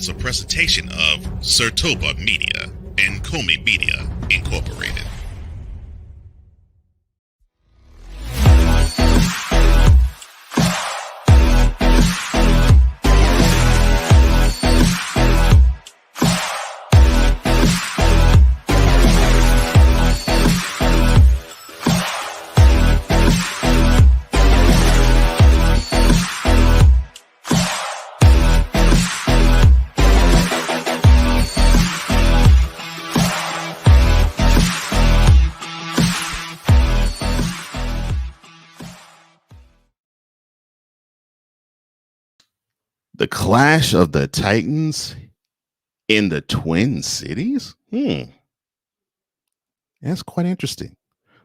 is a presentation of Sertoba Media and Comey Media Incorporated. The clash of the Titans in the Twin Cities? That's quite interesting.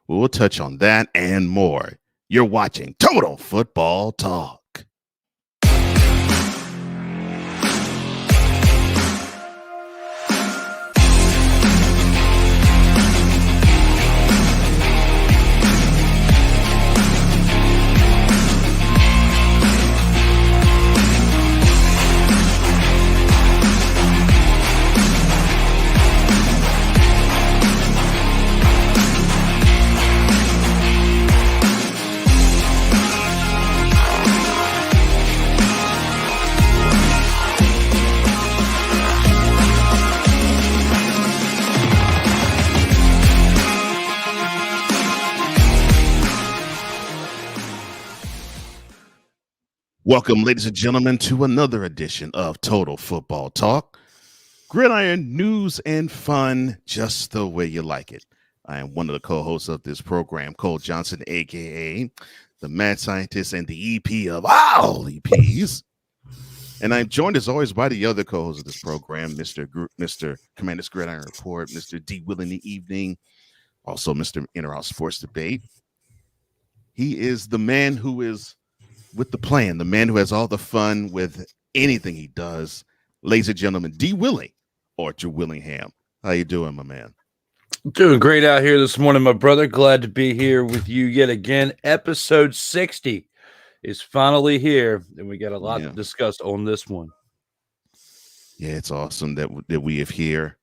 We'll touch on that and more. You're watching Total Football Talk. Welcome, ladies and gentlemen, to another edition of Total Football Talk. Gridiron news and fun, just the way you like it. I am one of the co-hosts of this program, Cole Johnson, a.k.a. the mad scientist and the EP of all EPs. And I'm joined, as always, by the other co-host of this program, Mr. Commander's Gridiron Report, Mr. D. Will in the Evening, also Mr. Inter-House Sports Debate. He is the man who is with the plan, the man who has all the fun with anything he does. Ladies and gentlemen, D. Willie, Archer Willingham. How you doing, my man? Doing great out here this morning, my brother. Glad to be here with you yet again. Episode 60 is finally here, and we got a lot to discuss on this one. Yeah, it's awesome that we have here.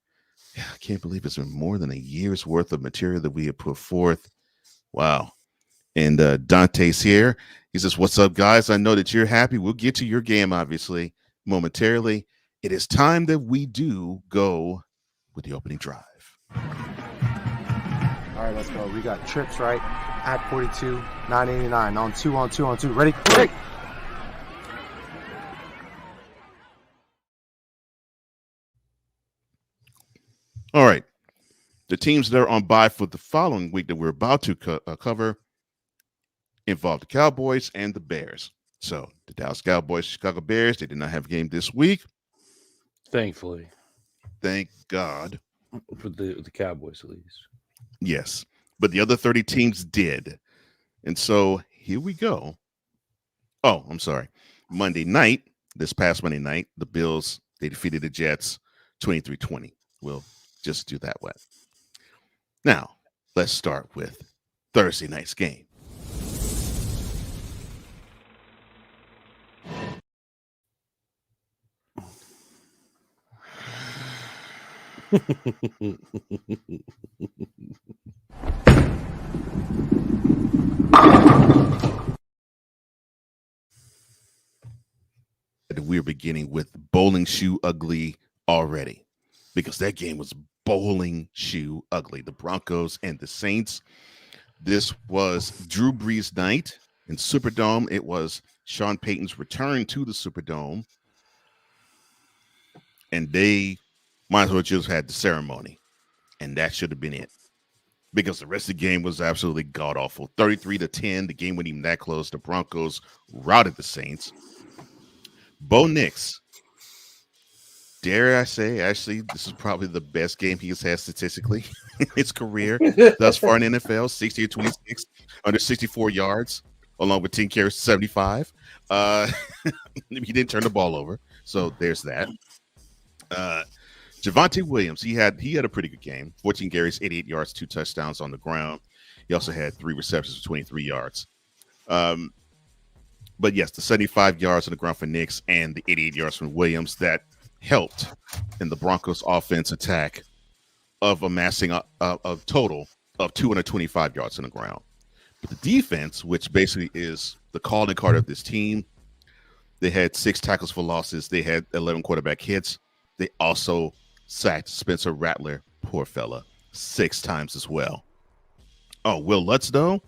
Yeah, I can't believe it's been more than a year's worth of material that we have put forth. Wow. And Dante's here. He says, "What's up, guys? I know that you're happy. We'll get to your game, obviously, momentarily. It is time that we do go with the opening drive." All right, let's go. We got trips, right? At 42, 989. On two. Ready? Quick! All right. The teams that are on bye for the following week that we're about to cover involve the Cowboys and the Bears. So the Dallas Cowboys, Chicago Bears, they did not have a game this week. Thankfully. Thank God. For the Cowboys, at least. Yes. But the other 30 teams did. And so here we go. Oh, I'm sorry. This past Monday night, the Bills, they defeated the Jets 23-20. We'll just do that way. Now, let's start with Thursday night's game. We're beginning with bowling shoe ugly already, because that game was bowling shoe ugly. The Broncos and the Saints. This was Drew Brees' night in Superdome. It was Sean Payton's return to the Superdome, and they might as well just had the ceremony, and that should have been it, because the rest of the game was absolutely god-awful. 33-10, the game wasn't even that close. The Broncos routed the Saints. Bo Nix, dare I say, actually, this is probably the best game he has had statistically in his career thus far in NFL. 60-26, under 64 yards, along with 10 carries, 75. He didn't turn the ball over, so there's that. Javonte Williams, he had a pretty good game. 14 carries, 88 yards, 2 touchdowns on the ground. He also had 3 receptions for 23 yards. But yes, the 75 yards on the ground for Nix and the 88 yards from Williams, that helped in the Broncos offense attack of amassing a total of 225 yards on the ground. But the defense, which basically is the calling card of this team, they had 6 tackles for losses. They had 11 quarterback hits. They also sacked Spencer Rattler, poor fella, 6 times as well. Oh, Will Lutz, though?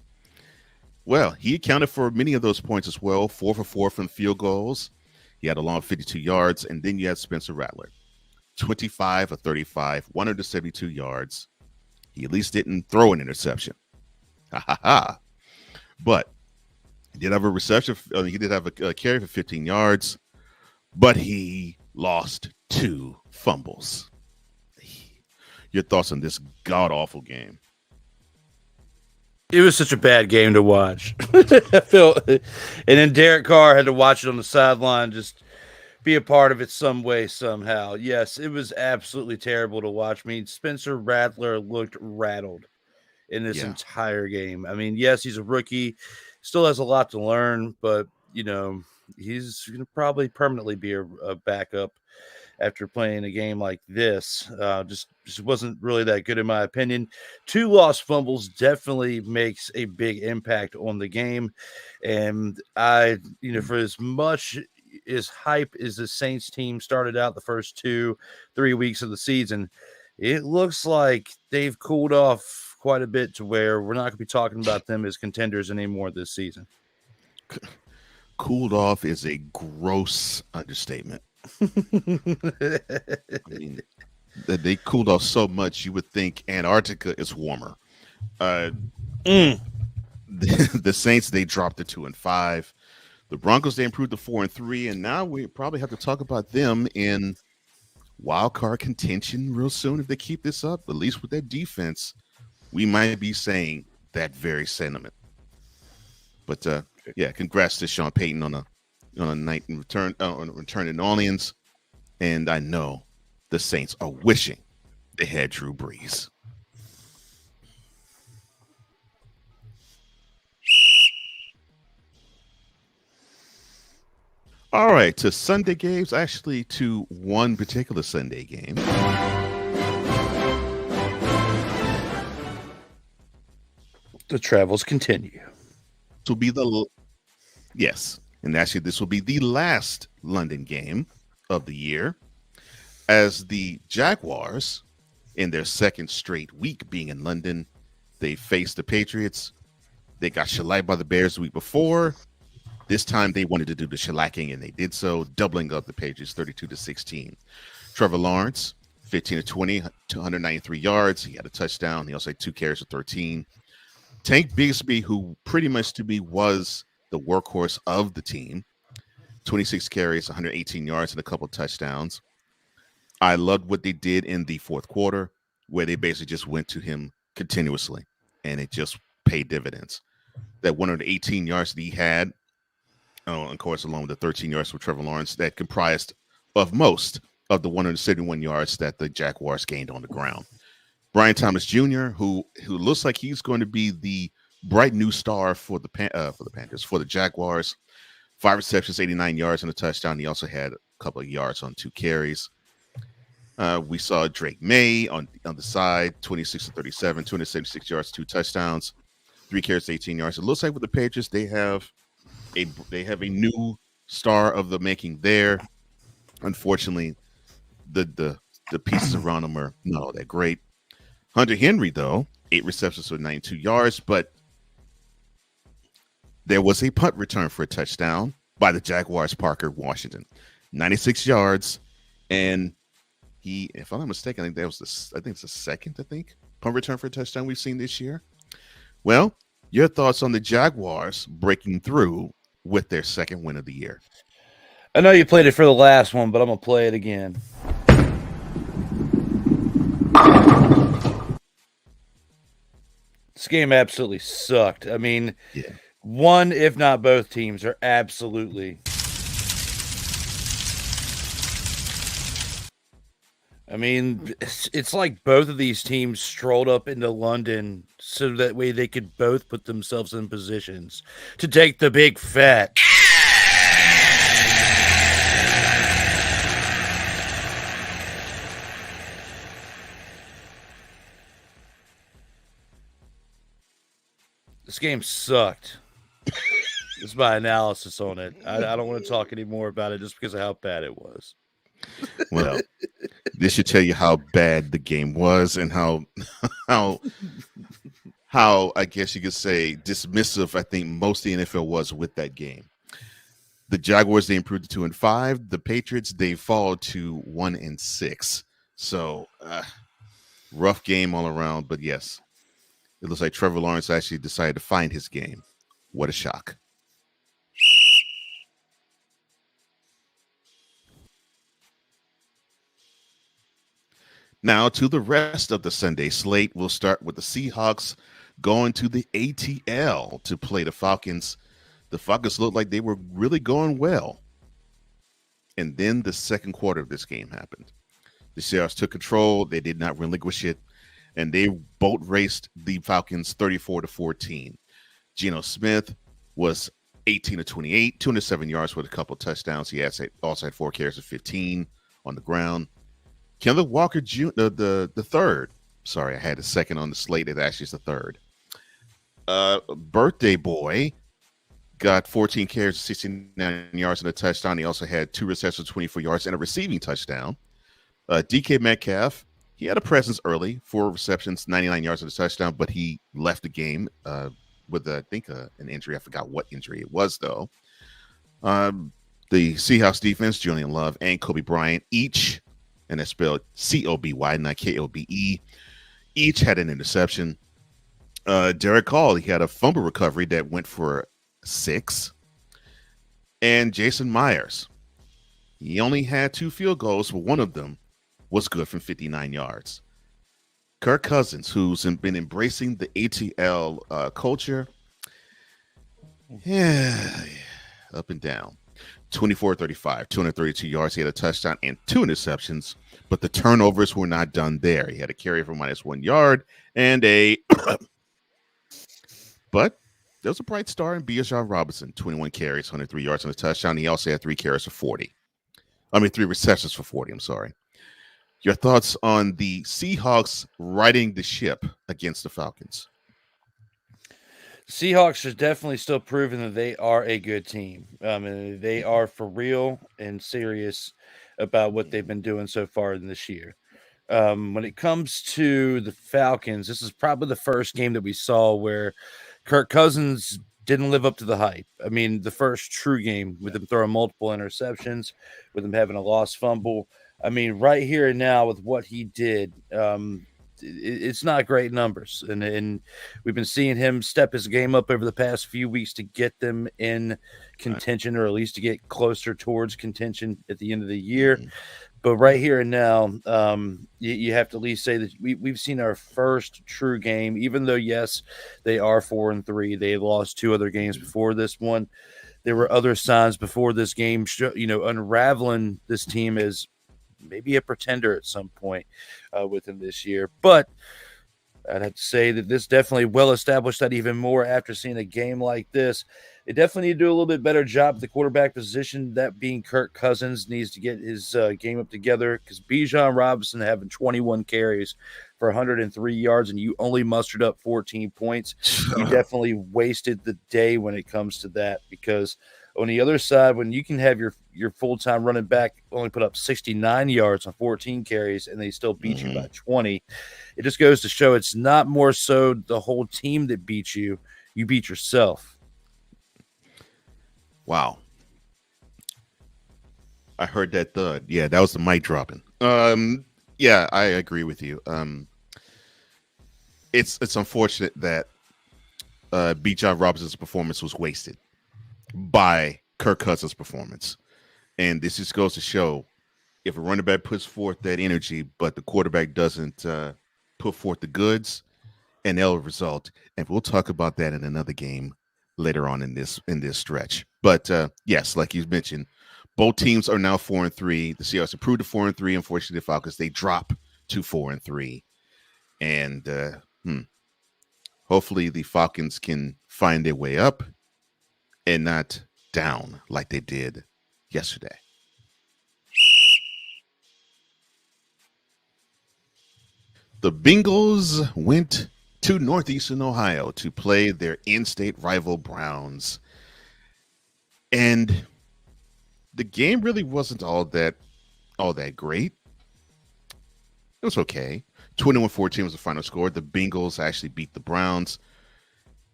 Well, he accounted for many of those points as well. 4 for 4 from field goals. He had a long 52 yards. And then you had Spencer Rattler, 25 of 35, 172 yards. He at least didn't throw an interception. Ha ha ha. But he did have a reception. He did have a carry for 15 yards, but he lost 2 fumbles. Your thoughts on this god-awful game? It was such a bad game to watch. I feel, and then Derek Carr had to watch it on the sideline, just be a part of it some way, somehow. Yes, it was absolutely terrible to watch. I mean, Spencer Rattler looked rattled in this entire game. I mean, yes, he's a rookie, still has a lot to learn, but, you know, he's going to probably permanently be a backup after playing a game like this. Just wasn't really that good in my opinion. 2 lost fumbles definitely makes a big impact on the game. And for as much as hype as the Saints team started out the first 2-3 weeks of the season, it looks like they've cooled off quite a bit to where we're not going to be talking about them as contenders anymore this season. Cooled off is a gross understatement. I mean, they cooled off so much you would think Antarctica is warmer. The Saints, they dropped to 2-5. The Broncos, they improved to 4-3, and now we probably have to talk about them in wild card contention real soon if they keep this up. At least with their defense, we might be saying that very sentiment. But congrats to Sean Payton on a night in return in New Orleans, and I know the Saints are wishing they had Drew Brees. All right, to Sunday games, actually to one particular Sunday game. The travels continue. This will be yes. And actually, this will be the last London game of the year, as the Jaguars, in their second straight week being in London, they faced the Patriots. They got shellacked by the Bears the week before. This time, they wanted to do the shellacking, and they did so, doubling up the Patriots 32-16. Trevor Lawrence, 15 of 20, 293 yards. He had a touchdown. He also had 2 carries for 13. Tank Bigsby, who pretty much to me was the workhorse of the team, 26 carries, 118 yards, and a couple of touchdowns. I loved what they did in the fourth quarter, where they basically just went to him continuously, and it just paid dividends. That 118 yards that he had, of course, along with the 13 yards for Trevor Lawrence, that comprised of most of the 171 yards that the Jaguars gained on the ground. Brian Thomas Jr., who looks like he's going to be the bright new star for the Panthers, for the Jaguars. 5 receptions, 89 yards, and a touchdown. He also had a couple of yards on 2 carries. We saw Drake May on the side, 26 of 37, 276 yards, 2 touchdowns, 3 carries, 18 yards. It looks like with the Patriots, they have a new star of the making there. Unfortunately, the pieces around him are not all that great. Hunter Henry, though, 8 receptions for 92 yards, but there was a punt return for a touchdown by the Jaguars' Parker Washington, 96 yards, and he, if I'm not mistaken, I think it's the second punt return for a touchdown we've seen this year. Well, your thoughts on the Jaguars breaking through with their second win of the year? I know you played it for the last one, but I'm gonna play it again. This game absolutely sucked. I mean, one, if not both teams, are absolutely. I mean, it's like both of these teams strolled up into London so that way they could both put themselves in positions to take the big fat This game sucked. That's my analysis on it. I don't want to talk anymore about it just because of how bad it was. Well, this should tell you how bad the game was and how how I guess you could say dismissive I think most of the NFL was with that game. The Jaguars, they improved to 2-5. The Patriots, they fall to 1-6. So rough game all around. But yes, it looks like Trevor Lawrence actually decided to find his game. What a shock. Now to the rest of the Sunday slate. We'll start with the Seahawks going to the ATL to play the Falcons. The Falcons looked like they were really going well. And then the second quarter of this game happened. The Seahawks took control. They did not relinquish it. And they boat raced the Falcons 34-14. Geno Smith was 18-28, 207 yards with a couple touchdowns. He also had 4 carries of 15 on the ground. Kenneth Walker Jr., the third. Sorry, I had a second on the slate. It actually is the third. Birthday boy got 14 carries, 69 yards and a touchdown. He also had 2 receptions, 24 yards, and a receiving touchdown. DK Metcalf, he had a presence early, 4 receptions, 99 yards and a touchdown, but he left the game with, I think, an injury. I forgot what injury it was, though. The Seahawks defense, Julian Love and Kobe Bryant, each, and that's spelled C-O-B-Y, not K-O-B-E, each had an interception. Derek Hall, he had a fumble recovery that went for 6. And Jason Myers, he only had 2 field goals, but one of them was good from 59 yards. Kirk Cousins, who's been embracing the ATL culture, up and down. 24-35, 232 yards. He had a touchdown and 2 interceptions, but the turnovers were not done there. He had a carry for -1 yard and a but there was a bright star in Bijan Robinson, 21 carries, 103 yards and a touchdown. He also had 3 carries for 40. 3 receptions for 40, I'm sorry. Your thoughts on the Seahawks riding the ship against the Falcons? Seahawks are definitely still proving that they are a good team. And they are for real and serious about what they've been doing so far in this year. When it comes to the Falcons, this is probably the first game that we saw where Kirk Cousins didn't live up to the hype. I mean, the first true game with him throwing multiple interceptions, with him having a lost fumble. I mean, right here and now with what he did, it's not great numbers. And we've been seeing him step his game up over the past few weeks to get them in contention, or at least to get closer towards contention at the end of the year. Mm-hmm. But right here and now, you have to at least say that we've seen our first true game, even though, yes, they are 4-3. They lost 2 other games before this one. There were other signs before this game, unraveling this team as maybe a pretender at some point within this year. But I'd have to say that this definitely well established that even more after seeing a game like this. They definitely need to do a little bit better job at the quarterback position, that being Kirk Cousins needs to get his game up together, because Bijan Robinson having 21 carries for 103 yards and you only mustered up 14 points. You definitely wasted the day when it comes to that, because on the other side, when you can have your full-time running back only put up 69 yards on 14 carries and they still beat you by 20, it just goes to show it's not more so the whole team that beats you. You beat yourself. Wow. I heard that thud. Yeah, that was the mic dropping. Yeah, I agree with you. It's unfortunate that Bijan Robinson's performance was wasted by Kirk Cousins' performance. And this just goes to show, if a running back puts forth that energy, but the quarterback doesn't put forth the goods, and they'll result. And we'll talk about that in another game later on in this stretch. But yes, like you mentioned, both teams are now 4-3. The Seahawks improved to 4-3. Unfortunately, the Falcons, they drop to 4-3. And hopefully the Falcons can find their way up and not down like they did yesterday. The Bengals went to Northeastern Ohio to play their in-state rival Browns. And the game really wasn't all that great. It was okay. 21-14 was the final score. The Bengals actually beat the Browns.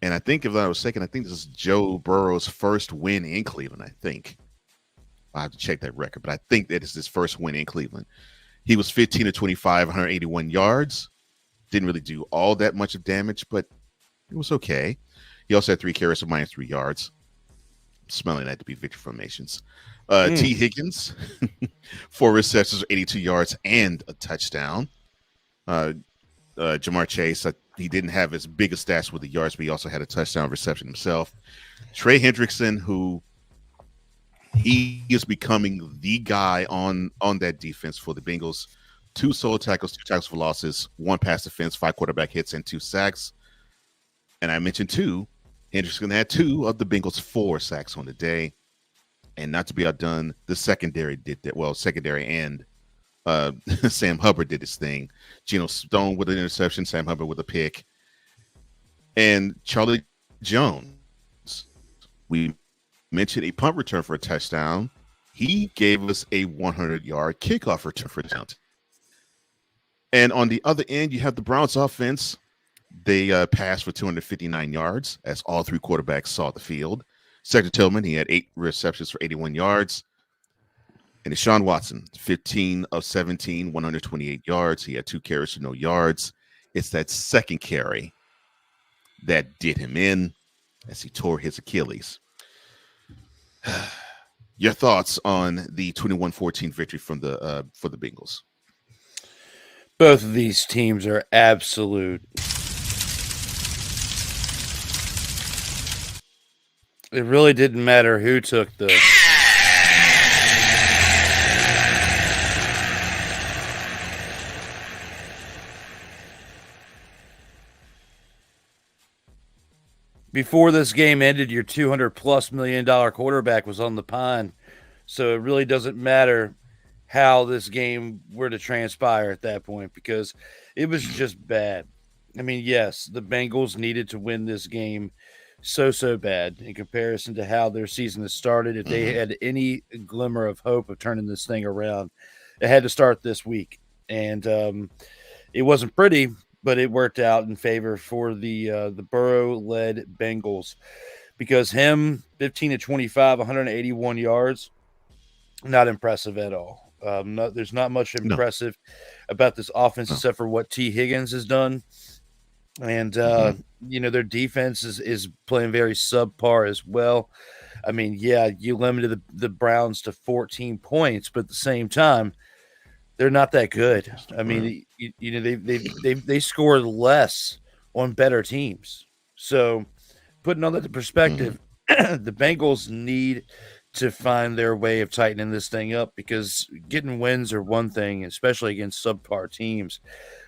And I think, if I was mistaken, I think this is Joe Burrow's first win in Cleveland, I think. I have to check that record, but I think that is his first win in Cleveland. He was 15 of 25, 181 yards. Didn't really do all that much of damage, but it was okay. He also had 3 carries for minus 3 yards. I'm smelling that to be victory formations. T. Higgins, 4 receptions, 82 yards, and a touchdown. Jamar Chase, he didn't have as big a stats with the yards, but he also had a touchdown reception himself. Trey Hendrickson, who he is becoming the guy on that defense for the Bengals. 2 solo tackles, 2 tackles for losses, 1 pass defense, 5 quarterback hits, and 2 sacks. And I mentioned 2. Hendrickson had 2 of the Bengals' 4 sacks on the day. And not to be outdone, the secondary did that. Well, secondary and Sam Hubbard did his thing. Geno Stone with an interception, Sam Hubbard with a pick. And Charlie Jones, we mentioned a punt return for a touchdown. He gave us a 100-yard kickoff return for a touchdown. And on the other end, you have the Browns offense. They passed for 259 yards as all 3 quarterbacks saw the field. Cedric Tillman, he had 8 receptions for 81 yards. And Deshaun Watson, 15 of 17, 128 yards. He had 2 carries for no yards. It's that second carry that did him in as he tore his Achilles. Your thoughts on the 21-14 victory from the for the Bengals? Both of these teams are absolute. It really didn't matter who took the. Before this game ended, your $200+ million quarterback was on the pine. So it really doesn't matter how this game were to transpire at that point because it was just bad. I mean, yes, the Bengals needed to win this game so bad in comparison to how their season has started. If they had any glimmer of hope of turning this thing around, it had to start this week. And it wasn't pretty, but it worked out in favor for the Burrow-led Bengals because him, 15 to 25, 181 yards, not impressive at all. There's not much impressive about this offense except for what T. Higgins has done. And, their defense is playing very subpar as well. I mean, yeah, you limited the Browns to 14 points, but at the same time, they're not that good. I mean, they scored less on better teams. So putting all that into perspective, the Bengals need to find their way of tightening this thing up because getting wins are one thing, especially against subpar teams,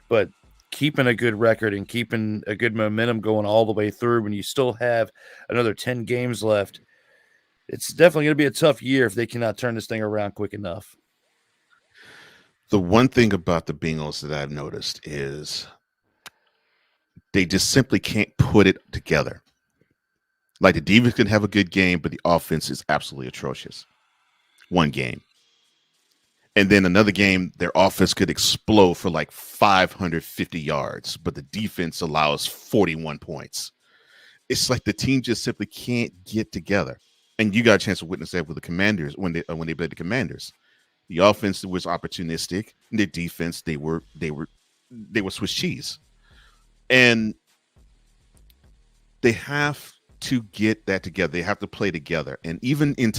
but keeping a good record and keeping a good momentum going all the way through when you still have another 10 games left, it's definitely going to be a tough year if they cannot turn this thing around quick enough. The one thing about the Bengals that I've noticed is they just simply can't put it together. Like the defense can have a good game, but the offense is absolutely atrocious. One game. And then another game, their offense could explode for like 550 yards, but the defense allows 41 points. It's like the team just simply can't get together. And you got a chance to witness that with the Commanders when they played the Commanders. The offense was opportunistic. And the defense, they were Swiss cheese. And they have to get that together. They have to play together. And even in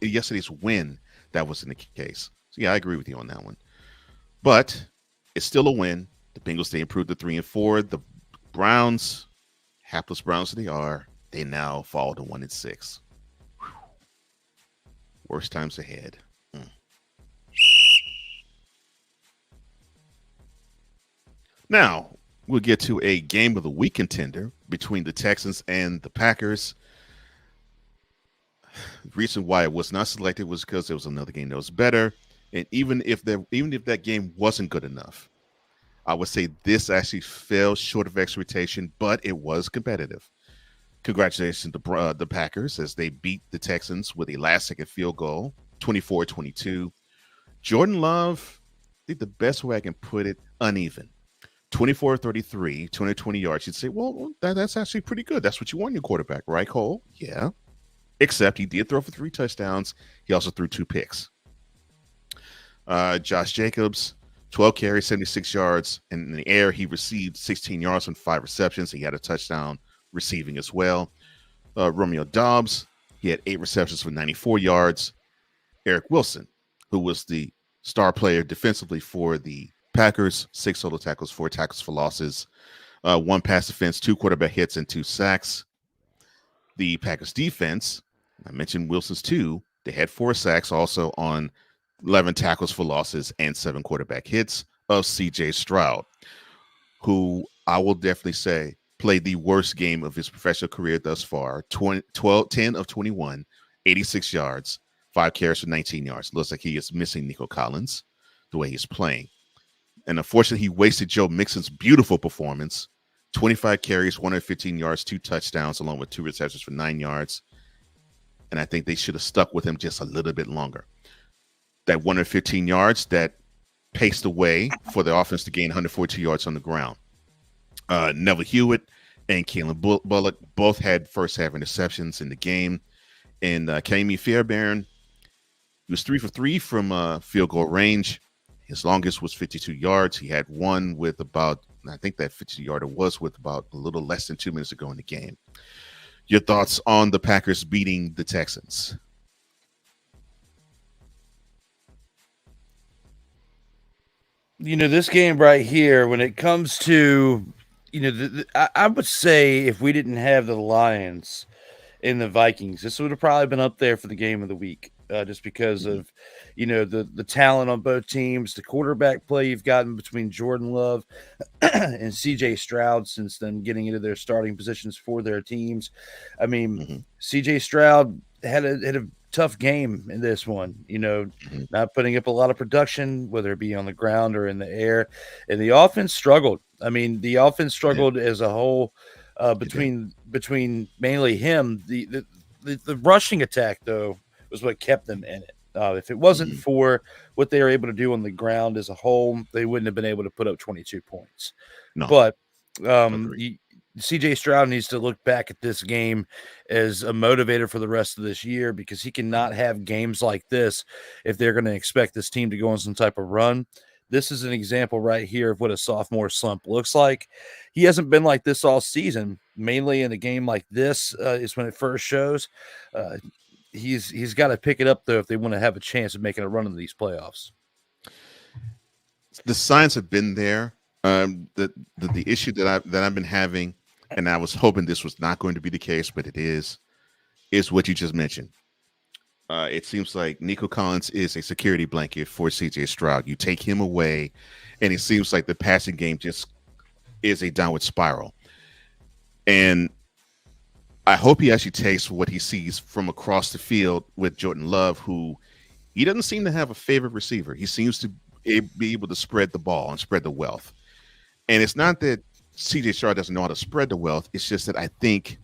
yesterday's win, that wasn't the case. So yeah, I agree with you on that one. But it's still a win. The Bengals, they improved to 3-4. The Browns, hapless Browns they are, they now fall to 1-6. Whew. Worst times ahead. Now, we'll get to a game of the week contender between the Texans and the Packers. The reason why it was not selected was because there was another game that was better. And even if that game wasn't good enough, I would say this actually fell short of expectation, but it was competitive. Congratulations to the Packers as they beat the Texans with a last-second field goal, 24-22. Jordan Love, I think the best way I can put it, uneven. 24-33, 220 yards. You'd say, well, that's actually pretty good. That's what you want in your quarterback, right, Cole? Yeah. Except he did throw for 3 touchdowns. He also threw 2 picks. Josh Jacobs, 12 carries, 76 yards. And in the air, he received 16 yards on 5 receptions. He had a touchdown receiving as well. Romeo Doubs, he had 8 receptions for 94 yards. Eric Wilson, who was the star player defensively for the Packers, 6 total tackles, 4 tackles for losses, 1 pass defense, 2 quarterback hits, and 2 sacks. The Packers defense, I mentioned Wilson's 2. They had 4 sacks also on 11 tackles for losses and 7 quarterback hits of CJ Stroud, who I will definitely say played the worst game of his professional career thus far. 10 of 21, 86 yards, 5 carries for 19 yards. Looks like he is missing Nico Collins the way he's playing. And unfortunately, he wasted Joe Mixon's beautiful performance. 25 carries, 115 yards, 2 touchdowns, along with 2 receptions for 9 yards. And I think they should have stuck with him just a little bit longer. That 115 yards, that paced the way for the offense to gain 142 yards on the ground. Neville Hewitt and Kalen Bullock both had first half interceptions in the game. And Kami Fairbairn, he was 3 for 3 from field goal range. His longest was 52 yards. He had one with about, I think that 52-yarder was with about a little less than 2 minutes to go in the game. Your thoughts on the Packers beating the Texans? This game right here, when it comes to, I would say if we didn't have the Lions and the Vikings, this would have probably been up there for the game of the week. Just because of, the talent on both teams, the quarterback play you've gotten between Jordan Love and CJ Stroud since then getting into their starting positions for their teams. I mean, CJ Stroud had a tough game in this one, not putting up a lot of production, whether it be on the ground or in the air. And the offense struggled. I mean, the offense struggled as a whole between mainly him. The rushing attack, though, was what kept them in it. If it wasn't for what they were able to do on the ground as a whole, they wouldn't have been able to put up 22 points. No. But CJ Stroud needs to look back at this game as a motivator for the rest of this year, because he cannot have games like this if they're going to expect this team to go on some type of run. This is an example right here of what a sophomore slump looks like. He hasn't been like this all season. Mainly in a game like this is when it first shows. He's got to pick it up, though, if they want to have a chance of making a run into these playoffs. The signs have been there. The issue that I've been having, and I was hoping this was not going to be the case, but it is what you just mentioned. It seems like Nico Collins is a security blanket for CJ Stroud. You take him away, and it seems like the passing game just is a downward spiral. And I hope he actually takes what he sees from across the field with Jordan Love, who he doesn't seem to have a favorite receiver. He seems to be able to spread the ball and spread the wealth. And it's not that CJ Stroud doesn't know how to spread the wealth. It's just that I think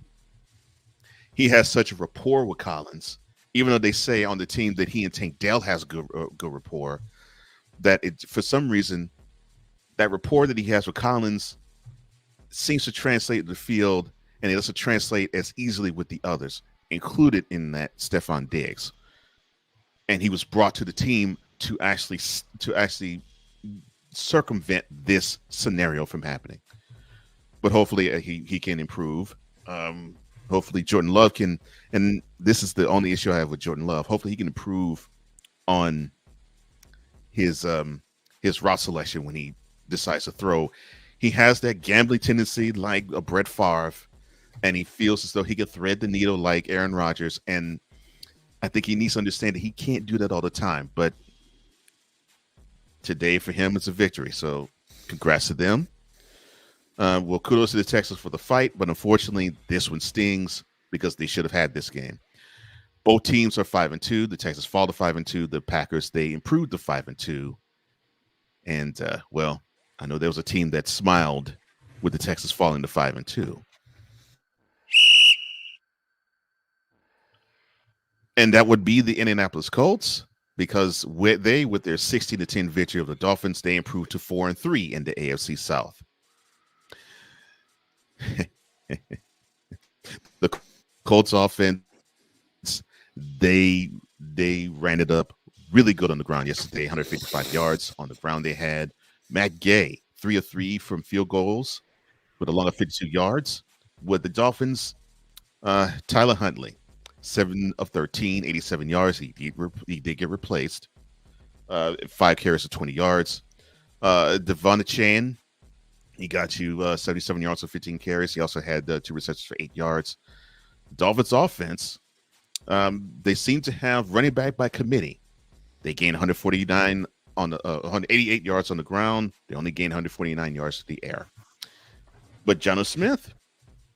he has such a rapport with Collins, even though they say on the team that he and Tank Dell has good rapport, that for some reason, that rapport that he has with Collins seems to translate to the field, and it doesn't translate as easily with the others, included in that Stephon Diggs. And he was brought to the team to actually circumvent this scenario from happening. But hopefully he can improve. Hopefully Jordan Love can, and this is the only issue I have with Jordan Love. Hopefully he can improve on his route selection when he decides to throw. He has that gambling tendency like a Brett Favre, and he feels as though he could thread the needle like Aaron Rodgers. And I think he needs to understand that he can't do that all the time. But today for him, it's a victory. So congrats to them. Well, kudos to the Texans for the fight, but unfortunately, this one stings because they should have had this game. Both teams are 5-2. The Texans fall to 5-2. The Packers, they improved to 5-2. And well, I know there was a team that smiled with the Texans falling to 5-2. And that would be the Indianapolis Colts, because with their 16-10 victory of the Dolphins, they improved to 4-3 in the AFC South. The Colts offense, they ran it up really good on the ground yesterday. 155 yards on the ground. They had Matt Gay 3 of 3 from field goals with a long of 52 yards. With the Dolphins, Tyler Huntley 7 of 13, 87 yards. He did get replaced. 5 carries of 20 yards. Devon Chan, he got you 77 yards of 15 carries. He also had 2 receptions for 8 yards. Dolphins offense, they seem to have running back by committee. They gained 148 yards on the ground. They only gained 149 yards to the air. But Jonnu Smith,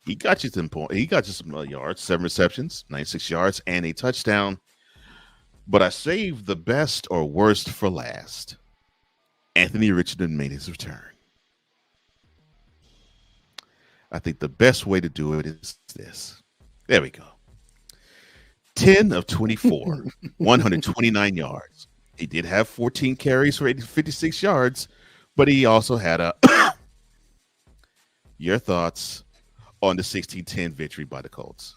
he got you some points. He got you some yards, 7 receptions, 96 yards, and a touchdown. But I saved the best or worst for last. Anthony Richardson made his return. I think the best way to do it is this. There we go. 10 of 24, 129 yards. He did have 14 carries for 56 yards, but he also had a your thoughts on the 16-10 victory by the Colts?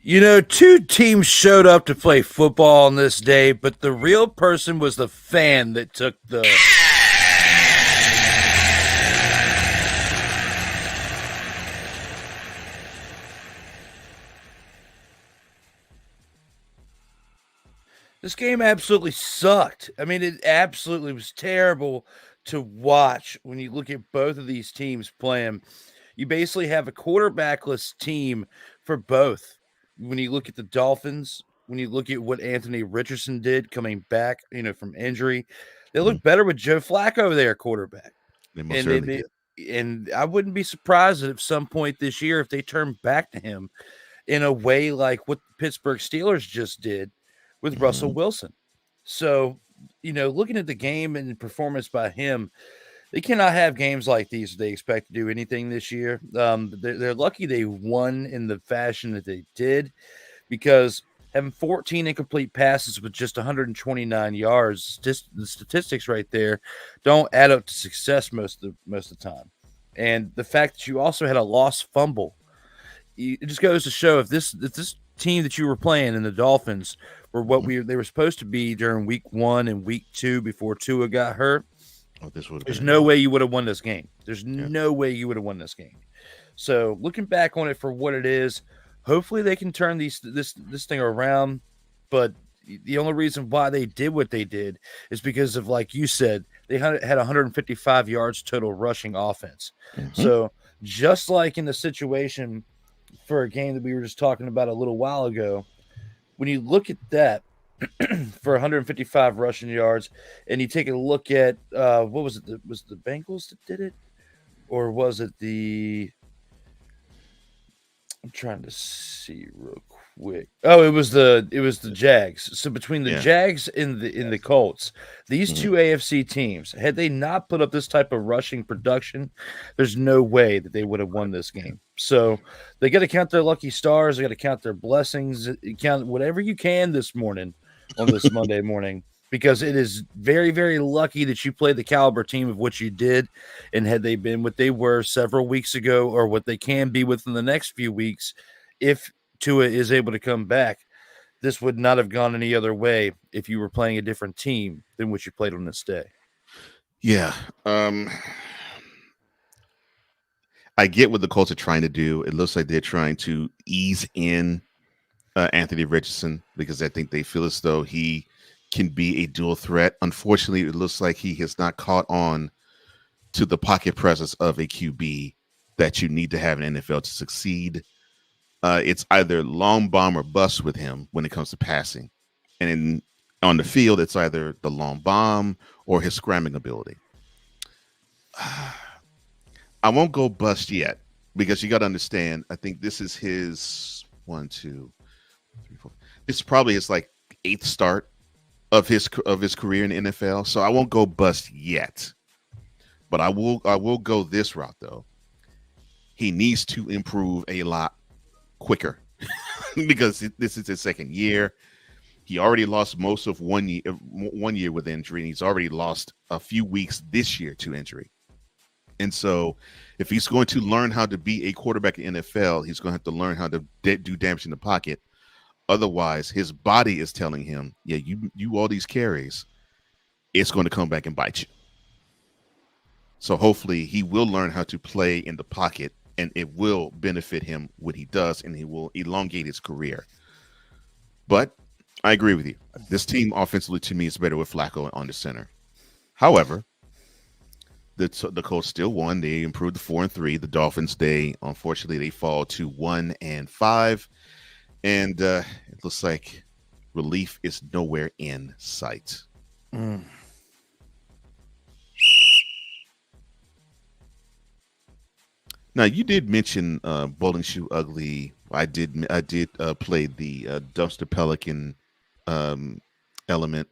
You know, 2 teams showed up to play football on this day, but the real person was the fan that took the... This game absolutely sucked. I mean, it absolutely was terrible to watch when you look at both of these teams playing. You basically have a quarterbackless team for both. When you look at the Dolphins, when you look at what Anthony Richardson did coming back, from injury, they look better with Joe Flacco there, quarterback. They most certainly did. And I wouldn't be surprised at some point this year if they turn back to him in a way like what the Pittsburgh Steelers just did with Russell Wilson. So, looking at the game and performance by him, they cannot have games like these if they expect to do anything this year. They're lucky they won in the fashion that they did, because having 14 incomplete passes with just 129 yards, the statistics right there don't add up to success most of the time. And the fact that you also had a lost fumble, it just goes to show if this team that you were playing in the Dolphins were what they were supposed to be during week 1 and week 2 before Tua got hurt, there's no way you would have won this game. There's no way you would have won this game. So looking back on it for what it is, hopefully they can turn this thing around. But the only reason why they did what they did is because of, like you said, they had 155 yards total rushing offense. So just like in the situation for a game that we were just talking about a little while ago, when you look at that for 155 rushing yards, and you take a look at what was it? Was the Bengals that did it, or was it the? I'm trying to see real quick. Oh, it was the Jags. So between the Jags and the Colts, these 2 AFC teams, had they not put up this type of rushing production, there's no way that they would have won this game. So they got to count their lucky stars. They got to count their blessings. Count whatever you can this morning on this Monday morning, because it is very, very lucky that you played the caliber team of what you did. And had they been what they were several weeks ago, or what they can be within the next few weeks, if Tua is able to come back, this would not have gone any other way if you were playing a different team than what you played on this day. Yeah. I get what the Colts are trying to do. It looks like they're trying to ease in Anthony Richardson, because I think they feel as though he can be a dual threat. Unfortunately, it looks like he has not caught on to the pocket presence of a QB that you need to have in NFL to succeed. It's either long bomb or bust with him when it comes to passing. And on the field, it's either the long bomb or his scrambling ability. I won't go bust yet, because you got to understand, I think this is his 1, 2, 3, 4. This is probably his 8th start of his career in the NFL. So I won't go bust yet. But I will go this route though. He needs to improve a lot quicker because this is his second year. He already lost most of 1 year with injury, and he's already lost a few weeks this year to injury. And so, if he's going to learn how to be a quarterback in the NFL, he's going to have to learn how to do damage in the pocket. Otherwise, his body is telling him, "Yeah, you all these carries, it's going to come back and bite you." So hopefully, he will learn how to play in the pocket, and it will benefit him when he does, and he will elongate his career. But I agree with you. This team offensively to me is better with Flacco on the center. However, the Colts still won. They improved to 4-3. The Dolphins, unfortunately they fall to 1-5, and it looks like relief is nowhere in sight. Now you did mention Bowling Shoe Ugly. I did play the Dumpster Pelican element,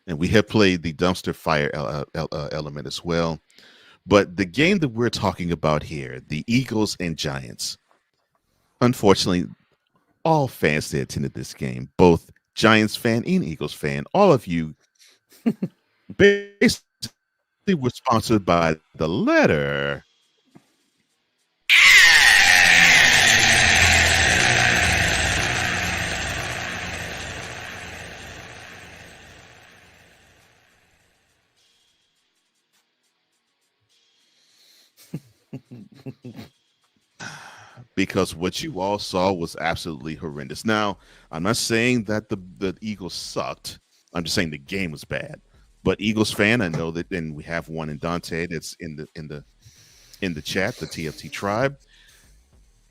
and we have played the Dumpster Fire element as well. But the game that we're talking about here, the Eagles and Giants, unfortunately, all fans that attended this game, both Giants fan and Eagles fan, all of you basically were sponsored by the letter because what you all saw was absolutely horrendous. Now, I'm not saying that the Eagles sucked. I'm just saying the game was bad. But Eagles fan, I know that, and we have one in Dante that's in the chat, the TFT tribe.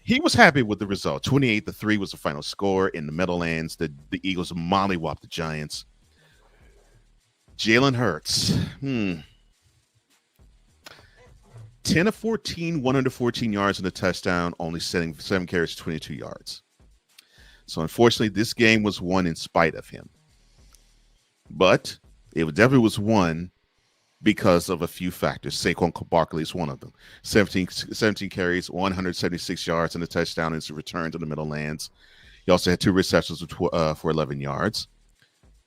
He was happy with the result. 28-3 was the final score in the Meadowlands. The Eagles mollywopped the Giants. Jalen Hurts. 10 of 14, 114 yards and a touchdown, only setting 7 carries, 22 yards. So unfortunately, this game was won in spite of him. But it definitely was won because of a few factors. Saquon Barkley is one of them. 17 carries, 176 yards and a touchdown as a return to the Meadowlands. He also had 2 receptions for 11 yards.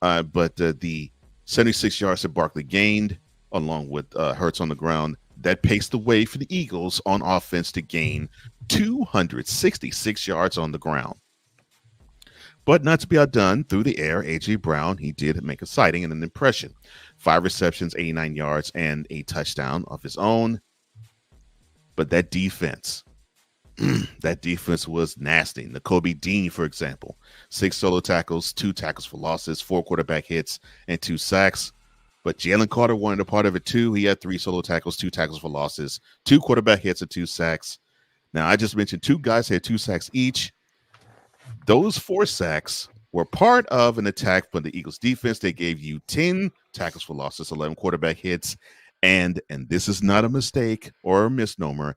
But the 76 yards that Barkley gained, along with Hurts on the ground, that paced the way for the Eagles on offense to gain 266 yards on the ground. But not to be outdone, through the air, A.J. Brown, he did make a sighting and an impression. 5 receptions, 89 yards, and a touchdown of his own. But that defense, that defense was nasty. Nakobe Dean, for example, 6 solo tackles, 2 tackles for losses, 4 quarterback hits, and 2 sacks. But Jalen Carter wanted a part of it too. He had 3 solo tackles, 2 tackles for losses, 2 quarterback hits, and 2 sacks. Now, I just mentioned 2 guys had 2 sacks each. Those 4 sacks were part of an attack from the Eagles defense. They gave you 10 tackles for losses, 11 quarterback hits, and this is not a mistake or a misnomer,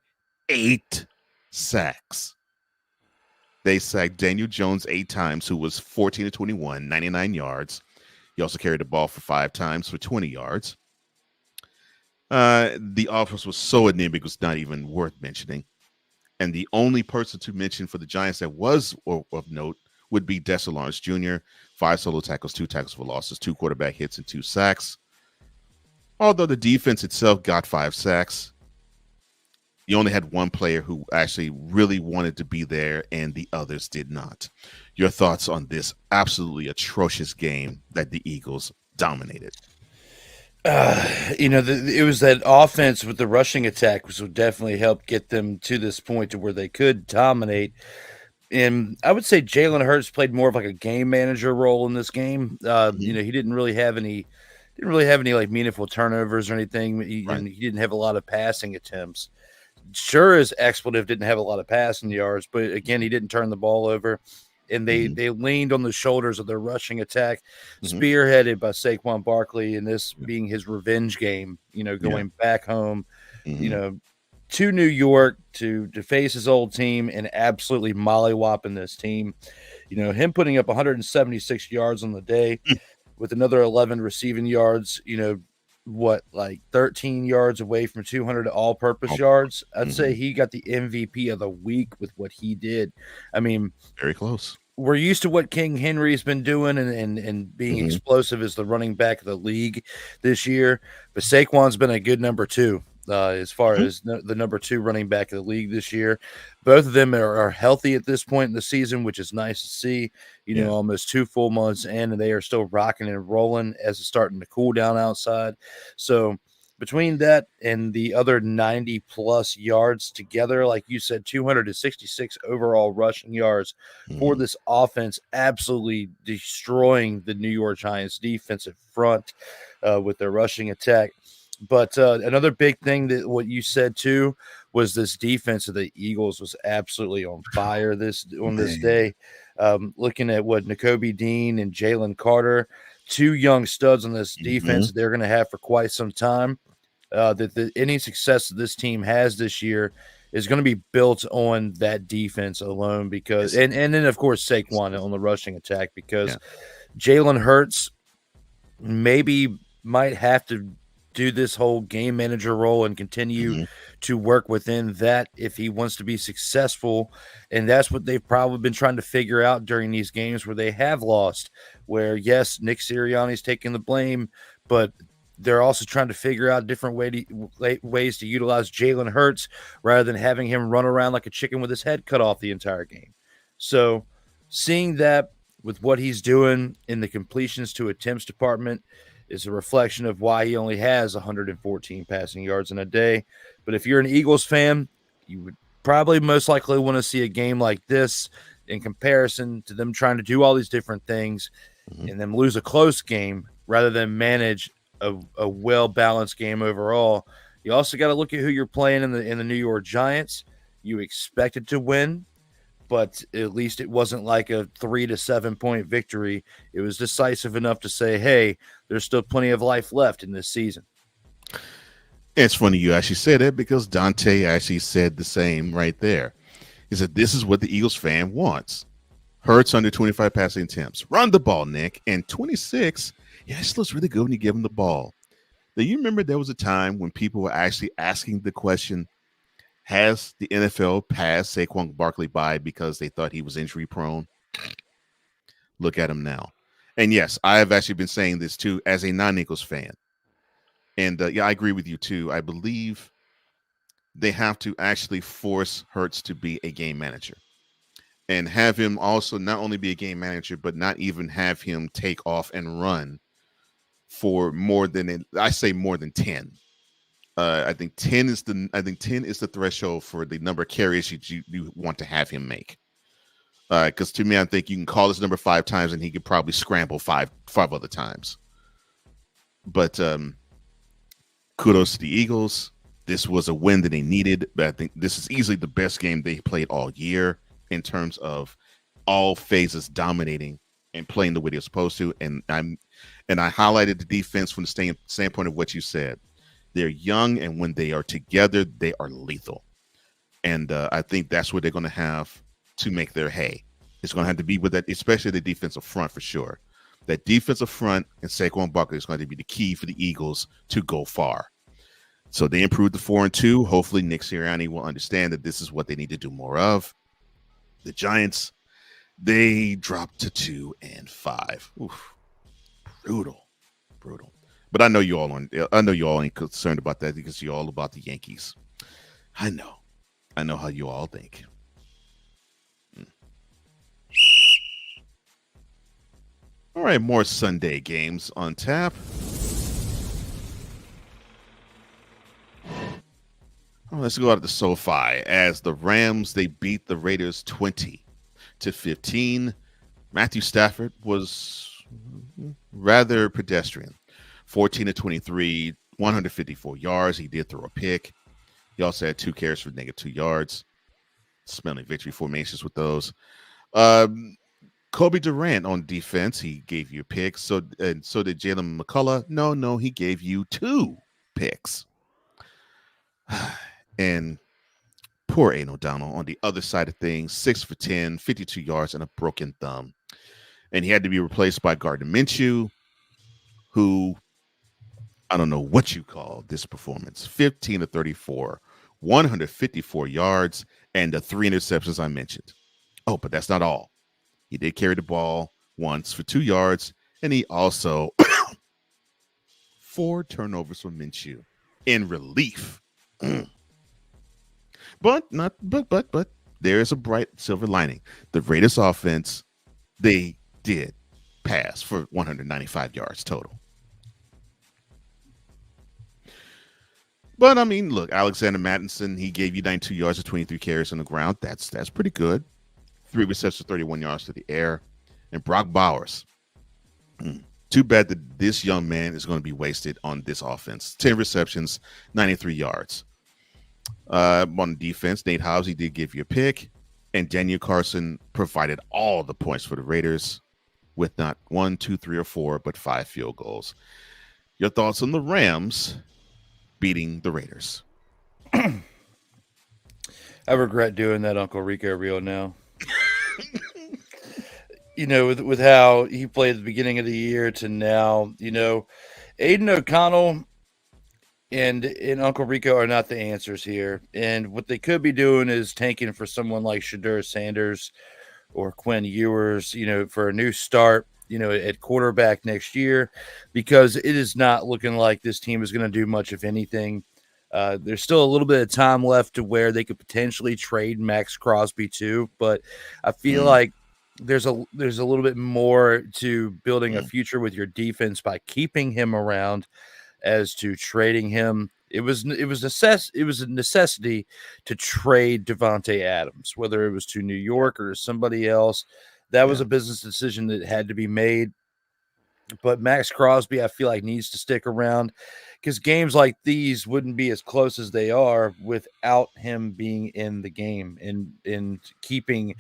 8 sacks. They sacked Daniel Jones 8 times, who was 14-21, 99 yards. He also carried the ball for 5 times for 20 yards. The offense was so anemic, it was not even worth mentioning. And the only person to mention for the Giants that was of note would be Dexter Lawrence Jr. 5 solo tackles, 2 tackles for losses, 2 quarterback hits, and 2 sacks. Although the defense itself got 5 sacks, you only had one player who actually really wanted to be there, and the others did not. Your thoughts on this absolutely atrocious game that the Eagles dominated? It was that offense with the rushing attack, which would definitely help get them to this point to where they could dominate. And I would say Jalen Hurts played more of like a game manager role in this game. He didn't really have any like meaningful turnovers or anything. He didn't have a lot of passing attempts. Sure as expletive didn't have a lot of passing yards, but again, he didn't turn the ball over. And they leaned on the shoulders of their rushing attack, spearheaded by Saquon Barkley, and this being his revenge game, going back home, to New York to face his old team and absolutely mollywopping this team. Him putting up 176 yards on the day with another 11 receiving yards, like 13 yards away from 200 all-purpose yards. I'd say Mhm. he got the MVP of the week with what he did. I mean, Very close. we're used to what King Henry's been doing and being Mhm. explosive as the running back of the league this year, but Saquon's been a good number two as far Mhm. as the number two running back of the league this year. Both of them are healthy at this point in the season, which is nice to see. Yeah. Almost 2 full months in, and they are still rocking and rolling as it's starting to cool down outside. So between that and the other 90 plus yards together, like you said, 266 overall rushing yards for Mhm. this offense, absolutely destroying the New York Giants defensive front with their rushing attack. But another big thing that what you said too was this defense of the Eagles was absolutely on fire this Man. day. Looking at what Nakobe Dean and Jalen Carter, two young studs on this defense Mhm. that they're going to have for quite some time. That any success that this team has this year is going to be built on that defense alone because Yes. and then of course Saquon on the rushing attack because Yeah. Jalen Hurts maybe might have to do this whole game manager role and continue Mhm. to work within that if he wants to be successful. And that's what they've probably been trying to figure out during these games where they have lost, where yes, Nick Sirianni's taking the blame, but they're also trying to figure out different ways to utilize Jalen Hurts rather than having him run around like a chicken with his head cut off the entire game. So seeing that with what he's doing in the completions to attempts department is a reflection of why he only has 114 passing yards in a day. But if you're an Eagles fan, you would probably most likely want to see a game like this in comparison to them trying to do all these different things Mhm. and then lose a close game rather than manage a well-balanced game overall. You also got to look at who you're playing in the New York Giants. You expected to win, but at least it wasn't like a 3 to 7 point victory. It was decisive enough to say, hey, there's still plenty of life left in this season. It's funny you actually said it because Dante actually said the same right there. He said, this is what the Eagles fan wants. Hurts under 25 passing attempts. Run the ball, Nick. And 26, yeah, it looks really good when you give him the ball. Now, you remember there was a time when people were actually asking the question, has the NFL passed Saquon Barkley by because they thought he was injury prone? Look at him now. And yes, I have actually been saying this too as a non-Eagles fan. And yeah, I agree with you too. I believe they have to actually force Hurts to be a game manager and have him also not only be a game manager, but not even have him take off and run for more than I say more than 10. I think 10 is the threshold for the number of carries you want to have him make. Because to me, I think you can call his number 5 times and he could probably scramble five other times. But kudos to the Eagles. This was a win that they needed, but I think this is easily the best game they played all year in terms of all phases dominating and playing the way they're supposed to. And I highlighted the defense from the standpoint of what you said. They're young, and when they are together, they are lethal. And I think that's what they're going to have to make their hay. It's going to have to be with that, especially the defensive front for sure. That defensive front and Saquon Barkley is going to be the key for the Eagles to go far. So they improved to 4-2. Hopefully, Nick Sirianni will understand that this is what they need to do more of. The Giants, they dropped to 2-5. Oof. Brutal. But I know you all ain't concerned about that because you're all about the Yankees. I know how you all think. All right, more Sunday games on tap. Let's go out to SoFi as the Rams, they beat the Raiders 20-15. Matthew Stafford was rather pedestrian. 14-23, 154 yards. He did throw a pick. He also had 2 carries for -2 yards. Smelling victory formations with those. Kobe Durant on defense, he gave you a pick. So did Jalen McCullough. No, he gave you 2 picks. And poor Aiden O'Donnell on the other side of things, 6 for 10, 52 yards, and a broken thumb. And he had to be replaced by Gardner Minshew, who I don't know what you call this performance. 15 to 34, 154 yards, and the 3 interceptions I mentioned. Oh, but that's not all. He did carry the ball once for 2 yards, and he also 4 turnovers for Minshew in relief. But there is a bright silver lining. The Raiders offense, they did pass for 195 yards total. But I mean, look, Alexander Mattison, he gave you 92 yards of 23 carries on the ground. That's pretty good. 3 receptions, 31 yards to the air. And Brock Bowers. Too bad that this young man is going to be wasted on this offense. 10 receptions, 93 yards. On defense, Nate Hobbs, he did give you a pick. And Daniel Carson provided all the points for the Raiders with not 1, 2, 3, or 4, but 5 field goals. Your thoughts on the Rams beating the Raiders? I regret doing that Uncle Rico reel now. With how he played at the beginning of the year to now, Aiden O'Connell and Uncle Rico are not the answers here. And what they could be doing is tanking for someone like Shadur Sanders or Quinn Ewers, for a new start, at quarterback next year, because it is not looking like this team is going to do much of anything. There's still a little bit of time left to where they could potentially trade Max Crosby too, but I feel like there's a little bit more to building a future with your defense by keeping him around as to trading him. It was a necessity to trade Devontae Adams, whether it was to New York or somebody else. That was a business decision that had to be made. But Max Crosby, I feel like, needs to stick around because games like these wouldn't be as close as they are without him being in the game and keeping,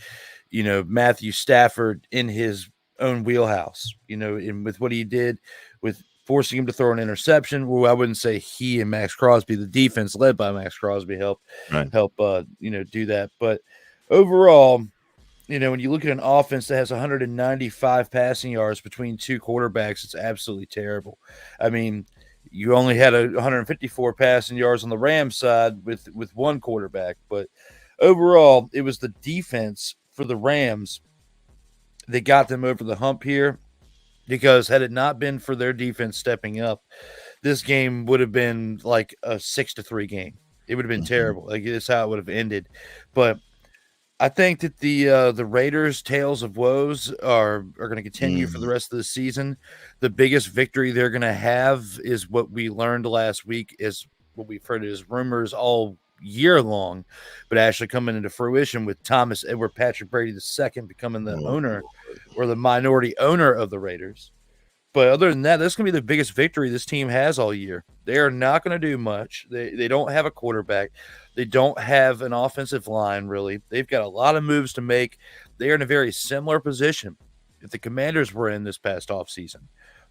Matthew Stafford in his own wheelhouse, and with what he did with forcing him to throw an interception. Well, I wouldn't say he and Max Crosby, the defense led by Max Crosby, help do that. But overall, when you look at an offense that has 195 passing yards between two quarterbacks, it's absolutely terrible. I mean, you only had 154 passing yards on the Rams side with one quarterback, but overall, it was the defense for the Rams that got them over the hump here, because had it not been for their defense stepping up, this game would have been like a 6-3 game. It would have been terrible. Like, that's how it would have ended. But I think that the Raiders' tales of woes are going to continue for the rest of the season. The biggest victory they're going to have is what we learned last week, is what we've heard as rumors all year long, but actually coming into fruition with Thomas Edward Patrick Brady II becoming the owner or the minority owner of the Raiders. But other than that, that's going to be the biggest victory this team has all year. They are not going to do much. They don't have a quarterback. They don't have an offensive line, really. They've got a lot of moves to make. They are in a very similar position if the Commanders were in this past offseason,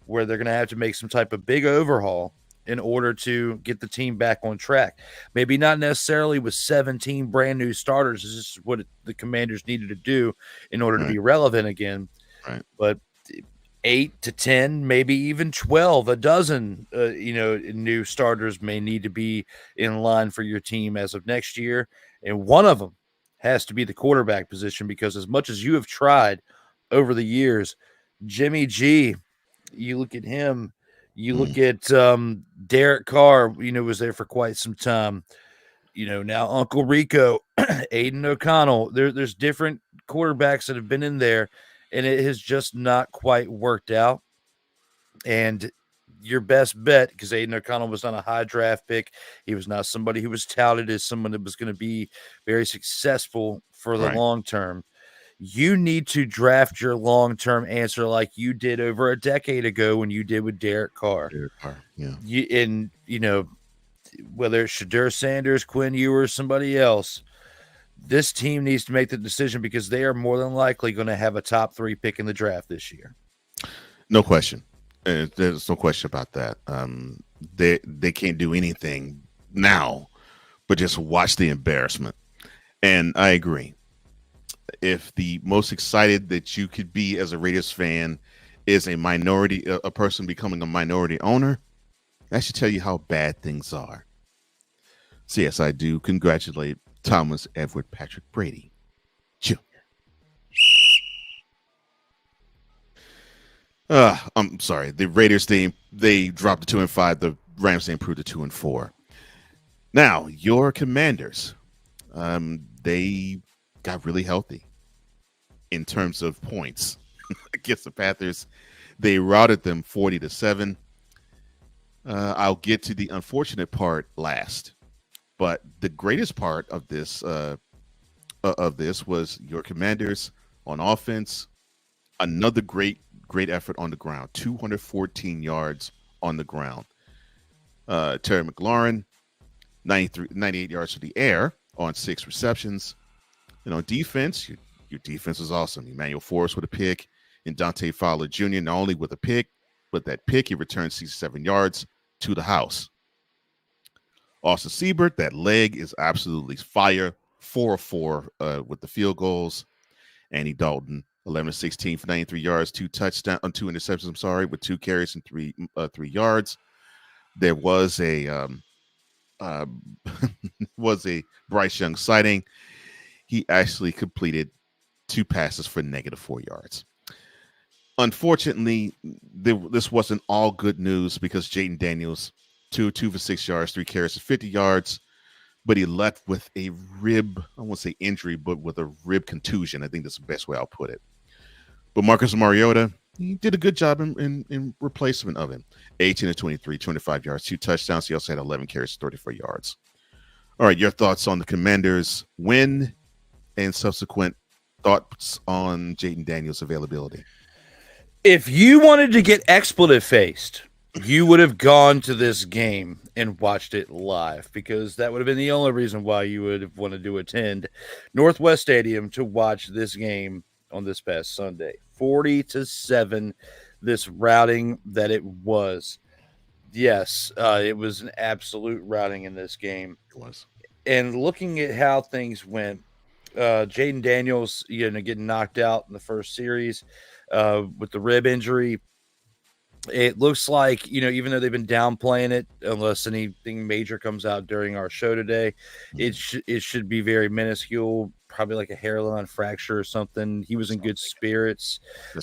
where they're going to have to make some type of big overhaul in order to get the team back on track. Maybe not necessarily with 17 brand new starters. This is what the Commanders needed to do in order to be relevant again. Right. But 8 to 10, maybe even 12, a dozen, new starters may need to be in line for your team as of next year. And one of them has to be the quarterback position, because as much as you have tried over the years, Jimmy G, you look at him, you look at Derek Carr, was there for quite some time. Now Uncle Rico, Aiden O'Connell, there's different quarterbacks that have been in there, and it has just not quite worked out. And your best bet, because Aiden O'Connell was not a high draft pick, he was not somebody who was touted as someone that was going to be very successful for the long term. You need to draft your long-term answer like you did over a decade ago when you did with Derek Carr. Yeah. Whether it's Shadur Sanders, Quinn Ewers, somebody else, this team needs to make the decision, because they are more than likely going to have a top 3 pick in the draft this year. No question. There's no question about that. They can't do anything now but just watch the embarrassment. And I agree. If the most excited that you could be as a Raiders fan is a person becoming a minority owner, That should tell you how bad things are. So yes, I do congratulate Thomas Edward Patrick Brady Jr. I'm sorry. The Raiders they dropped to 2-5. The Rams they improved to 2-4. Now your Commanders, they got really healthy in terms of points against the Panthers. They routed them 40-7. I'll get to the unfortunate part last, but the greatest part of this was your Commanders on offense. Another great effort on the ground. 214 yards on the ground. Terry McLaurin, 98 yards to the air on 6 receptions. And on defense, your defense is awesome. Emmanuel Forrest with a pick, and Dante Fowler Jr. not only with a pick, but that pick he returned 67 yards to the house. Austin Siebert, that leg is absolutely fire. 4-4 with the field goals. Andy Dalton, 11-16 for 93 yards, 2 interceptions. I'm sorry, with 2 carries and 3 yards. There was a Bryce Young sighting. He actually completed 2 passes for -4 yards. Unfortunately, this wasn't all good news because Jaden Daniels, 2 for 6 yards, 3 carries for 50 yards, but he left with a rib, I won't say injury, but with a rib contusion. I think that's the best way I'll put it. But Marcus Mariota, he did a good job in replacement of him. 18-23, 25 yards, 2 touchdowns. He also had 11 carries, 34 yards. All right, your thoughts on the Commanders' win and subsequent thoughts on Jaden Daniels' availability. If you wanted to get expletive faced, you would have gone to this game and watched it live, because that would have been the only reason why you would have wanted to attend Northwest Stadium to watch this game on this past Sunday. 40-7, this routing that it was. Yes, it was an absolute routing in this game. It was. And looking at how things went, Jaden Daniels, getting knocked out in the first series with the rib injury. It looks like, even though they've been downplaying it, unless anything major comes out during our show today, it should be very minuscule, probably like a hairline fracture or something. He was in good spirits.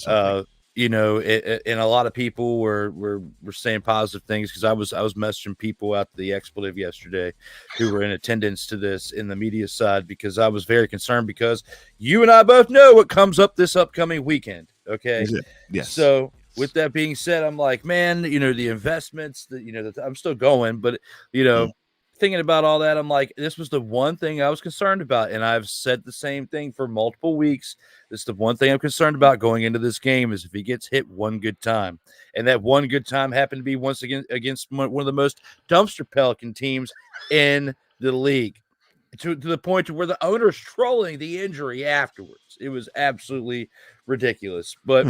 And a lot of people were saying positive things, because I was messaging people out to the expletive yesterday who were in attendance to this in the media side, because I was very concerned, because you and I both know what comes up this upcoming weekend. Okay. Yes. So with that being said, I'm like, man, the investments that I'm still going, but thinking about all that, I'm like, this was the one thing I was concerned about. And I've said the same thing for multiple weeks. This is the one thing I'm concerned about going into this game, is if he gets hit one good time. And that one good time happened to be once again against one of the most dumpster Pelican teams in the league, to the point to where the owner's trolling the injury afterwards. It was absolutely ridiculous. But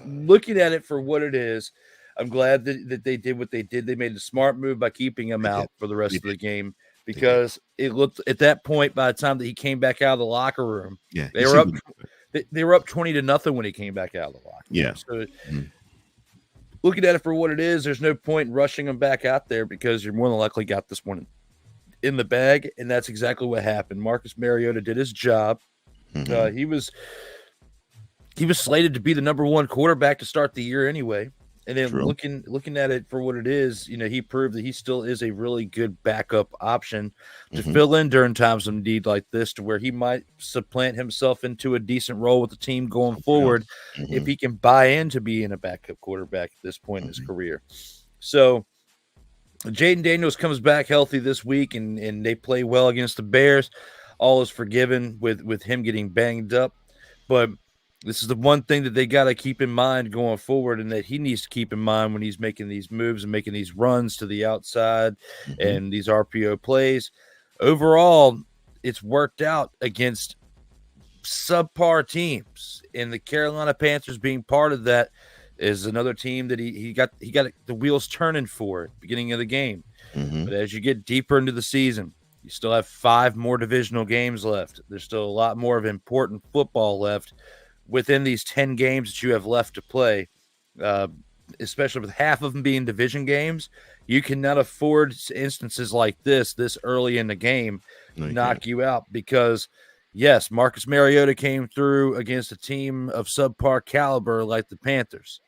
looking at it for what it is, I'm glad that they did what they did. They made a smart move by keeping him out for the rest of the game, because it looked at that point, by the time that he came back out of the locker room, they were up 20-0 when he came back out of the locker room. So looking at it for what it is, there's no point in rushing him back out there, because you're more than likely got this one in the bag, and that's exactly what happened. Marcus Mariota did his job. He was slated to be the number 1 quarterback to start the year anyway. And then looking at it for what it is, he proved that he still is a really good backup option to fill in during times of need like this, to where he might supplant himself into a decent role with the team going forward if he can buy into being a backup quarterback at this point in his career. So Jaden Daniels comes back healthy this week, and they play well against the Bears. All is forgiven with him getting banged up. But this is the one thing that they got to keep in mind going forward, and that he needs to keep in mind when he's making these moves and making these runs to the outside and these RPO plays. Overall, it's worked out against subpar teams, and the Carolina Panthers being part of that is another team that he got the wheels turning for at the beginning of the game. But as you get deeper into the season, you still have 5 more divisional games left. There's still a lot more of important football left within these 10 games that you have left to play, especially with half of them being division games. You cannot afford instances like this early in the game knock you out because, yes, Marcus Mariota came through against a team of subpar caliber like the Panthers.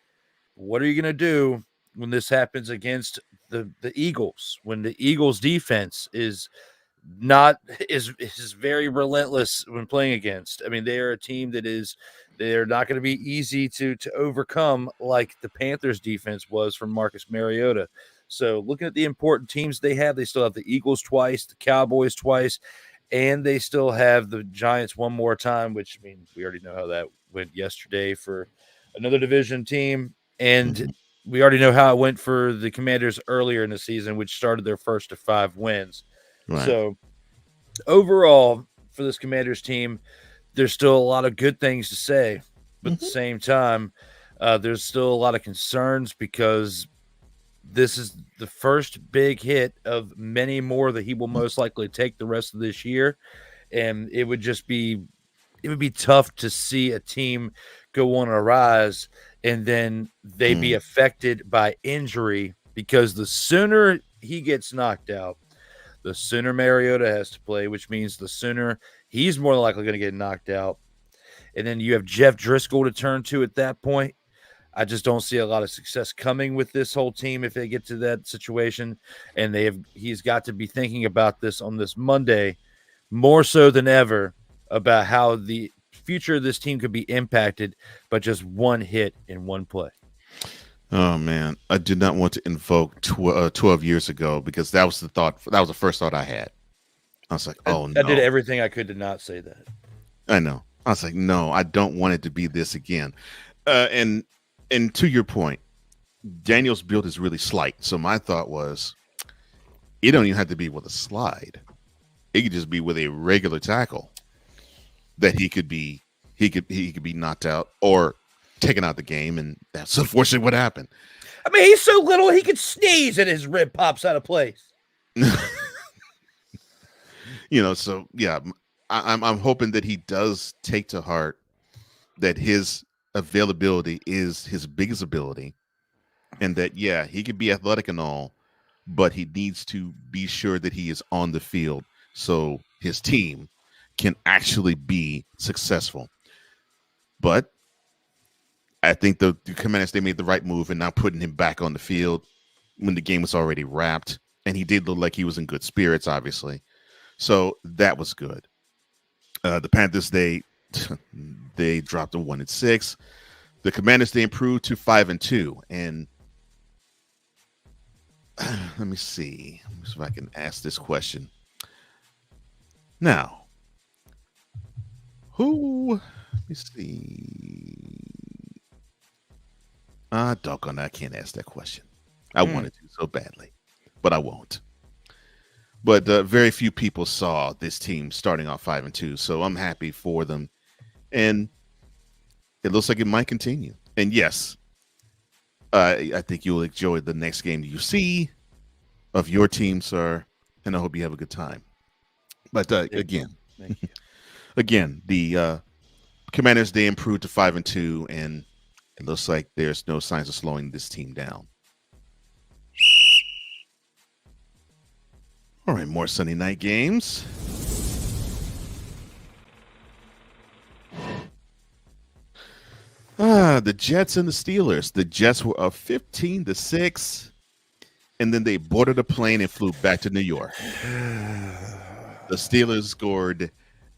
What are you going to do when this happens against the Eagles, when the Eagles defense is very relentless when playing against? I mean, they are a team they're not going to be easy to overcome like the Panthers defense was from Marcus Mariota. So looking at the important teams they still have the Eagles twice, the Cowboys twice, and they still have the Giants one more time, which, I mean, we already know how that went yesterday for another division team. And we already know how it went for the Commanders earlier in the season, which started their first to 5 wins. Right. So overall, for this Commanders team, there's still a lot of good things to say. But at the same time, there's still a lot of concerns because this is the first big hit of many more that he will most likely take the rest of this year. And it would be tough to see a team go on a rise and then they be affected by injury, because the sooner he gets knocked out, the sooner Mariota has to play, which means the sooner he's more likely going to get knocked out. And then you have Jeff Driscoll to turn to at that point. I just don't see a lot of success coming with this whole team if they get to that situation. And he's got to be thinking about this on this Monday more so than ever about how the future of this team could be impacted by just one hit in one play. Oh, man. I did not want to invoke 12 years ago, because that was the first thought I had. I was like, no. I did everything I could to not say that. I know. I was like, no, I don't want it to be this again. And to your point, Daniel's build is really slight. So my thought was, it don't even have to be with a slide. It could just be with a regular tackle that he could be knocked out or taken out the game, and that's unfortunately what happened. I mean, he's so little he could sneeze and his rib pops out of place. So yeah, I'm hoping that he does take to heart that his availability is his biggest ability, and that, yeah, he could be athletic and all, but he needs to be sure that he is on the field so his team can actually be successful. But I think the Commanders, they made the right move in not putting him back on the field when the game was already wrapped, and he did look like he was in good spirits, obviously. So that was good. The Panthers, they dropped to 1-6. The Commanders, they improved to 5-2. And let me see if I can ask this question. Now, let me see. Doggone, I can't ask that question. I wanted to so badly, but I won't. But very few people saw this team starting off 5-2, so I'm happy for them. And it looks like it might continue. And yes, I think you'll enjoy the next game you see of your team, sir, and I hope you have a good time. But again, the Commanders, they improved to 5-2, and it looks like there's no signs of slowing this team down. All right, more Sunday night games. The Jets and the Steelers. The Jets were up 15-6, and then they boarded a plane and flew back to New York. The Steelers scored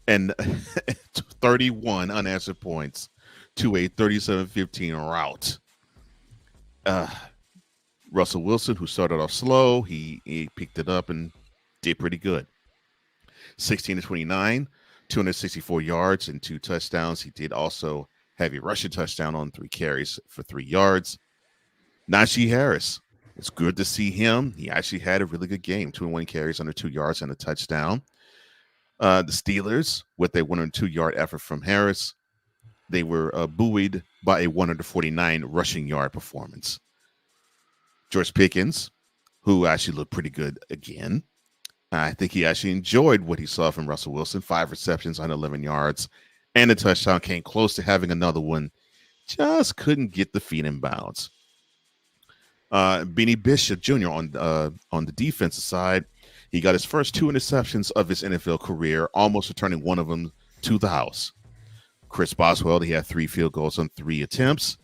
31 unanswered points to a 37-15 rout. Russell Wilson, who started off slow, he picked it up and did pretty good. 16-29, 264 yards and 2 touchdowns. He did also have a rushing touchdown on 3 carries for 3 yards. Najee Harris, it's good to see him. He actually had a really good game. 21 carries under 2 yards and a touchdown. The Steelers, with a 102-yard effort from Harris, they were buoyed by a 149 rushing yard performance. George Pickens, who actually looked pretty good again. I think he actually enjoyed what he saw from Russell Wilson. 5 receptions on 11 yards and a touchdown. Came close to having another one. Just couldn't get the feet in bounds. Beanie Bishop Jr. On the defensive side, he got his first 2 interceptions of his NFL career, almost returning one of them to the house. Chris Boswell, he had 3 field goals on 3 attempts.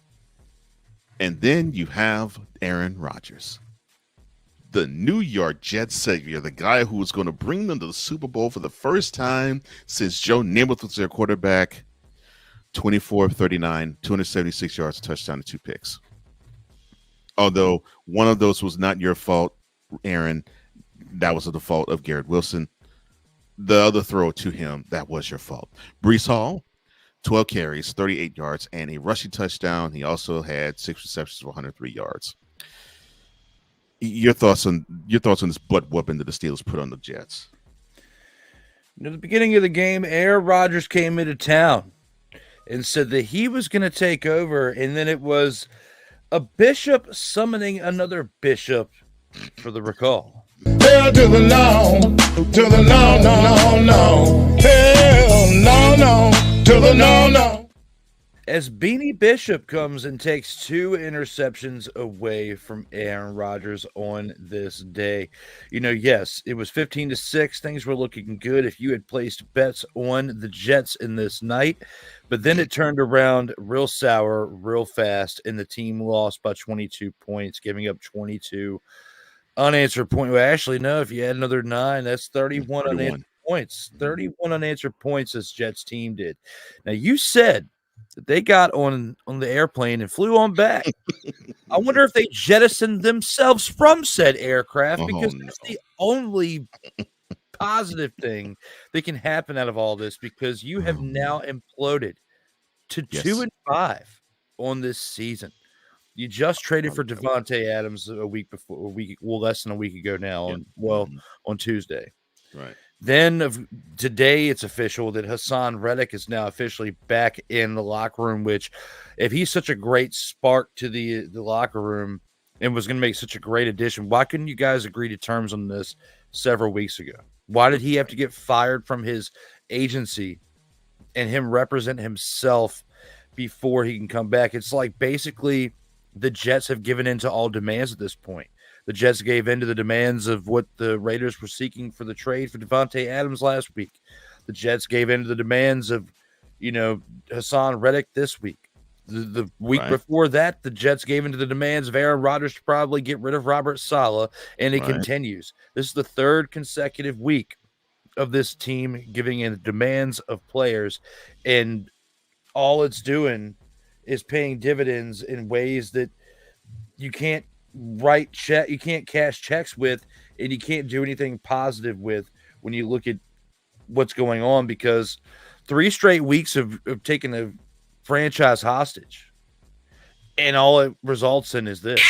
And then you have Aaron Rodgers, the New York Jets savior, the guy who was going to bring them to the Super Bowl for the first time since Joe Namath was their quarterback. 24 of 39, 276 yards, a touchdown, and 2 picks. Although one of those was not your fault, Aaron. That was the fault of Garrett Wilson. The other throw to him, that was your fault. Breece Hall, 12 carries, 38 yards, and a rushing touchdown. He also had 6 receptions for 103 yards. Your thoughts on this butt whooping that the Steelers put on the Jets? At the beginning of the game, Aaron Rodgers came into town and said that he was going to take over, and then it was a bishop summoning another bishop for the recall. Hell to the no, to the no, no, no, no. Hell no, no, to the no, no. As Beanie Bishop comes and takes 2 interceptions away from Aaron Rodgers on this day. Yes, it was 15-6. Things were looking good if you had placed bets on the Jets in this night. But then it turned around real sour, real fast, and the team lost by 22 points, giving up 22 unanswered points. Well, actually, no, if you add another 9, that's 31 unanswered points. 31 unanswered points this Jets team did. Now, you said that they got on the airplane and flew on back. I wonder if they jettisoned themselves from said aircraft, because that's the only positive thing that can happen out of all this, because you have now imploded to 2-5 on this season. You just traded for Devontae Adams less than a week ago now, on Tuesday. Right. Then today, it's official that Hassan Reddick is now officially back in the locker room, which, if he's such a great spark to the locker room and was going to make such a great addition, why couldn't you guys agree to terms on this several weeks ago? Why did he have to get fired from his agency and him represent himself before he can come back? It's like basically the Jets have given in to all demands at this point. The Jets gave in to the demands of what the Raiders were seeking for the trade for Devontae Adams last week. The Jets gave in to the demands of, Hassan Reddick this week. The week before that, the Jets gave in to the demands of Aaron Rodgers to probably get rid of Robert Saleh, and it continues. This is the 3rd consecutive week of this team giving in the demands of players, and all it's doing is paying dividends in ways that you can't you can't cash checks with, and you can't do anything positive with when you look at what's going on, because 3 straight weeks of taking a franchise hostage, and all it results in is this.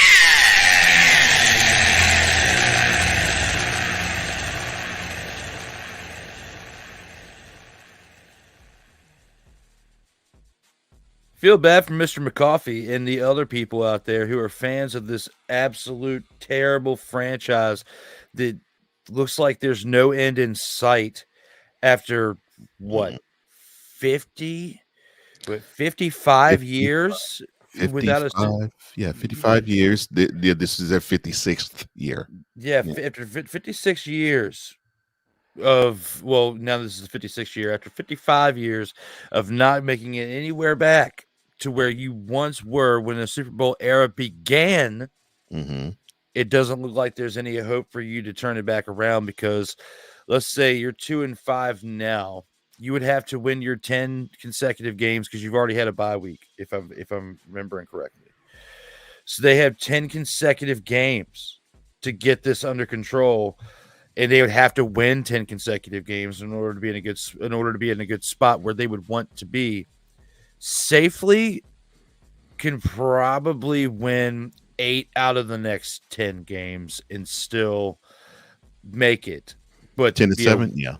Feel bad for Mr. McCoffey and the other people out there who are fans of this absolute terrible franchise that looks like there's no end in sight after 55 years without a 55 years. This is their 56th year. After 56 years of, now this is the 56th year, after 55 years of not making it anywhere back to where you once were when the Super Bowl era began. It doesn't look like there's any hope for you to turn it back around, because let's say you're 2-5 now. You would have to win your 10 consecutive games, because you've already had a bye week, if I'm remembering correctly. So they have 10 consecutive games to get this under control, and they would have to win 10 consecutive games in order to be in a good spot where they would want to be. Safely can probably win 8 out of the next 10 games and still make it. But 10-7,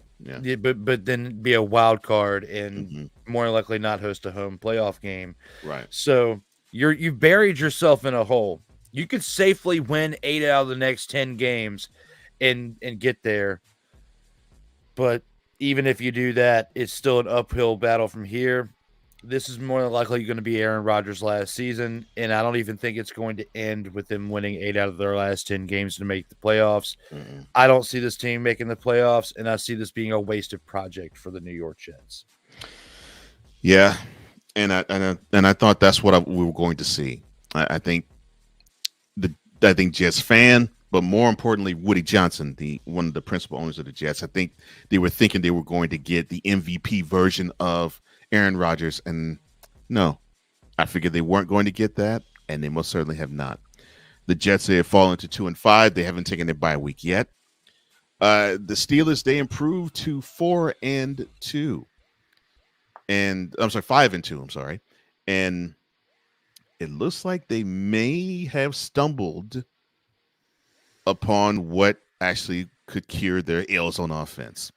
but then be a wild card and more likely not host a home playoff game. Right. So you've buried yourself in a hole. You could safely win 8 out of the next 10 games and get there. But even if you do that, it's still an uphill battle from here. this is more than likely going to be Aaron Rodgers' last season, and I don't even think it's going to end with them winning 8 out of their last 10 games to make the playoffs. Mm-mm. I don't see this team making the playoffs, and I see this being a wasted project for the New York Jets. Yeah, and I thought that's what we were going to see. I think Jets fan, but more importantly, Woody Johnson, one of the principal owners of the Jets. I think they were thinking they were going to get the MVP version of Aaron Rodgers, and no, I figured they weren't going to get that, and they most certainly have not. The Jets, they have fallen to 2-5. They haven't taken their bye week yet. The Steelers, they improved to 4-2, and I'm sorry, 5-2. I'm sorry, and it looks like they may have stumbled upon what actually could cure their ills on offense.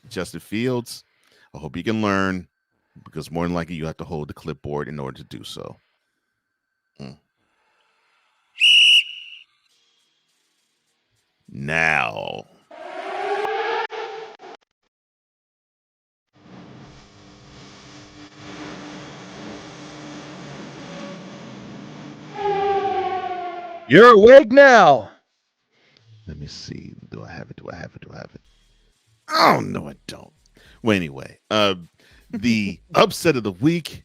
Justin Fields, I hope you can learn, because more than likely you have to hold the clipboard in order to do so. Now, You're awake now. let me see. Do I have it? Oh, no, I don't. Well, anyway, the upset of the week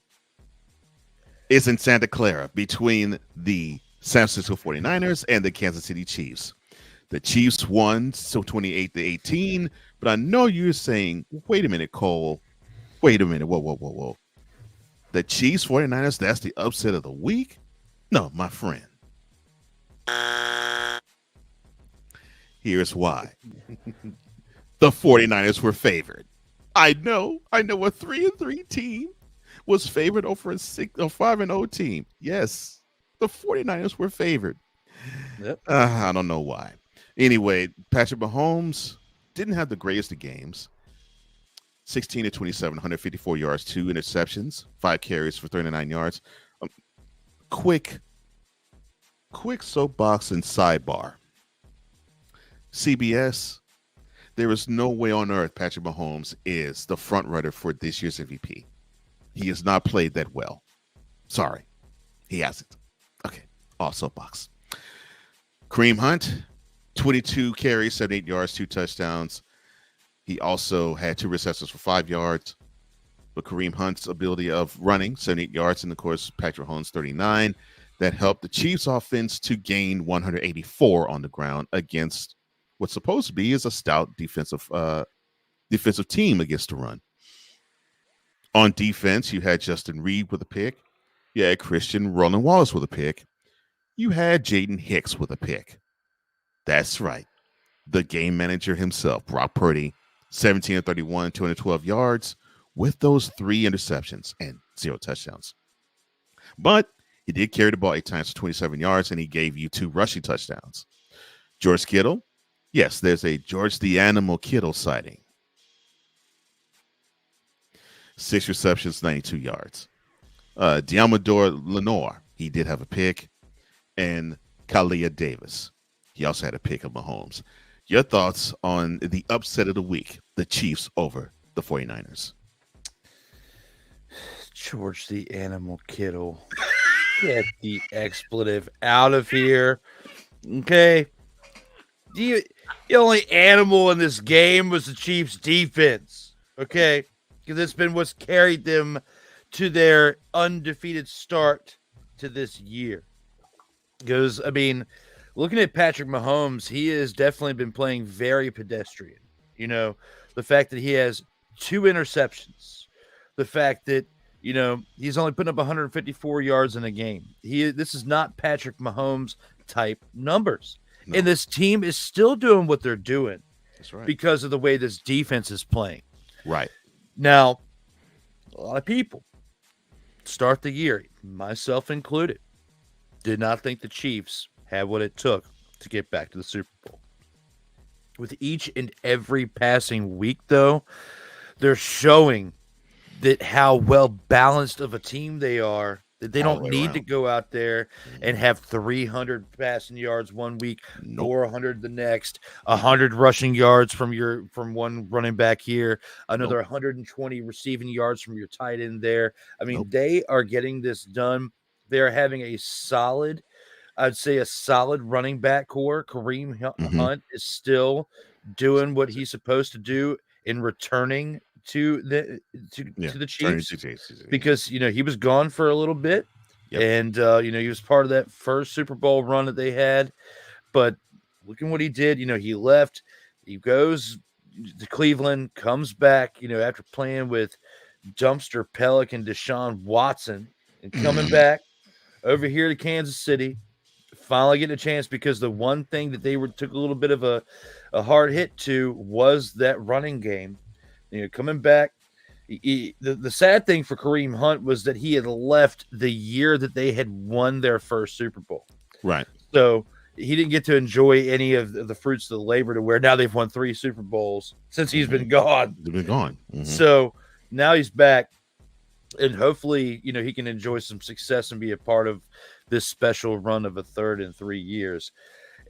is in Santa Clara between the San Francisco 49ers and the Kansas City Chiefs. The Chiefs won, so 28-18. But I know you're saying, wait a minute, Cole. Wait a minute. Whoa. The Chiefs 49ers, that's the upset of the week? No, my friend. Here's why. The 49ers were favored. I know a 3-3 team was favored over a 5-0 team. Yes, the 49ers were favored. Yep. I don't know why. Anyway, Patrick Mahomes didn't have the greatest of games. 16-27, 154 yards, 2 interceptions, 5 carries for 39 yards. Quick soapbox and sidebar. CBS, there is no way on earth Patrick Mahomes is the front runner for this year's MVP. He has not played that well. Sorry, he hasn't. Okay, off soapbox. Kareem Hunt, 22 carries, 78 yards, 2 touchdowns. He also had 2 receptions for 5 yards. But Kareem Hunt's ability of running 78 yards, and of course Patrick Mahomes 39, that helped the Chiefs offense to gain 184 on the ground against what's supposed to be is a stout defensive team against the run. On defense, you had Justin Reed with a pick. You had Christian Roland Wallace with a pick. You had Jaden Hicks with a pick. That's right. The game manager himself, Brock Purdy, 17-31, 212 yards with those 3 interceptions and 0 touchdowns. But he did carry the ball 8 times for 27 yards, and he gave you 2 rushing touchdowns. George Kittle, yes, there's a George the Animal Kittle sighting. 6 receptions, 92 yards. Diamador Lenore, he did have a pick. And Kalia Davis, he also had a pick of Mahomes. Your thoughts on the upset of the week, the Chiefs over the 49ers? George the Animal Kittle. Get the expletive out of here. Okay. The only animal in this game was the Chiefs' defense. Okay. Because it's been what's carried them to their undefeated start to this year. Because, I mean, looking at Patrick Mahomes, he has definitely been playing very pedestrian. You know, the fact that he has 2 interceptions, the fact that, you know, he's only putting up 154 yards in a game. This is not Patrick Mahomes type numbers. No. And this team is still doing what they're doing. That's right. Because of the way this defense is playing. Right. Now, a lot of people start the year, myself included, did not think the Chiefs had what it took to get back to the Super Bowl. With each and every passing week, though, they're showing that how well balanced of a team they are They All the don't way need to around. go out there and have 300 passing yards one week, Nope. 400 the next, 100 rushing yards from one running back here, another 120 receiving yards from your tight end there. I mean, they are getting this done. They're having I'd say a solid running back core. Kareem Hunt is still doing what he's supposed to do in returning to the Chiefs, because he was gone for a little bit, and he was part of that first Super Bowl run that they had. But look at what he did. He left, he goes to Cleveland, comes back, after playing with dumpster Pelican Deshaun Watson, and coming back over here to Kansas City, finally getting a chance, because the one thing that they took a little bit of a hard hit to was that running game. Coming back, the sad thing for Kareem Hunt was that he had left the year that they had won their first Super Bowl. Right. So he didn't get to enjoy any of the fruits of the labor, to where now they've won 3 Super Bowls since he's been gone. They've been gone. So now he's back, and hopefully, he can enjoy some success and be a part of this special run of a third in 3 years.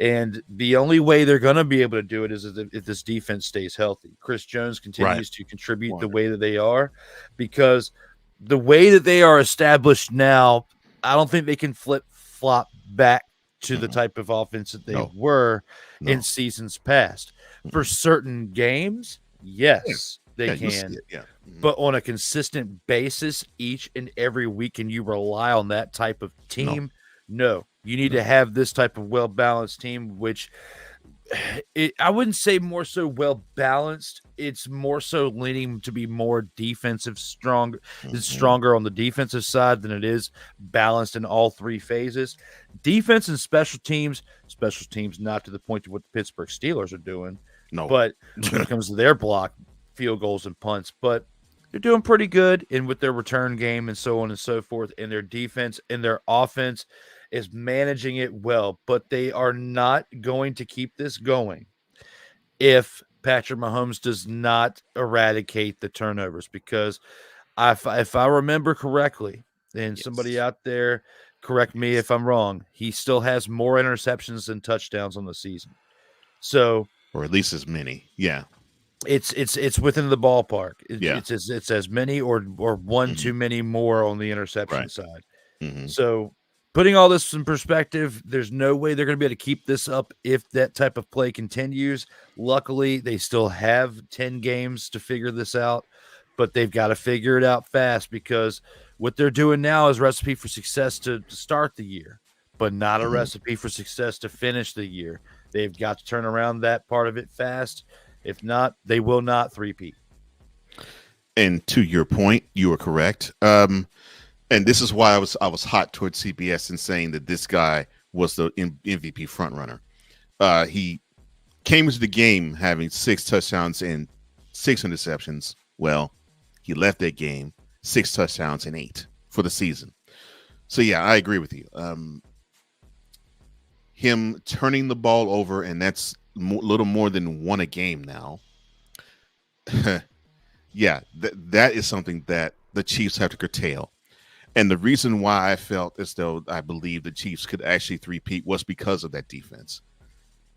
And the only way they're going to be able to do it is if this defense stays healthy. Chris Jones continues to contribute the way that they are, because the way that they are established now, I don't think they can flip-flop back to the type of offense that they were in seasons past. For certain games, yes, they can. But on a consistent basis, each and every week, can you rely on that type of team? No. You need to have this type of well-balanced team, which I wouldn't say more so well-balanced. It's more so leaning to be more defensive, stronger on the defensive side than it is balanced in all 3 phases. Defense and special teams not to the point of what the Pittsburgh Steelers are doing. But when it comes to their block, field goals and punts, but they're doing pretty good with their return game and so on and so forth. And their defense and their offense is managing it well, but they are not going to keep this going if Patrick Mahomes does not eradicate the turnovers, because if I remember correctly, and somebody out there correct me if I'm wrong, he still has more interceptions than touchdowns on the season. So, or at least as many. Yeah. It's within the ballpark. It's as many or one too many more on the interception side. So, putting all this in perspective, there's no way they're going to be able to keep this up if that type of play continues. Luckily, they still have 10 games to figure this out, but they've got to figure it out fast, because what they're doing now is a recipe for success to start the year, but not a recipe for success to finish the year. They've got to turn around that part of it fast. If not, they will not three-peat. And to your point, you are correct. And this is why I was hot towards CBS in saying that this guy was the MVP frontrunner. He came into the game having 6 touchdowns and 6 interceptions. Well, he left that game 6 touchdowns and 8 for the season. So, yeah, I agree with you. Him turning the ball over, and that's little more than 1 a game now. Yeah, that is something that the Chiefs have to curtail. And the reason why I felt as though I believe the Chiefs could actually three-peat was because of that defense.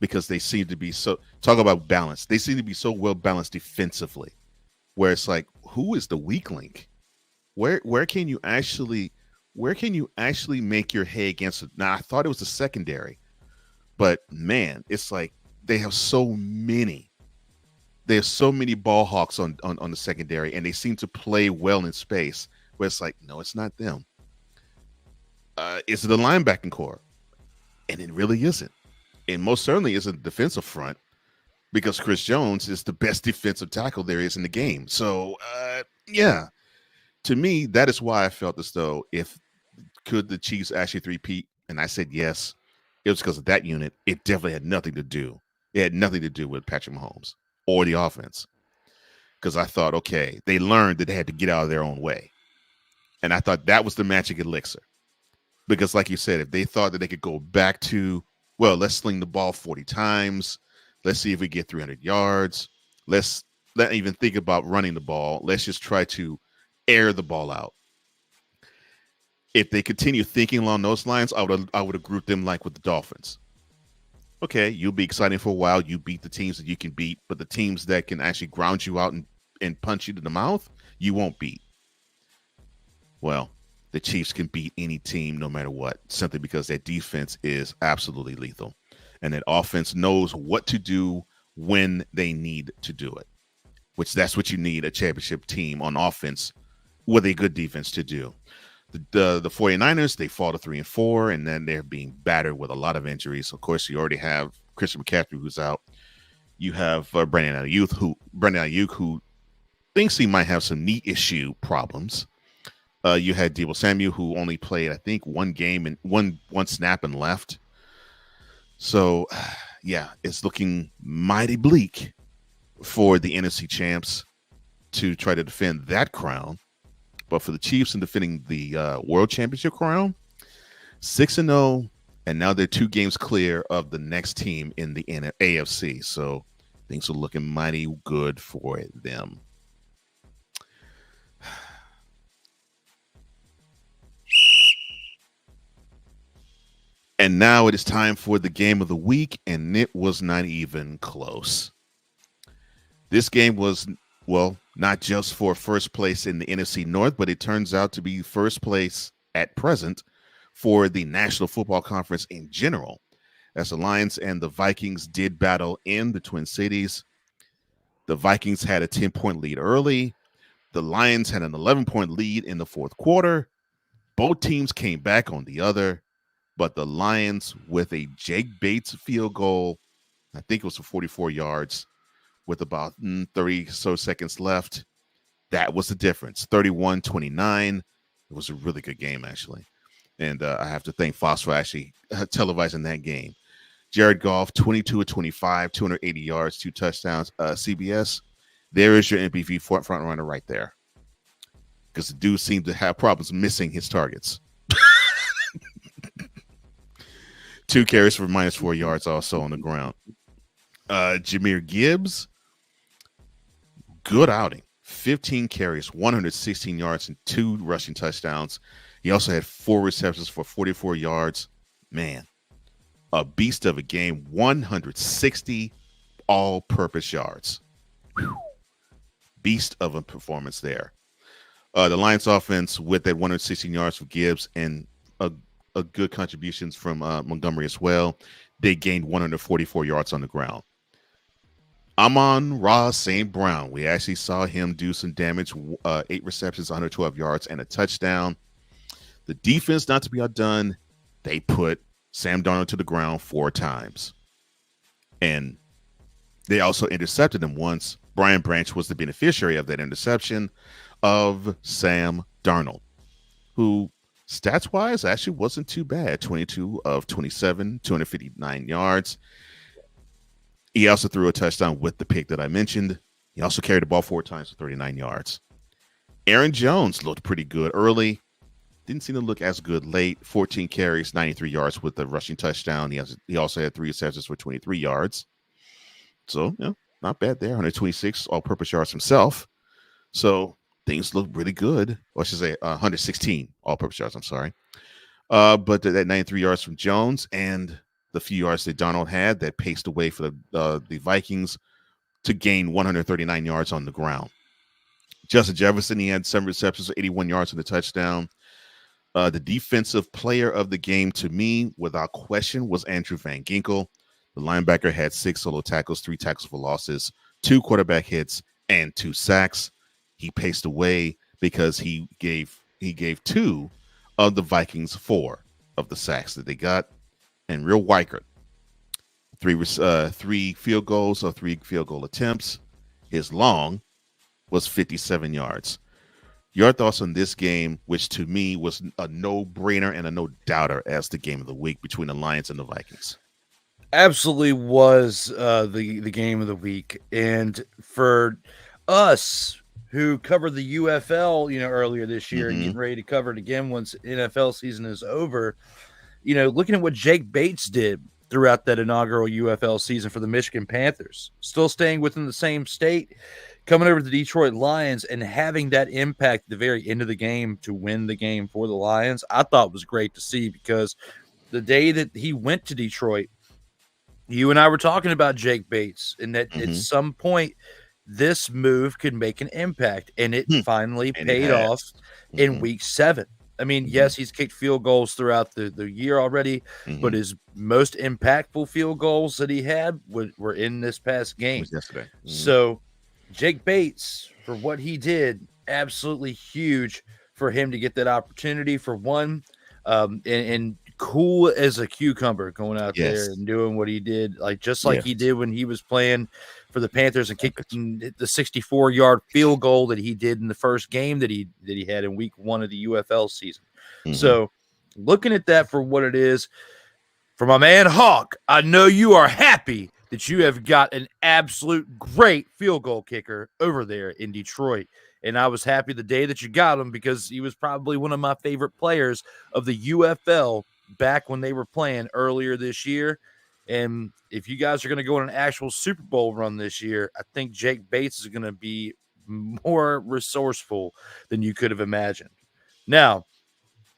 Because they seem to be talk about balance. They seem to be so well balanced defensively, where it's like, who is the weak link? Where can you actually make your hay against it? Now, I thought it was the secondary, but man, it's like they have so many ball hawks on the secondary, and they seem to play well in space. Where it's like, no, it's not them. It's the linebacking core, and it really isn't. And most certainly isn't the defensive front, because Chris Jones is the best defensive tackle there is in the game. So, yeah, to me, that is why I felt as though could the Chiefs actually three-peat, and I said yes, it was because of that unit. It definitely had nothing to do. It had nothing to do with Patrick Mahomes or the offense, because I thought, okay, they learned that they had to get out of their own way. And I thought that was the magic elixir. Because like you said, if they thought that they could go back to, well, let's sling the ball 40 times. Let's see if we get 300 yards. Let's not even think about running the ball. Let's just try to air the ball out. if they continue thinking along those lines, I would have grouped them like with the Dolphins. Okay, you'll be exciting for a while. You beat the teams that you can beat, but the teams that can actually ground you out and punch you to the mouth, you won't beat. Well, the Chiefs can beat any team no matter what, simply because their defense is absolutely lethal. And that offense knows what to do when they need to do it, which that's what you need a championship team on offense with a good defense to do. The 49ers, they fall to 3-4, and then they're being battered with a lot of injuries. Of course, you already have Christian McCaffrey, who's out. You have Brandon Ayuk, who thinks he might have some knee issue problems. You had Deebo Samuel, who only played, I think, one game and one snap and left. So, yeah, it's looking mighty bleak for the NFC champs to try to defend that crown. But for the Chiefs in defending the World Championship crown, 6-0, and now they're 2 games clear of the next team in the AFC. So things are looking mighty good for them. And now it is time for the game of the week, and it was not even close. This game was, well, not just for first place in the NFC North, but it turns out to be first place at present for the National Football Conference in general, as the Lions and the Vikings did battle in the Twin Cities. The Vikings had a 10-point lead early. The Lions had an 11-point lead in the fourth quarter. Both teams came back on the other, but the Lions, with a Jake Bates field goal, I think it was for 44 yards, with about 30 so seconds left. That was the difference. 31-29. It was a really good game, actually. And I have to thank Fox for actually televising that game. Jared Goff, 22-25, 280 yards, 2 touchdowns. CBS, there is your MVP front runner right there. Because the dude seemed to have problems missing his targets. 2 carries for -4 yards also on the ground. Jahmyr Gibbs, good outing. 15 carries, 116 yards, and 2 rushing touchdowns. He also had 4 receptions for 44 yards. Man, a beast of a game. 160 all-purpose yards. Whew. Beast of a performance there. The Lions offense with that 116 yards for Gibbs and a good contributions from Montgomery as well. They gained 144 yards on the ground. Amon-Ra St. Brown, we actually saw him do some damage, 8 receptions, 112 yards, and a touchdown. The defense, not to be outdone, they put Sam Darnold to the ground 4 times. And they also intercepted him once. Brian Branch was the beneficiary of that interception of Sam Darnold, who stats-wise actually wasn't too bad. 22 of 27, 259 yards. He also threw a touchdown with the pick that I mentioned. He also carried the ball 4 times for 39 yards. Aaron Jones looked pretty good early. Didn't seem to look as good late. 14 carries, 93 yards with the rushing touchdown. He also had 3 receptions for 23 yards. So, yeah, not bad there. 126 all-purpose yards himself. So things look really good. Or I should say 116 all-purpose yards, I'm sorry. But that 93 yards from Jones and the few yards that Darnold had that paced the way for the Vikings to gain 139 yards on the ground. Justin Jefferson, he had 7 receptions, 81 yards on the touchdown. The defensive player of the game, to me, without question, was Andrew Van Ginkel. The linebacker had 6 solo tackles, 3 tackles for losses, 2 quarterback hits, and 2 sacks. He paced away because he gave 2 of the Vikings 4 of the sacks that they got. And Real Weichert, 3 field goals or 3 field goal attempts. His long was 57 yards. Your thoughts on this game, which to me was a no-brainer and a no-doubter as the game of the week between the Lions and the Vikings? Absolutely was the game of the week. And for us who covered the UFL, earlier this year and getting ready to cover it again once NFL season is over, looking at what Jake Bates did throughout that inaugural UFL season for the Michigan Panthers, still staying within the same state, coming over to the Detroit Lions and having that impact at the very end of the game to win the game for the Lions, I thought was great to see, because the day that he went to Detroit, you and I were talking about Jake Bates, and that at some point this move could make an impact, and it finally paid off in week 7. I mean, yes, he's kicked field goals throughout the year already, but his most impactful field goals that he had were in this past game. Yesterday. So Jake Bates, for what he did, absolutely huge for him to get that opportunity, for one, and cool as a cucumber going out there and doing what he did, like he did when he was playing for the Panthers and kicking the 64-yard field goal that he did in the first game that he had in week 1 of the UFL season. So looking at that for what it is, for my man Hawk, I know you are happy that you have got an absolute great field goal kicker over there in Detroit. And I was happy the day that you got him, because he was probably one of my favorite players of the UFL back when they were playing earlier this year. And if you guys are going to go on an actual Super Bowl run this year, I think Jake Bates is going to be more resourceful than you could have imagined. Now,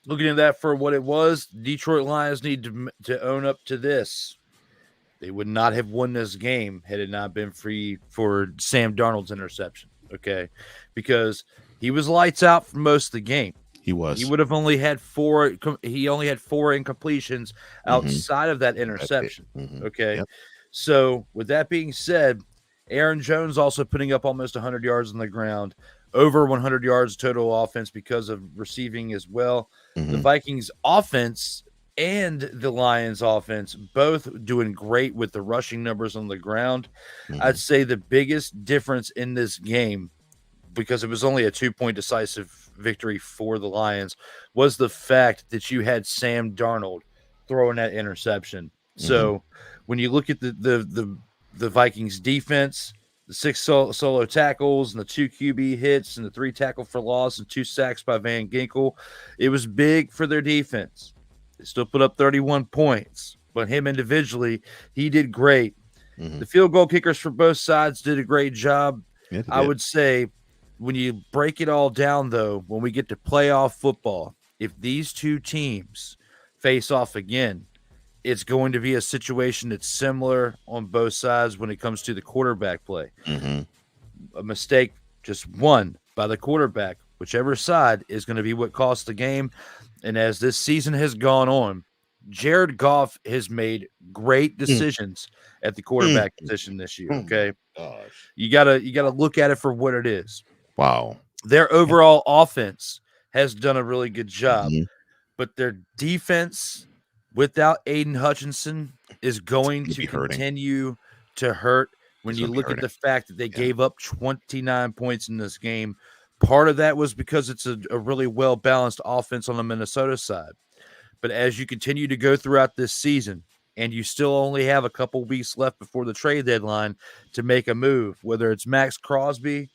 looking at that for what it was, Detroit Lions need to own up to this. They would not have won this game had it not been for Sam Darnold's interception, okay? Because he was lights out for most of the game. He was. He would have only had 4. He only had 4 incompletions outside of that interception. Okay. Yep. So with that being said, Aaron Jones also putting up almost 100 yards on the ground, over 100 yards total offense because of receiving as well. The Vikings offense and the Lions offense both doing great with the rushing numbers on the ground. I'd say the biggest difference in this game, because it was only a 2-point decisive victory for the Lions, was the fact that you had Sam Darnold throwing that interception. So when you look at the Vikings defense, the 6 solo tackles and the 2 QB hits and the 3 tackle for loss and 2 sacks by Van Ginkel, it was big for their defense. They still put up 31 points, but him individually, he did great. The field goal kickers for both sides did a great job. I would say, when you break it all down, though, when we get to playoff football, if these two teams face off again, it's going to be a situation that's similar on both sides when it comes to the quarterback play. A mistake, just one by the quarterback, whichever side, is going to be what costs the game. And as this season has gone on, Jared Goff has made great decisions at the quarterback position this year. Okay. You gotta look at it for what it is. Wow. Their overall offense has done a really good job, but their defense without Aiden Hutchinson is going to continue to hurt when you look at the fact that they gave up 29 points in this game. Part of that was because it's a really well-balanced offense on the Minnesota side. But as you continue to go throughout this season, and you still only have a couple weeks left before the trade deadline to make a move, whether it's Max Crosby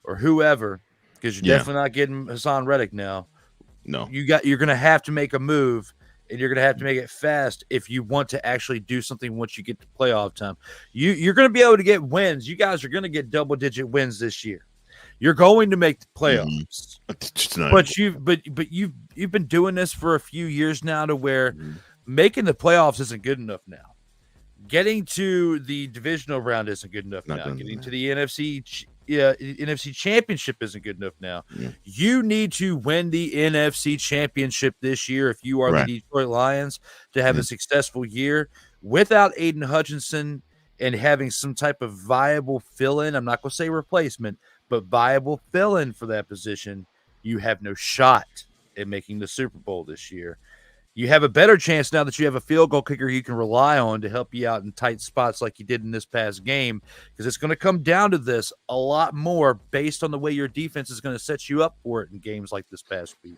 or whoever, because you're definitely not getting Hassan Reddick now. No. You're going to have to make a move, and you're going to have to make it fast if you want to actually do something once you get to playoff time. You're going to be able to get wins. You guys are going to get double-digit wins this year. You're going to make the playoffs. But you've been doing this for a few years now, to where making the playoffs isn't good enough now. Getting to the divisional round isn't good enough now. Getting to the NFC Championship isn't good enough now. You need to win the NFC Championship this year if you are the Detroit Lions to have a successful year. Without Aiden Hutchinson and having some type of viable fill-in, I'm not going to say replacement, but viable fill-in for that position, you have no shot at making the Super Bowl this year. You have a better chance now that you have a field goal kicker you can rely on to help you out in tight spots like you did in this past game, because it's going to come down to this a lot more based on the way your defense is going to set you up for it in games like this past week.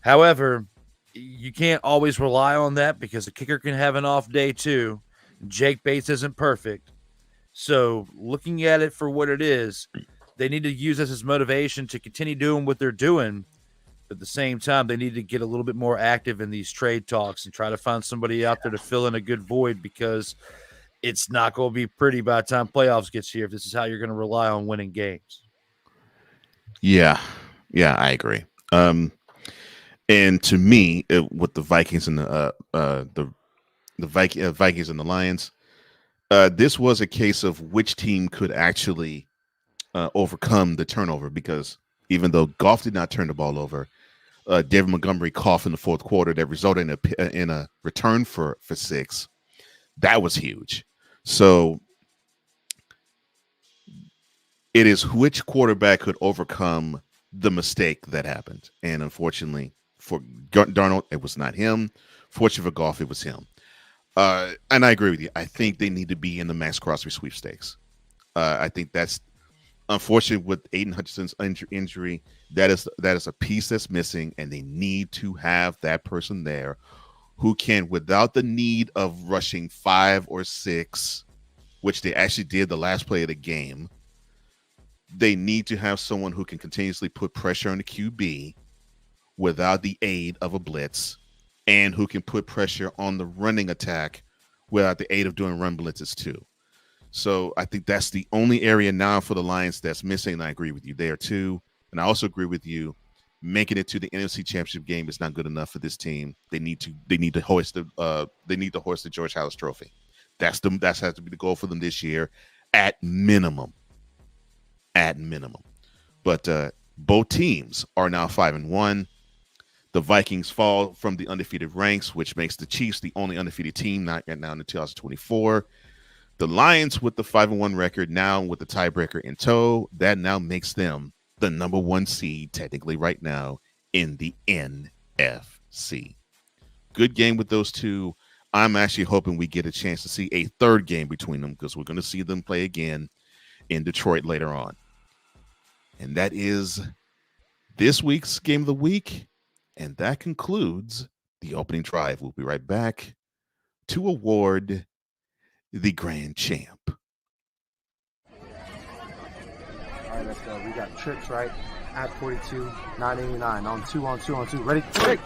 However, you can't always rely on that, because the kicker can have an off day too. Jake Bates isn't perfect. So looking at it for what it is, they need to use this as motivation to continue doing what they're doing. But at the same time, they need to get a little bit more active in these trade talks and try to find somebody out there to fill in a good void, because it's not going to be pretty by the time playoffs gets here if this is how you're going to rely on winning games. Yeah, I agree. And to me, with the Vikings and the Vikings and the Lions, this was a case of which team could actually overcome the turnover, because even though Goff did not turn the ball over, David Montgomery coughed in the fourth quarter that resulted in a return for 6. That was huge. So it is which quarterback could overcome the mistake that happened. And unfortunately for Darnold, it was not him. Fortunately for Goff, it was him. And I agree with you. I think they need to be in the Max Crosby sweepstakes. I think that's unfortunate with Aiden Hutchinson's injury. That is a piece that's missing, and they need to have that person there who can, without the need of rushing 5 or 6, which they actually did the last play of the game. They need to have someone who can continuously put pressure on the QB without the aid of a blitz, and who can put pressure on the running attack without the aid of doing run blitzes too. So I think that's the only area now for the Lions that's missing. And I agree with you there too. And I also agree with you. Making it to the NFC Championship game is not good enough for this team. They need to hoist the George Halas Trophy. That has to be the goal for them this year, at minimum. But both teams are now 5-1. The Vikings fall from the undefeated ranks, which makes the Chiefs the only undefeated team now in 2024. The Lions, with the 5-1 record, now with the tiebreaker in tow, that now makes them the number 1 seed technically right now in the NFC. Good game with those two. I'm actually hoping we get a chance to see a third game between them, because we're going to see them play again in Detroit later on. And that is this week's Game of the Week. And that concludes the opening drive. We'll be right back to award the grand champ. All right, let's go. We got trips, right? At 42, 989. On 2. Ready? Break.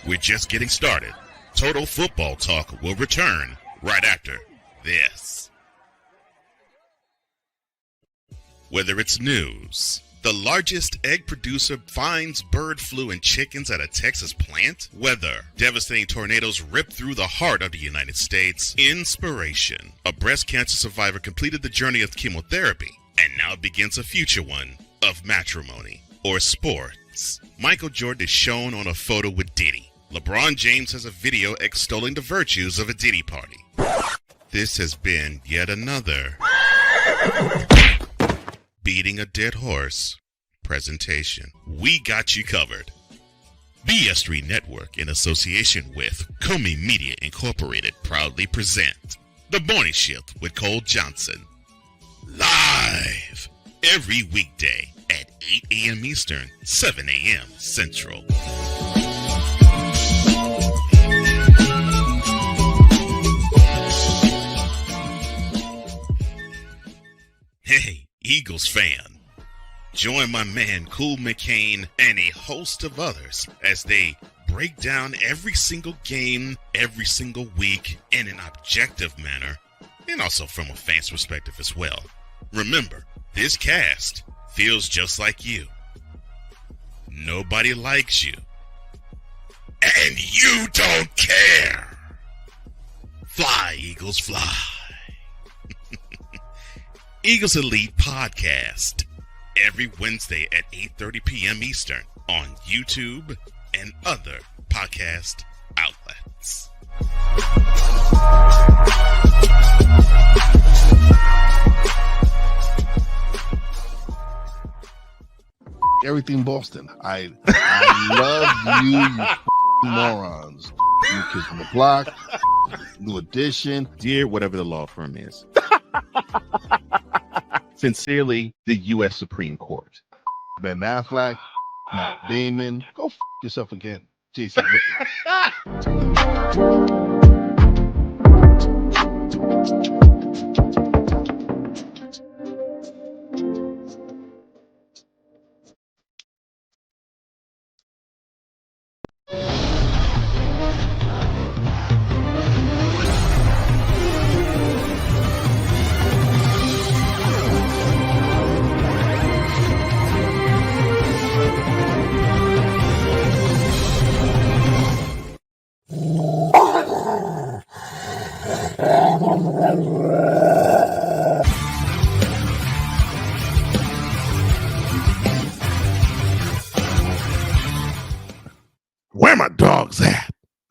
We're just getting started. Total Football Talk will return right after this. Whether it's news, the largest egg producer finds bird flu in chickens at a Texas plant, weather, devastating tornadoes rip through the heart of the United States, inspiration, a breast cancer survivor completed the journey of chemotherapy and now begins a future one of matrimony, or sports. Michael Jordan is shown on a photo with Diddy. LeBron James has a video extolling the virtues of a Diddy party. This has been yet another beating a dead horse presentation. We got you covered. BS3 Network, in association with Comey Media Incorporated, proudly present The Morning Shift with Cole Johnson. Live every weekday at 8 a.m. Eastern, 7 a.m. Central. Hey, Eagles fan. Join my man Cool McCain and a host of others as they break down every single game, every single week in an objective manner, and also from a fan's perspective as well. Remember, this cast feels just like you. Nobody likes you. And you don't care. Fly, Eagles, fly. Eagles Elite Podcast, every Wednesday at 8:30 p.m. Eastern on YouTube and other podcast outlets. Everything Boston. I love you, you morons. New Kids on the Block, New Edition. Dear whatever the law firm is. Sincerely, the U.S. Supreme Court. Ben Affleck, Matt Damon. Go yourself again, Jason.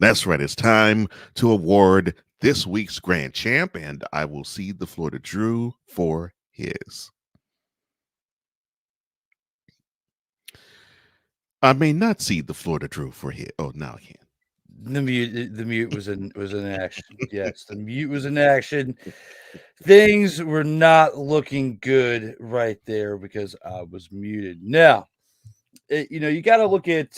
That's right. It's time to award this week's grand champ, and I will cede the floor to Drew for his. I may not cede the floor to Drew for his. Oh, now I can. The mute was in action. Yes, the mute was in action. Things were not looking good right there because I was muted. Now, you got to look at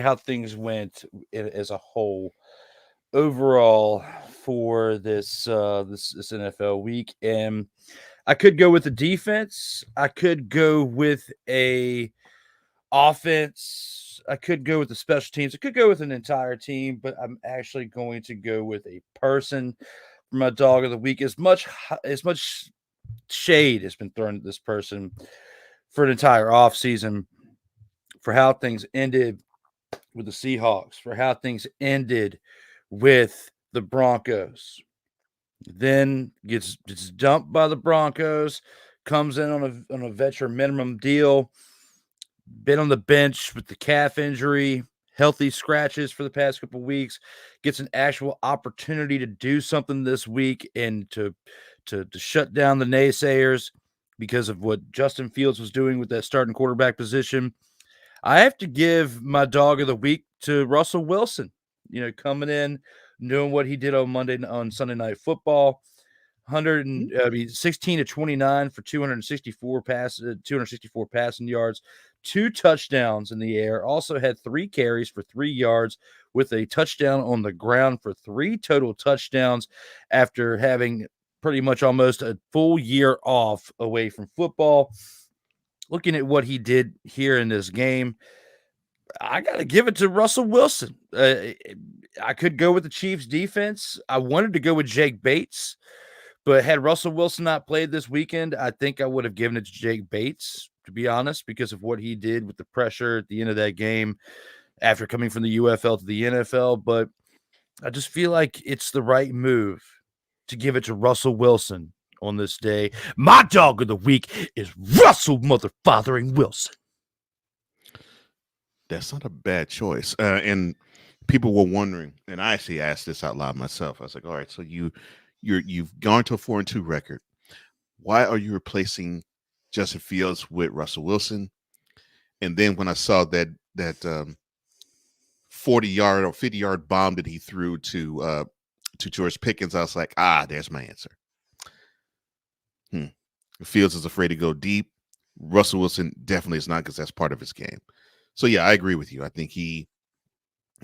how things went as a whole overall for this NFL week, and I could go with the defense. I could go with a offense. I could go with the special teams. I could go with an entire team, but I'm actually going to go with a person for my dog of the week. As much shade has been thrown at this person for an entire offseason for how things ended with the Seahawks, for how things ended with the Broncos. Then gets dumped by the Broncos, comes in on a veteran minimum deal, been on the bench with the calf injury, healthy scratches for the past couple of weeks, gets an actual opportunity to do something this week and to shut down the naysayers because of what Justin Fields was doing with that starting quarterback position. I have to give my dog of the week to Russell Wilson, coming in, doing what he did on Sunday Night Football. 16 to 29 for 264 passing yards, 2 touchdowns in the air. Also had 3 carries for 3 yards with a touchdown on the ground for 3 total touchdowns after having pretty much almost a full year off away from football. Looking at what he did here in this game, I got to give it to Russell Wilson. I could go with the Chiefs defense. I wanted to go with Jake Bates, but had Russell Wilson not played this weekend, I think I would have given it to Jake Bates, to be honest, because of what he did with the pressure at the end of that game after coming from the UFL to the NFL. But I just feel like it's the right move to give it to Russell Wilson on this day. My dog of the week is Russell motherfathering Wilson. That's not a bad choice. And people were wondering, and I actually asked this out loud myself. I was like, all right, so you've gone to a 4-2 record. Why are you replacing Justin Fields with Russell Wilson? And then when I saw that 40-yard or 50-yard bomb that he threw to George Pickens, I was like, there's my answer. Fields is afraid to go deep. Russell Wilson definitely is not, because that's part of his game. So yeah, I agree with you. I think he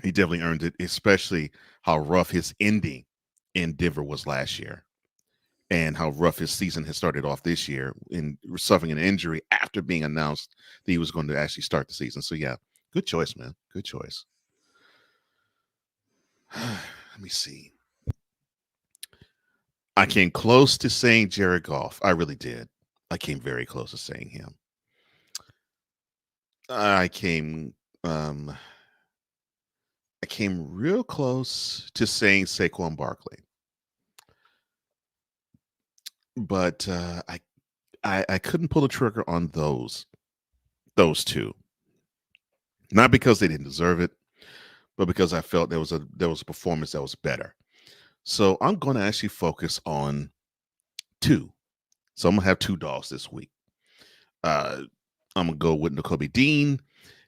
definitely earned it, especially how rough his ending in Denver was last year, and how rough his season has started off this year in suffering an injury after being announced that he was going to actually start the season. So yeah, good choice, man. Good choice. Let me see. I came close to saying Jared Goff. I really did. I came very close to saying him. I came real close to saying Saquon Barkley. But I couldn't pull the trigger on those two. Not because they didn't deserve it, but because I felt there was a performance that was better. So I'm going to actually focus on 2. So I'm going to have 2 dogs this week. I'm going to go with Nakobe Dean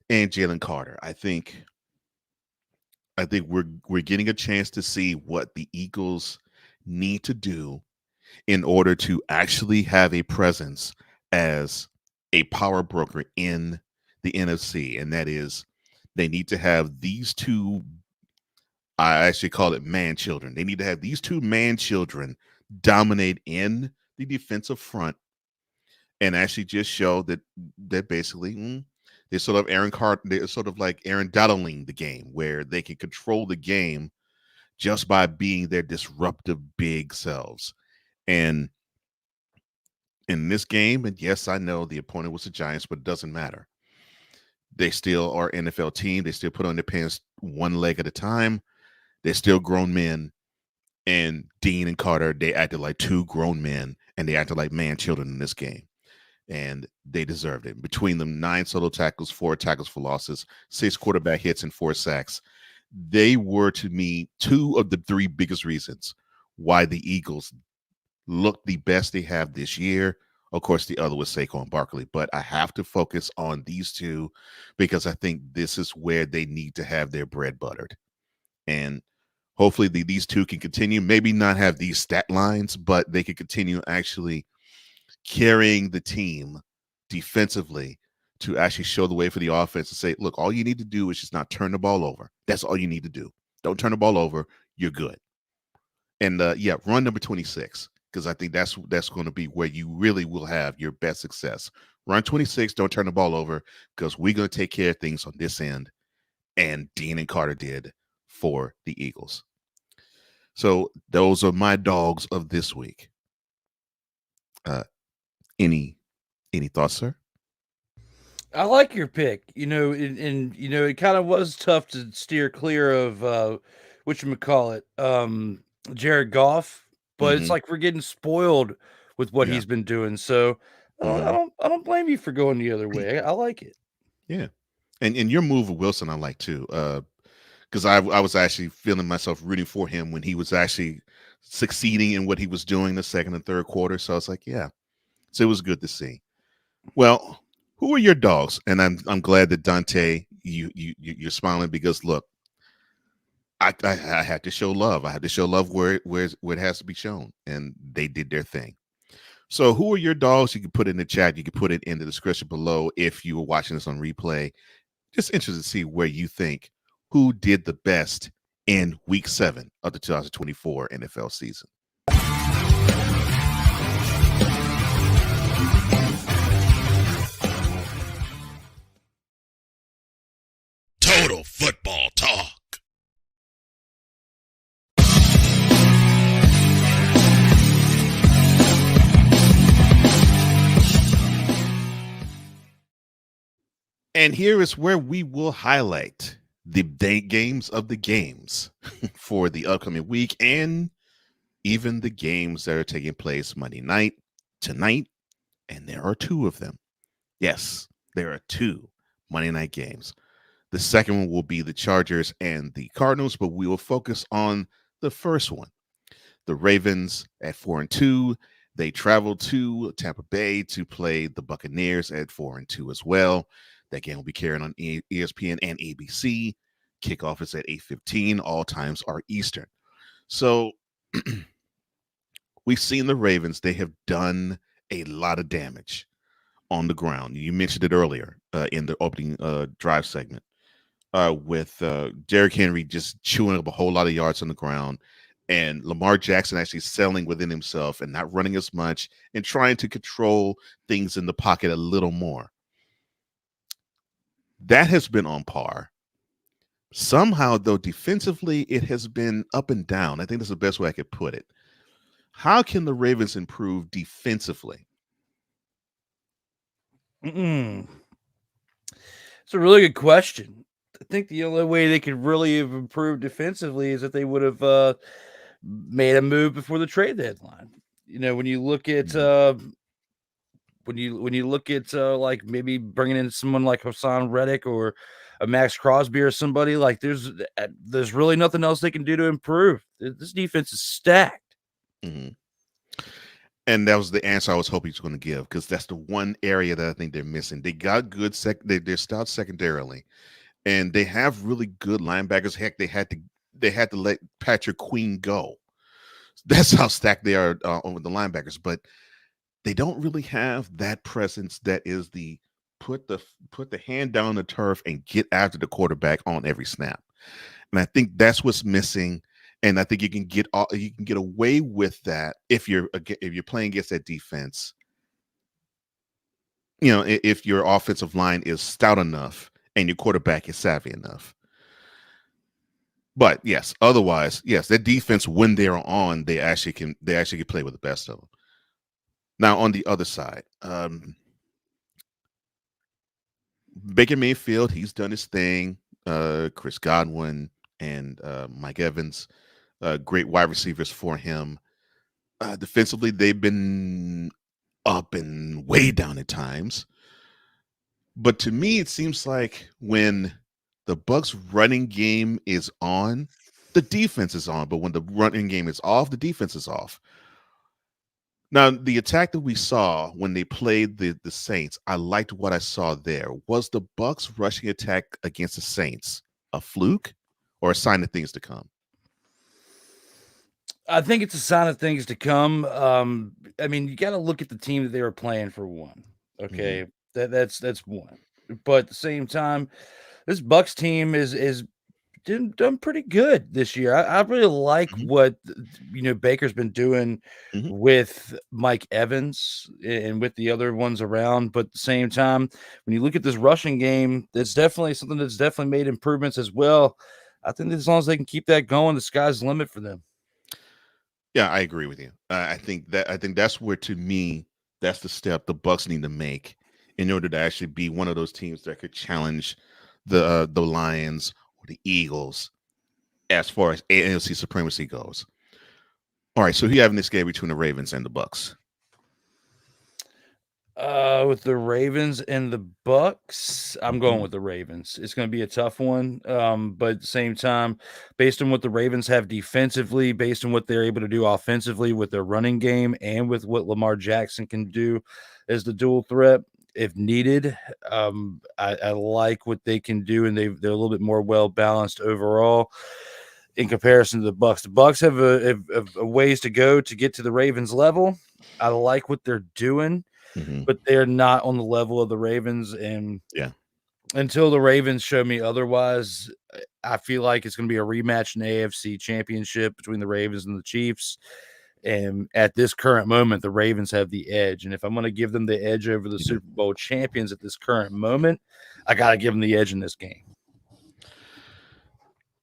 and Jalen Carter. I think we're getting a chance to see what the Eagles need to do in order to actually have a presence as a power broker in the NFC. And that is, they need to have these 2, I actually call it man children. They need to have these 2 man children dominate in the defensive front and actually just show that basically they're sort of they're sort of like Aaron Donalding the game, where they can control the game just by being their disruptive big selves. And in this game, and yes, I know the opponent was the Giants, but it doesn't matter. They still are NFL team. They still put on their pants one leg at a time. They're still grown men. And Dean and Carter, they acted like 2 grown men, and they acted like man children in this game. and they deserved it. Between them, 9 solo tackles, 4 tackles for losses, 6 quarterback hits, and 4 sacks. They were, to me, 2 of the 3 biggest reasons why the Eagles look the best they have this year. Of course, the other was Saquon Barkley, but I have to focus on these 2 because I think this is where they need to have their bread buttered. And hopefully these 2 can continue, maybe not have these stat lines, but they can continue actually carrying the team defensively to actually show the way for the offense and say, look, all you need to do is just not turn the ball over. That's all you need to do. Don't turn the ball over. You're good. And run number 26, because I think that's going to be where you really will have your best success. Run 26, don't turn the ball over, because we're going to take care of things on this end. And Dean and Carter did for the Eagles. So those are my dogs of this week. Any thoughts, sir? I like your pick. And it kind of was tough to steer clear of whatchamacallit, Jared Goff, but it's like we're getting spoiled with what he's been doing. So I don't blame you for going the other way. I like it. Yeah. And your move with Wilson I like too. Because I was actually feeling myself rooting for him when he was actually succeeding in what he was doing the second and third quarter. So I was like, yeah. So it was good to see. Well, who are your dogs? And I'm glad that Dante, you're smiling, because look, I had to show love. I had to show love where it has to be shown, and they did their thing. So who are your dogs? You can put it in the chat. You can put it in the description below if you were watching this on replay. Just interested to see where you think who did the best in week 7 of the 2024 NFL season. Total Football Talk. And here is where we will highlight the games of the games for the upcoming week, and even the games that are taking place Monday night, tonight, and there are 2 of them. Yes, there are 2 Monday night games. The second one will be the Chargers and the Cardinals, but we will focus on the first one. The Ravens at 4-2. They traveled to Tampa Bay to play the Buccaneers at 4-2 as well. That game will be carried on ESPN and ABC. Kickoff is at 8:15. All times are Eastern. So we've seen the Ravens. They have done a lot of damage on the ground. You mentioned it earlier in the opening drive segment with Derrick Henry just chewing up a whole lot of yards on the ground, and Lamar Jackson actually settling within himself and not running as much and trying to control things in the pocket a little more. That has been on par. Somehow, though, defensively, it has been up and down. I think that's the best way I could put it. How can the Ravens improve defensively? It's a really good question. I think the only way they could really have improved defensively is if they would have made a move before the trade deadline. When you look at when you look at like maybe bringing in someone like Hassan Reddick or a Max Crosby or somebody, like there's really nothing else they can do to improve. This defense is stacked. Mm-hmm. And that was the answer I was hoping he was going to give, because that's the one area that I think they're missing. They got good they're stout secondarily, and they have really good linebackers. Heck, they had to let Patrick Queen go. That's how stacked they are with the linebackers. But they don't really have that presence that is the put the hand down the turf and get after the quarterback on every snap. And I think that's what's missing. And I think you can get away with that if you're playing against that defense. If your offensive line is stout enough and your quarterback is savvy enough. But yes, otherwise, yes, that defense, when they're on, they actually can play with the best of them. Now on the other side, Baker Mayfield, he's done his thing. Chris Godwin and Mike Evans, great wide receivers for him. Defensively, they've been up and way down at times. But to me, it seems like when the Bucks running game is on, the defense is on. But when the running game is off, the defense is off. Now, the attack that we saw when they played the Saints, I liked what I saw there. Was the Bucks rushing attack against the Saints a fluke or a sign of things to come? I think it's a sign of things to come. I mean, you got to look at the team that they were playing for one. Okay, that's one. But at the same time, this Bucks team is done pretty good this year. I really like what Baker's been doing with Mike Evans and with the other ones around. But at the same time, when you look at this rushing game, it's definitely something that's definitely made improvements as well. I think that as long as they can keep that going, the sky's the limit for them. Yeah, I agree with you. I think that's where, to me, that's the step the Bucks need to make in order to actually be one of those teams that could challenge the Lions or the Eagles as far as AFC supremacy goes. All right, so who you have in this game between the Ravens and the Bucks? With the Ravens and the Bucks, I'm going with the Ravens. It's going to be a tough one, but at the same time, based on what the Ravens have defensively, based on what they're able to do offensively with their running game, and with what Lamar Jackson can do as the dual threat, if needed, I like what they can do, and they're a little bit more well balanced overall in comparison to the Bucks. The Bucks have a ways to go to get to the Ravens level. I like what they're doing. But they're not on the level of the Ravens. And until the Ravens show me otherwise, I feel like it's going to be a rematch in the AFC Championship between the Ravens and the Chiefs. And at this current moment, the Ravens have the edge. And if I'm going to give them the edge over the Super Bowl champions at this current moment, I got to give them the edge in this game.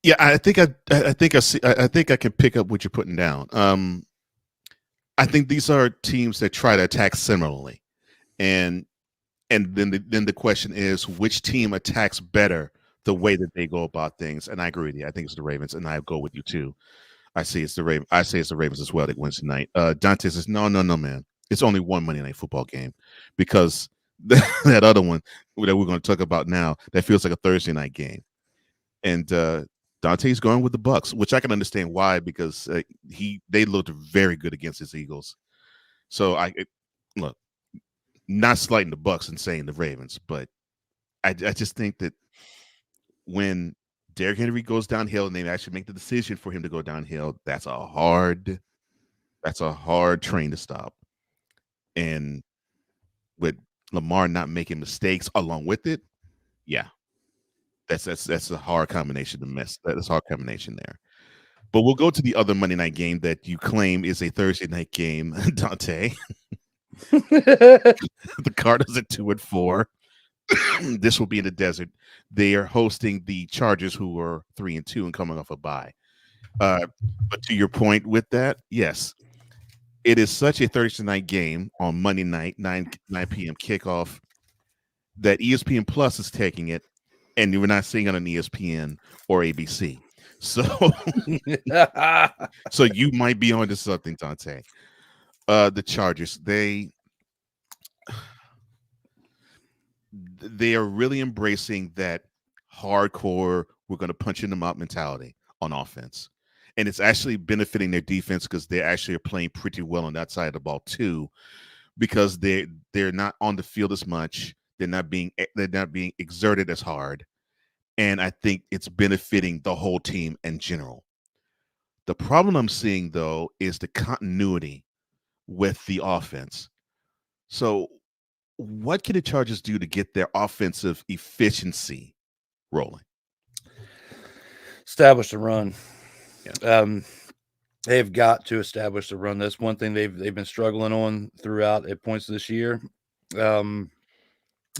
Yeah, I think I can pick up what you're putting down. I think these are teams that try to attack similarly. And then the question is, which team attacks better the way that they go about things? And I agree with you. I think it's the Ravens, and I go with you too. I say it's the Ravens as well that wins tonight. Dante says, no, man. It's only one Monday Night Football game, because that other one that we're going to talk about now, that feels like a Thursday night game. And Dante's going with the Bucks, which I can understand why, because they looked very good against his Eagles. So look. Not slighting the Bucks and saying the Ravens, but I just think that when Derrick Henry goes downhill and they actually make the decision for him to go downhill, that's a hard train to stop. And with Lamar not making mistakes along with it, yeah, that's a hard combination to miss. That's a hard combination there. But we'll go to the other Monday night game that you claim is a Thursday night game, Dante. The Cardinals at 2-4. This will be in the desert. They are hosting the Chargers, who are 3-2 and coming off a bye. But to your point with that, yes, it is such a Thursday night game on Monday night, 9 p.m. kickoff, that ESPN Plus is taking it, and we're not seeing it on ESPN or ABC. So, so you might be onto something, Dante. The Chargers, they are really embracing that hardcore, we're going to punch in the mouth mentality on offense. And it's actually benefiting their defense, because they actually are playing pretty well on that side of the ball too, because they're not on the field as much. They're not being exerted as hard. And I think it's benefiting the whole team in general. The problem I'm seeing, though, is the continuity with the offense. So what can the Chargers do to get their offensive efficiency rolling? Establish the run. Yeah. They've got to establish the run. That's one thing they've been struggling on throughout at points this year.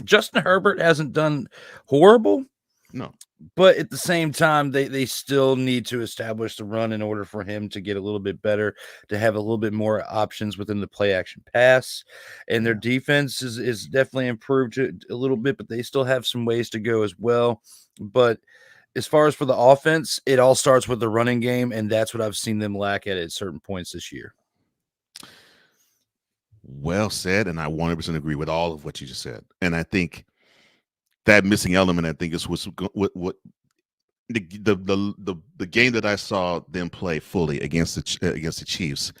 Justin Herbert hasn't done horrible. No. But at the same time, they still need to establish the run in order for him to get a little bit better, to have a little bit more options within the play action pass. And their defense is definitely improved a little bit, but they still have some ways to go as well. But as far as for the offense, it all starts with the running game, and that's what I've seen them lack at certain points this year. Well said, and I 100% agree with all of what you just said. And I think that missing element, I think, is what the game that I saw them play fully against the Chiefs.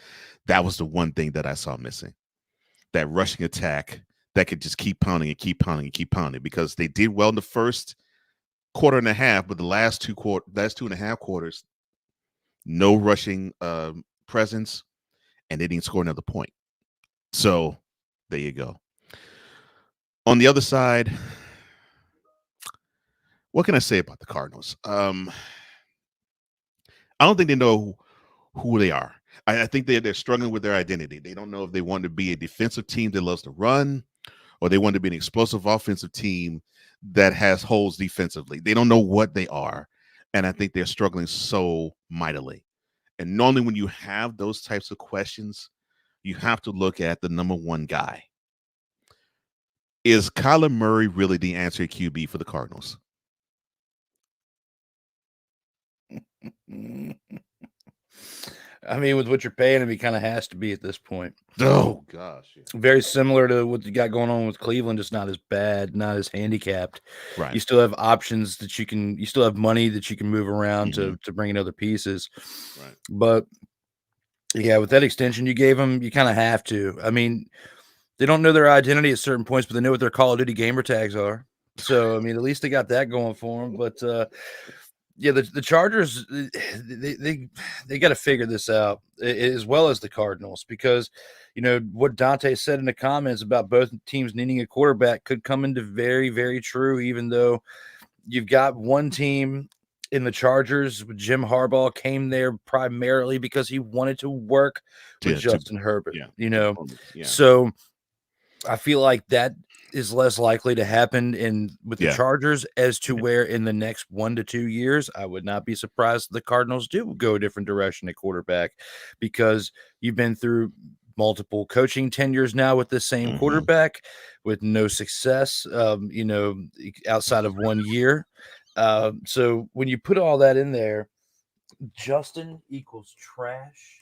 That was the one thing that I saw missing. That rushing attack that could just keep pounding and keep pounding and keep pounding, because they did well in the first quarter and a half, but the last 2.5 quarters, no rushing presence, and they didn't score another point. So there you go. On the other side, what can I say about the Cardinals? I don't think they know who they are. I think they're struggling with their identity. They don't know if they want to be a defensive team that loves to run, or they want to be an explosive offensive team that has holes defensively. They don't know what they are, and I think they're struggling so mightily. And normally when you have those types of questions, you have to look at the number one guy. Is Kyler Murray really the answer at QB for the Cardinals? I mean, with what you're paying him, he kind of has to be at this point. Oh gosh, yeah. Very similar to what you got going on with Cleveland, just not as bad, not as handicapped. Right. You still have options that you still have money that you can move around to bring in other pieces. Right. But yeah, with that extension you gave them, you kind of have to. I mean, they don't know their identity at certain points, but they know what their Call of Duty gamer tags are. So, I mean, at least they got that going for them. But yeah, the Chargers, they got to figure this out, as well as the Cardinals, because, you know, what Dante said in the comments about both teams needing a quarterback could come into very, very true, even though you've got one team in the Chargers with Jim Harbaugh came there primarily because he wanted to work with Justin Herbert, you know. Yeah. So I feel like that is less likely to happen with the Chargers as to where in the next 1 to 2 years, I would not be surprised if the Cardinals do go a different direction at quarterback, because you've been through multiple coaching tenures now with the same quarterback with no success, you know, outside of 1 year. So when you put all that in there, Justin equals trash.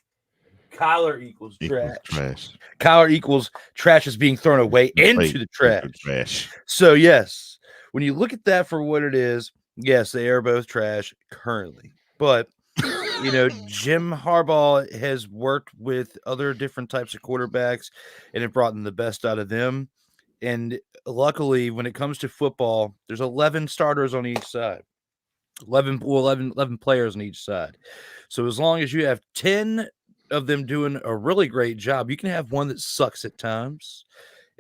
Kyler equals trash. Kyler equals trash is being thrown away into the trash. So, yes, when you look at that for what it is, yes, they are both trash currently. But, you know, Jim Harbaugh has worked with other different types of quarterbacks, and it brought them the best out of them. And luckily, when it comes to football, there's 11 starters on each side. 11 players on each side. So as long as you have 10 of them doing a really great job, you can have one that sucks at times.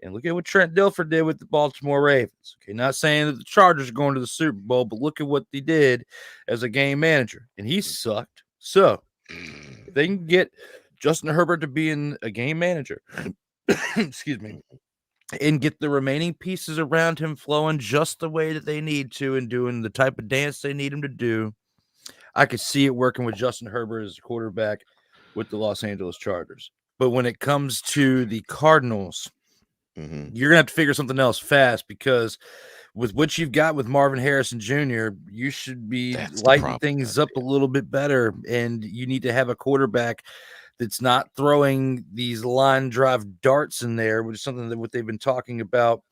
And look at what Trent Dilfer did with the Baltimore Ravens. Okay, not saying that the Chargers are going to the Super Bowl, but look at what he did as a game manager, and he sucked. So if they can get Justin Herbert to being a game manager, excuse me, and get the remaining pieces around him flowing just the way that they need to and doing the type of dance they need him to do, I could see it working with Justin Herbert as a quarterback with the Los Angeles Chargers. But when it comes to the Cardinals, you're going to have to figure something else fast, because with what you've got with Marvin Harrison Jr., you should be lighting things up a little bit better, and you need to have a quarterback that's not throwing these line drive darts in there, which is something that what they've been talking about,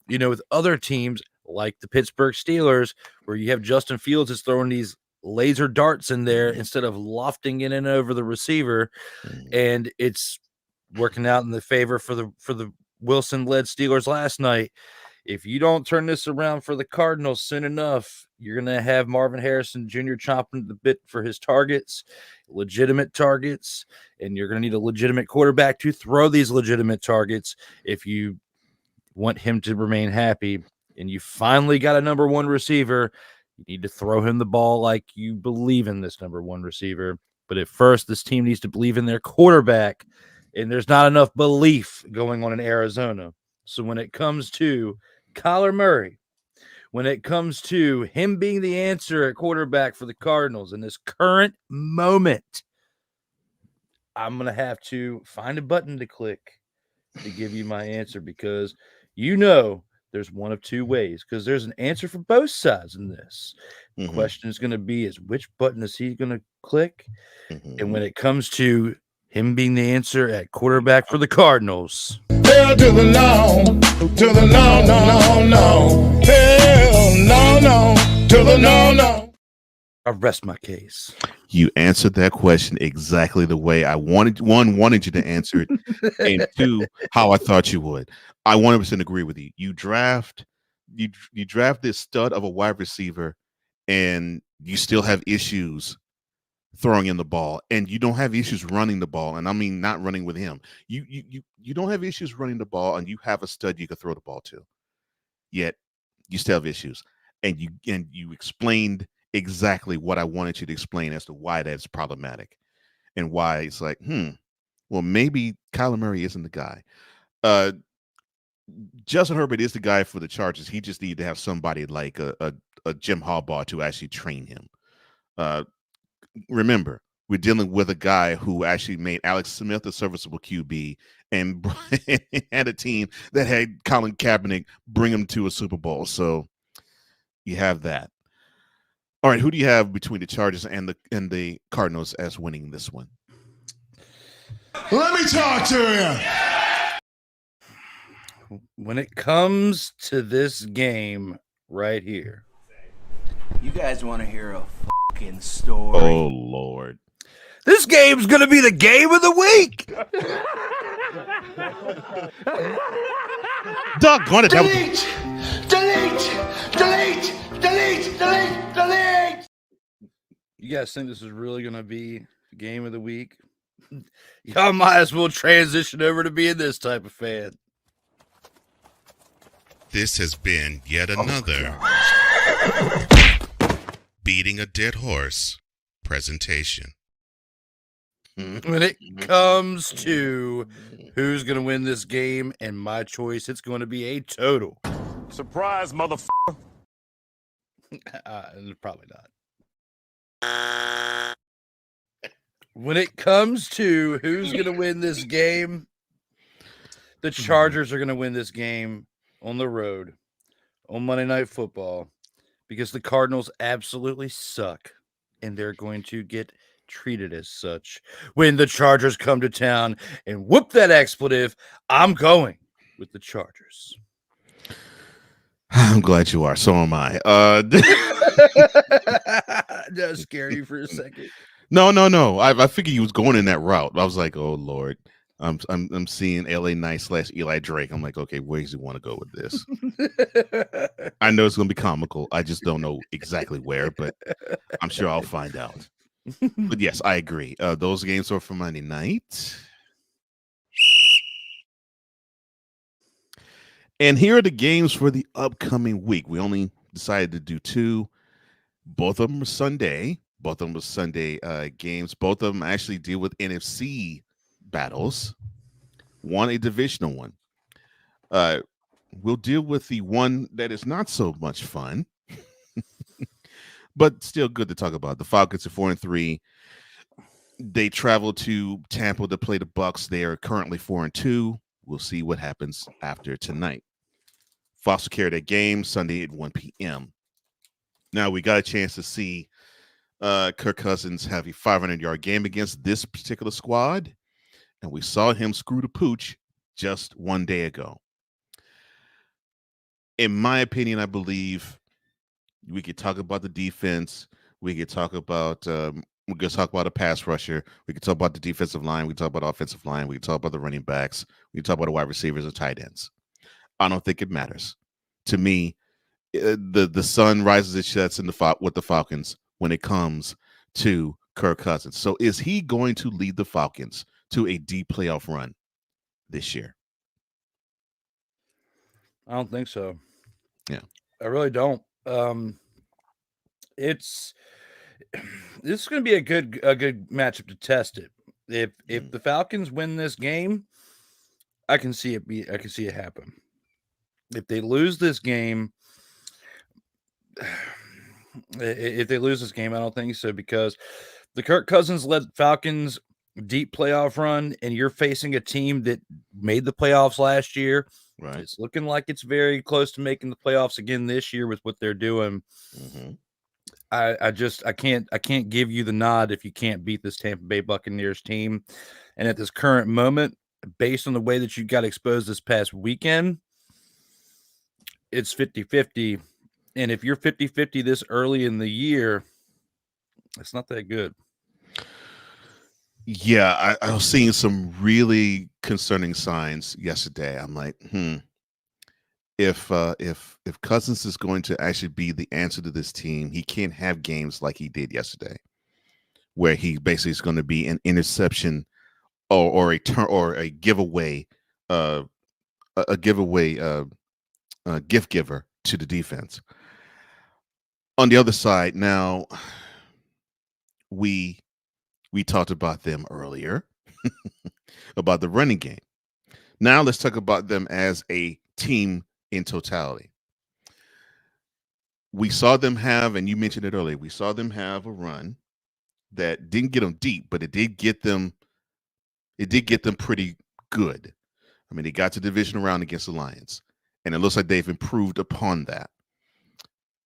you know, with other teams like the Pittsburgh Steelers, where you have Justin Fields is throwing these laser darts in there instead of lofting in and over the receiver, and it's working out in the favor for the Wilson-led Steelers last night. If you don't turn this around for the Cardinals soon enough, you're going to have Marvin Harrison Jr. chomping at the bit for his targets, legitimate targets, and you're going to need a legitimate quarterback to throw these legitimate targets if you want him to remain happy. And you finally got a number one receiver. You need to throw him the ball like you believe in this number one receiver. But at first, this team needs to believe in their quarterback, and there's not enough belief going on in Arizona. So when it comes to Kyler Murray, when it comes to him being the answer at quarterback for the Cardinals in this current moment, I'm going to have to find a button to click to give you my answer, because you know there's one of two ways, because there's an answer for both sides in this. The question is going to be is which button is he going to click? And when it comes to him being the answer at quarterback for the Cardinals. Hell to the no, to the no, no, no, no. Hell no, to the no. I rest my case. You answered that question exactly the way I wanted you to answer it, and two, how I thought you would. I 100% agree with you. You draft this stud of a wide receiver, and you still have issues throwing in the ball, and you don't have issues running the ball. And I mean, not running with him. You don't have issues running the ball, and you have a stud you could throw the ball to. Yet you still have issues, and you explained exactly what I wanted you to explain as to why that's problematic, and why it's like, well, maybe Kyler Murray isn't the guy. Justin Herbert is the guy for the Chargers. He just needed to have somebody like a Jim Harbaugh to actually train him. Remember, we're dealing with a guy who actually made Alex Smith a serviceable QB and had a team that had Colin Kaepernick bring him to a Super Bowl. So you have that. All right, who do you have between the Chargers and the Cardinals as winning this one? Let me talk to you. When it comes to this game right here, You guys want to hear a fucking story? Oh, Lord. this game's going to be the game of the week. Doggone it. Delete. You guys think this is really going to be the game of the week? Y'all might as well transition over to being this type of fan. This has been yet another Beating a Dead Horse presentation. When it comes to who's going to win this game, and my choice, it's going to be a total. Surprise, motherfucker. Probably not. When it comes to who's going to win this game, the Chargers are going to win this game on the road on Monday Night Football because the Cardinals absolutely suck, and they're going to get treated as such. When the Chargers come to town and whoop that expletive, I'm going with the Chargers. I'm glad you are. So am I. That was scary for a second. No. I figured you was going in that route. I was like, oh Lord. I'm seeing LA Knight / Eli Drake. I'm like, okay, where does he want to go with this? I know it's gonna be comical. I just don't know exactly where, but I'm sure I'll find out. But yes, I agree. Those games are for Monday night. And here are the games for the upcoming week. We only decided to do two. Both of them are Sunday. Both of them are Sunday games. Both of them actually deal with NFC battles. One a divisional one. We'll deal with the one that is not so much fun, but still good to talk about. The Falcons are 4-3. They travel to Tampa to play the Bucs. They are currently 4-2. We'll see what happens after tonight. Fox will carry that game Sunday at 1 p.m. Now we got a chance to see Kirk Cousins have a 500-yard game against this particular squad, and we saw him screw the pooch just one day ago. In my opinion, I believe we could talk about the defense. We could talk about a pass rusher. We could talk about the defensive line. We could talk about the offensive line. We could talk about the running backs. We could talk about the wide receivers and tight ends. I don't think it matters. To me, the sun rises its sets with the Falcons when it comes to Kirk Cousins. So is he going to lead the Falcons to a deep playoff run this year? I don't think so. Yeah. I really don't. This is going to be a good matchup to test it. If the Falcons win this game, I can see it happen. If they lose this game, I don't think so, because the Kirk Cousins led Falcons deep playoff run, and you're facing a team that made the playoffs last year. Right. It's looking like it's very close to making the playoffs again this year with what they're doing. Mm-hmm. I can't give you the nod if you can't beat this Tampa Bay Buccaneers team. And at this current moment, based on the way that you got exposed this past weekend, it's 50-50. And if you're 50-50 this early in the year, it's not that good. Yeah, I was seeing some really concerning signs yesterday. I'm like, if Cousins is going to actually be the answer to this team, he can't have games like he did yesterday, where he basically is going to be an interception or a turn or a giveaway, a giveaway gift giver to the defense. On the other side, now we talked about them earlier about the running game. Now let's talk about them as a team in totality. We saw them have, and you mentioned it earlier, we saw them have a run that didn't get them deep, but it did get them pretty good. I mean, they got to the division round against the Lions, and it looks like they've improved upon that.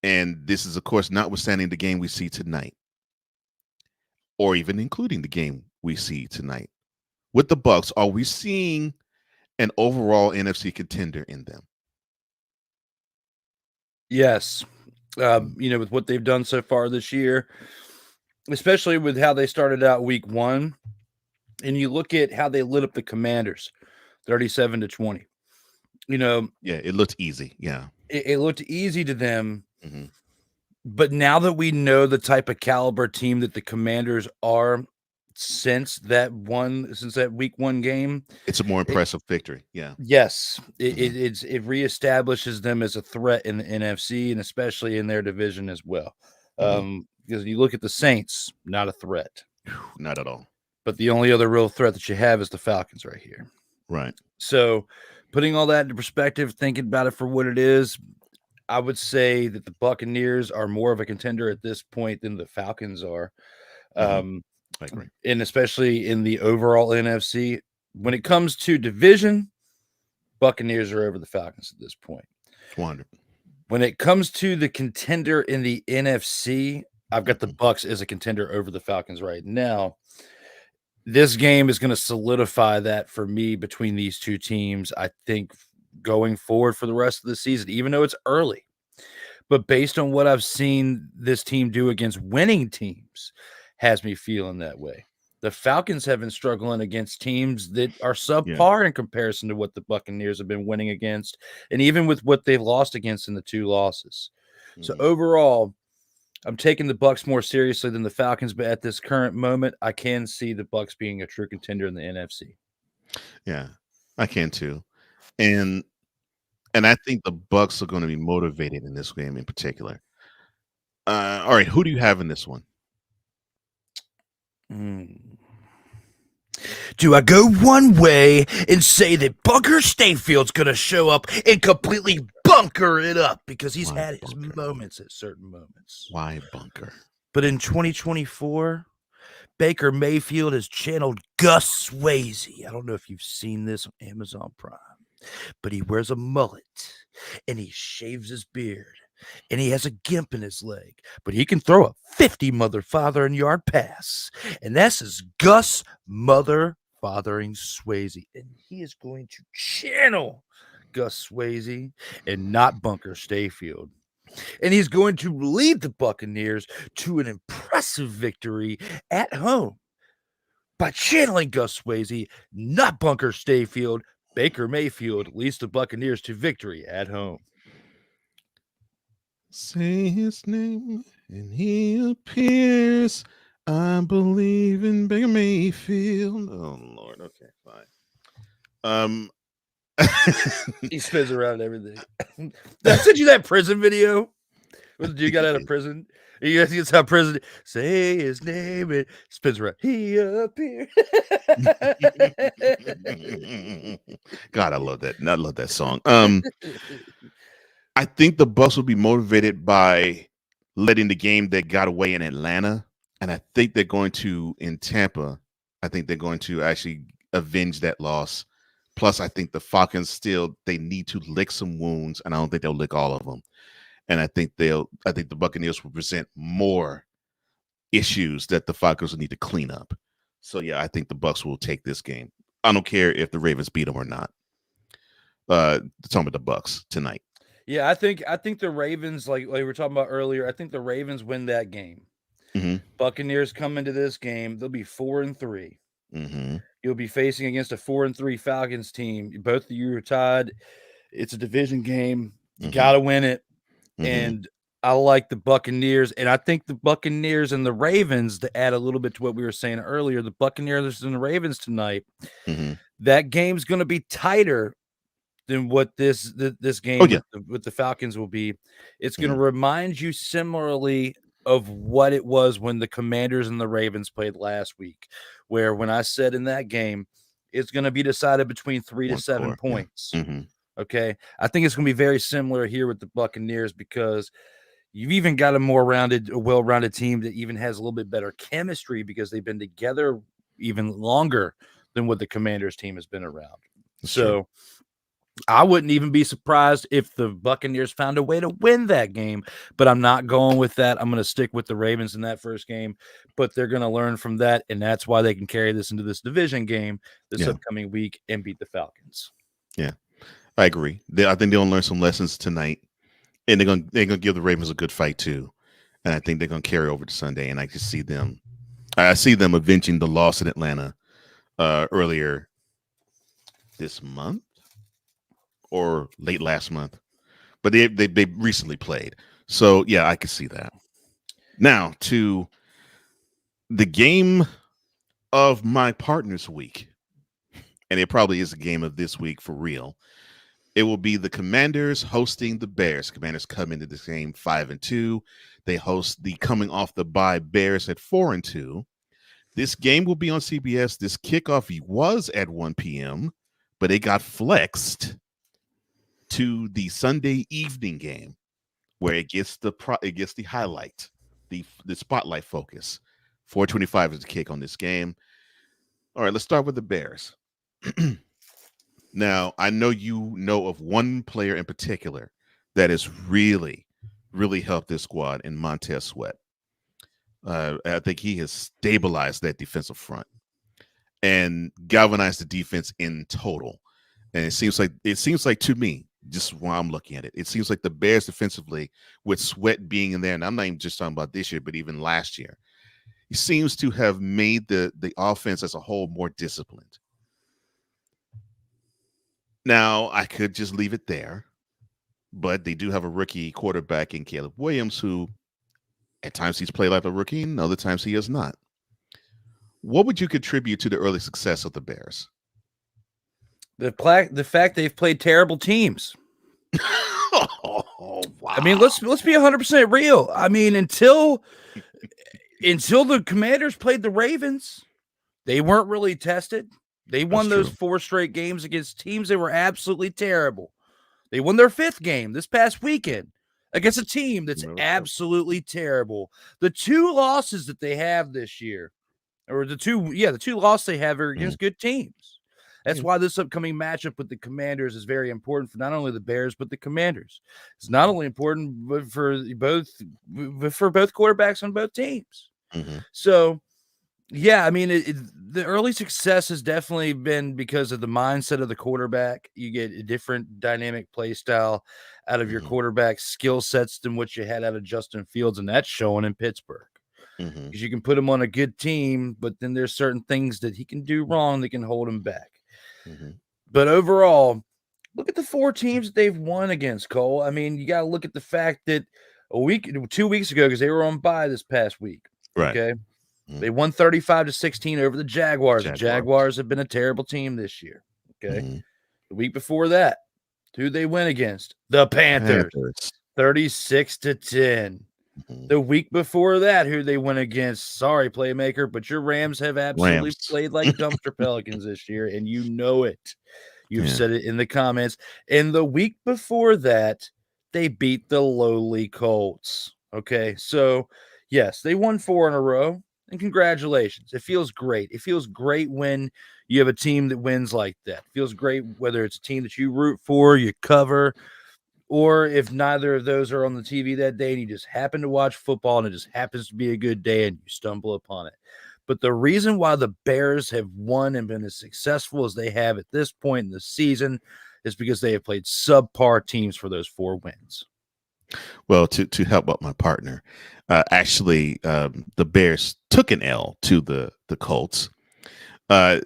And this is, of course, notwithstanding the game we see tonight, or even including the game we see tonight. With the Bucs, are we seeing an overall NFC contender in them? Yes. With what they've done so far this year, especially with how they started out week one, and you look at how they lit up the Commanders, 37-20. Yeah, it looked easy. Yeah. It looked easy to them. Mm-hmm. But now that we know the type of caliber team that the Commanders are since that week one game, it's a more impressive victory. Yeah. Yes. It reestablishes them as a threat in the NFC and especially in their division as well. Because you look at the Saints, not a threat. Not at all. But the only other real threat that you have is the Falcons right here. Right. So putting all that into perspective, thinking about it for what it is, I would say that the Buccaneers are more of a contender at this point than the Falcons are. I agree. And especially in the overall NFC. When it comes to division, Buccaneers are over the Falcons at this point. 100. When it comes to the contender in the NFC, I've got the Bucs as a contender over the Falcons right now. This game is going to solidify that for me between these two teams, I think, going forward for the rest of the season, even though it's early. But based on what I've seen this team do against winning teams, has me feeling that way. The Falcons have been struggling against teams that are subpar in comparison to what the Buccaneers have been winning against, and even with what they've lost against in the two losses. So overall, I'm taking the Bucs more seriously than the Falcons, but at this current moment, I can see the Bucs being a true contender in the NFC. Yeah, I can too. And I think the Bucs are going to be motivated in this game in particular. All right, who do you have in this one? Do I go one way and say that Bunker Stayfield's going to show up and completely bunker it up because he's had his moments at certain moments? Why bunker? But in 2024, Baker Mayfield has channeled Gus Swayze. I don't know if you've seen this on Amazon Prime, but he wears a mullet and he shaves his beard. And he has a gimp in his leg, but he can throw a 50 mother-fathering yard pass. And that's his Gus mother-fathering Swayze. And he is going to channel Gus Swayze and not Bunker Stayfield. And he's going to lead the Buccaneers to an impressive victory at home by channeling Gus Swayze, not Bunker Stayfield. Baker Mayfield leads the Buccaneers to victory at home. Say his name and he appears. I believe in Baker Mayfield. Oh Lord, okay, fine. He spins around everything. Did I send you that prison video? When the dude got out of prison? You guys gets out of prison. Say his name and spins around. He appears. God, I love that. I love that song. I think the Bucs will be motivated by letting the game that got away in Atlanta, and I think they're going to in Tampa. I think they're going to actually avenge that loss. Plus, I think the Falcons they need to lick some wounds, and I don't think they'll lick all of them. and I think the Buccaneers will present more issues that the Falcons will need to clean up. So yeah, I think the Bucs will take this game. I don't care if the Ravens beat them or not. Talking about the Bucs tonight. Yeah, I think the Ravens, like we were talking about earlier, I think the Ravens win that game. Mm-hmm. Buccaneers come into this game, they'll be 4-3. Mm-hmm. You'll be facing against a 4-3 Falcons team. Both of you are tied. It's a division game. You got to win it. And I like the Buccaneers. And I think the Buccaneers and the Ravens, to add a little bit to what we were saying earlier, the Buccaneers and the Ravens tonight, that game's going to be tighter than what this game with the Falcons will be. It's going to remind you similarly of what it was when the Commanders and the Ravens played last week, where when I said in that game, it's going to be decided between 3 to 7 points. Okay. I think it's going to be very similar here with the Buccaneers because you've even got a well-rounded team that even has a little bit better chemistry because they've been together even longer than what the Commanders team has been around. So I wouldn't even be surprised if the Buccaneers found a way to win that game, but I'm not going with that. I'm going to stick with the Ravens in that first game, but they're going to learn from that, and that's why they can carry this into this division game this upcoming week and beat the Falcons. Yeah, I agree. I think they'll learn some lessons tonight, and they're gonna give the Ravens a good fight too, and I think they're gonna carry over to Sunday. And I just see them. I see them avenging the loss in Atlanta earlier this month or late last month, but they recently played. So yeah, I could see that. Now to the game of my partner's week, and it probably is a game of this week for real. It will be the Commanders hosting the Bears. Commanders come into this game 5-2. They host the coming off the bye Bears at 4-2. This game will be on CBS. This kickoff was at 1 p.m., but it got flexed to the Sunday evening game, where it gets the highlight, the spotlight focus. 4:25 is the kick on this game. All right, let's start with the Bears. Now, I know you know of one player in particular that has really, really helped this squad in Montez Sweat. I think he has stabilized that defensive front and galvanized the defense in total. And it seems like to me, just while I'm looking at it, it seems like the Bears defensively, with Sweat being in there, and I'm not even just talking about this year, but even last year, he seems to have made the offense as a whole more disciplined. Now, I could just leave it there, but they do have a rookie quarterback in Caleb Williams who at times he's played like a rookie and other times he has not. What would you contribute to the early success of the Bears? The fact they've played terrible teams. Oh, wow. I mean, let's be 100% real. I mean, until the Commanders played the Ravens, they weren't really tested. They won those 4 straight games against teams that were absolutely terrible. They won their 5th game this past weekend against a team that's absolutely terrible. The 2 losses that they have this year, or the two losses they have are against good teams. That's why this upcoming matchup with the Commanders is very important for not only the Bears, but the Commanders. It's not only important but for both quarterbacks on both teams. So, yeah, I mean, the early success has definitely been because of the mindset of the quarterback. You get a different dynamic play style out of your quarterback skill sets than what you had out of Justin Fields, and that's showing in Pittsburgh. Because you can put him on a good team, but then there's certain things that he can do wrong that can hold him back. But overall, look at the 4 teams that they've won against, Cole. I mean, you got to look at the fact that 2 weeks ago, because they were on bye this past week. Right. Okay. They won 35-16 over the Jaguars. The Jaguars have been a terrible team this year. Okay. The week before that, who they win against? The Panthers. 36-10. The week before that, who they went against? Sorry, playmaker, but your Rams have absolutely played like dumpster Pelicans this year, and you know it. You've said it in the comments. And the week before that, they beat the lowly Colts. Okay, so yes, they won 4 in a row, and congratulations. It feels great. It feels great when you have a team that wins like that. It feels great whether it's a team that you root for, you cover, or if neither of those are on the TV that day and you just happen to watch football and it just happens to be a good day and you stumble upon it. But the reason why the Bears have won and been as successful as they have at this point in the season is because they have played subpar teams for those 4 wins. Well, to help out my partner, the Bears took an L to the Colts. The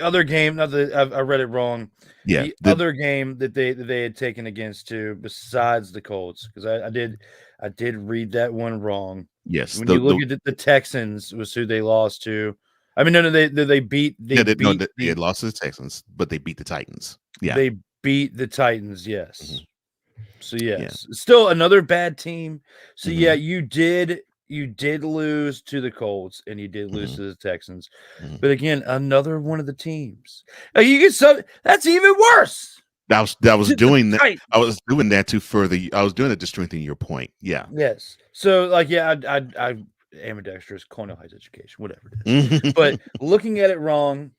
other game. I read it wrong. Yeah, the other game that they had taken against too, besides the Colts, because I did read that one wrong. Yes, when you look at the Texans was who they lost to. I mean, no, they beat. They lost to the Texans, but they beat the Titans. Yeah, they beat the Titans. Yes. Mm-hmm. So yes, yeah. Still another bad team. So mm-hmm. Yeah, you did lose to the Colts and you did lose to the Texans. Mm-hmm. But again, another one of the teams. That's even worse. I was doing that. I was doing that to further. I was doing it to strengthen your point. Yeah. Yes. So I ambidextrous, colonial heights education, whatever it is. But looking at it wrong,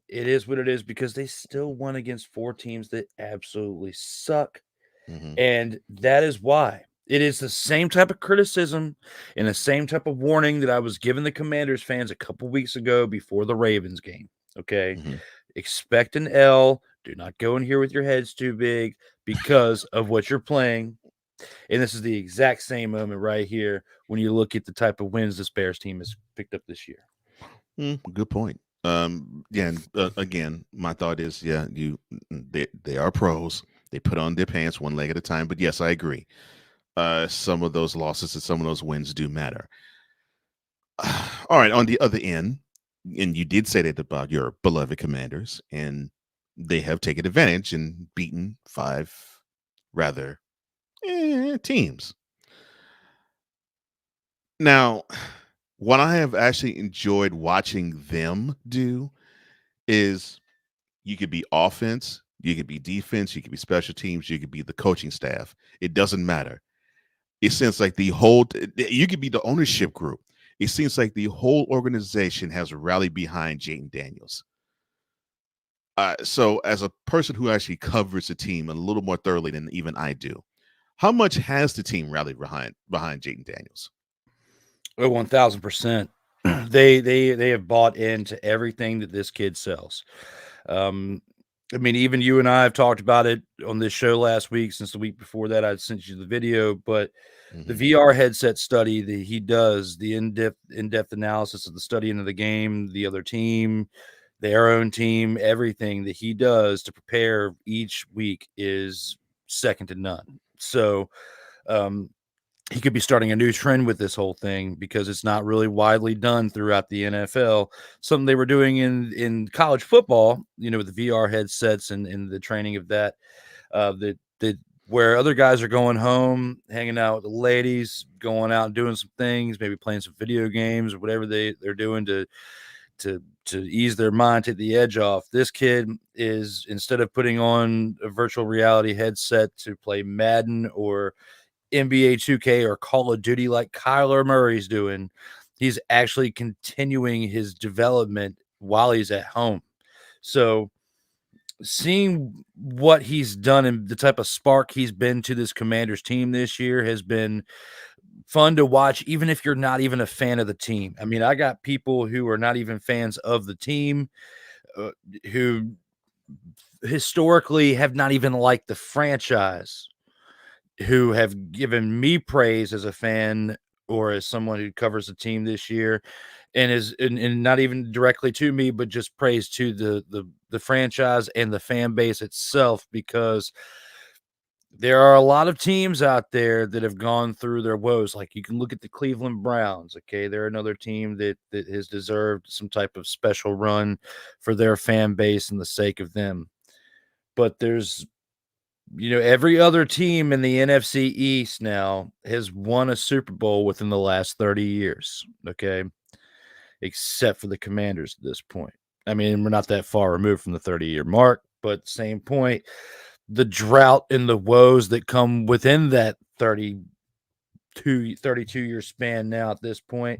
it is what it is because they still won against 4 teams that absolutely suck. Mm-hmm. And that is why it is the same type of criticism and the same type of warning that I was giving the Commanders fans a couple weeks ago before the Ravens game. Okay. Mm-hmm. Expect an L. Do not go in here with your heads too big because of what you're playing. And this is the exact same moment right here when you look at the type of wins this Bears team has picked up this year. Good point. Again, my thought is, they are pros. They put on their pants one leg at a time. But yes, I agree. Some of those losses and some of those wins do matter. All right, on the other end, and you did say that about your beloved Commanders, and they have taken advantage and beaten 5 rather teams. Now, what I have actually enjoyed watching them do is you could be offense, you could be defense, you could be special teams, you could be the coaching staff. It doesn't matter. It seems like you could be the ownership group. It seems like the whole organization has rallied behind Jaden Daniels. So as a person who actually covers the team a little more thoroughly than even I do, how much has the team rallied behind Jaden Daniels? 1,000%. They have bought into everything that this kid sells. I mean, even you and I have talked about it on this show last week. Since the week before that, I sent you the video. But the VR headset study that he does, the in-depth analysis of the study into the game, the other team, their own team, everything that he does to prepare each week is second to none. So he could be starting a new trend with this whole thing because it's not really widely done throughout the NFL. Something they were doing in college football, with the VR headsets and the training of that, where other guys are going home, hanging out with the ladies, going out and doing some things, maybe playing some video games or whatever they're doing to ease their mind, take the edge off. This kid is, instead of putting on a virtual reality headset to play Madden or NBA 2K or Call of Duty like Kyler Murray's doing, he's actually continuing his development while he's at home. So seeing what he's done and the type of spark he's been to this Commanders team this year has been fun to watch, even if you're not even a fan of the team. I mean, I got people who are not even fans of the team who historically have not even liked the franchise, who have given me praise as a fan or as someone who covers the team this year, and is and not even directly to me, but just praise to the franchise and the fan base itself, because there are a lot of teams out there that have gone through their woes. Like you can look at the Cleveland Browns. Okay, they're another team that has deserved some type of special run for their fan base and the sake of them. But there's every other team in the NFC East now has won a Super Bowl within the last 30 years, okay? Except for the Commanders at this point. I mean, we're not that far removed from the 30-year mark, but same point, the drought and the woes that come within that 32-year span now at this point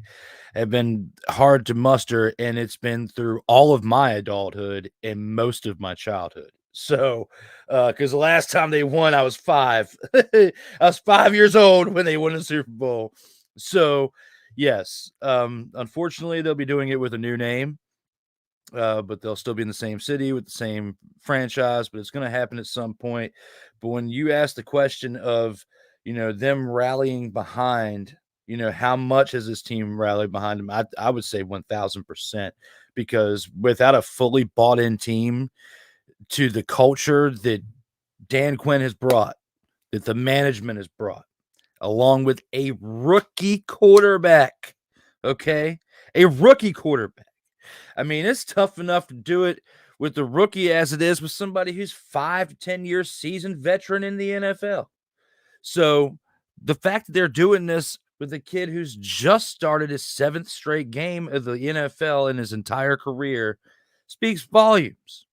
have been hard to muster, and it's been through all of my adulthood and most of my childhood. So, because the last time they won, I was 5. I was 5 years old when they won the Super Bowl. So, yes, unfortunately, they'll be doing it with a new name. But they'll still be in the same city with the same franchise, but it's going to happen at some point. But when you ask the question of, them rallying behind, how much has this team rallied behind them? I would say 1000%, because without a fully bought in team to the culture that Dan Quinn has brought, that the management has brought, along with a rookie quarterback, okay? A rookie quarterback. I mean, it's tough enough to do it with the rookie as it is with somebody who's 5 to 10 years seasoned veteran in the NFL. So the fact that they're doing this with a kid who's just started his 7th straight game of the NFL in his entire career speaks volumes.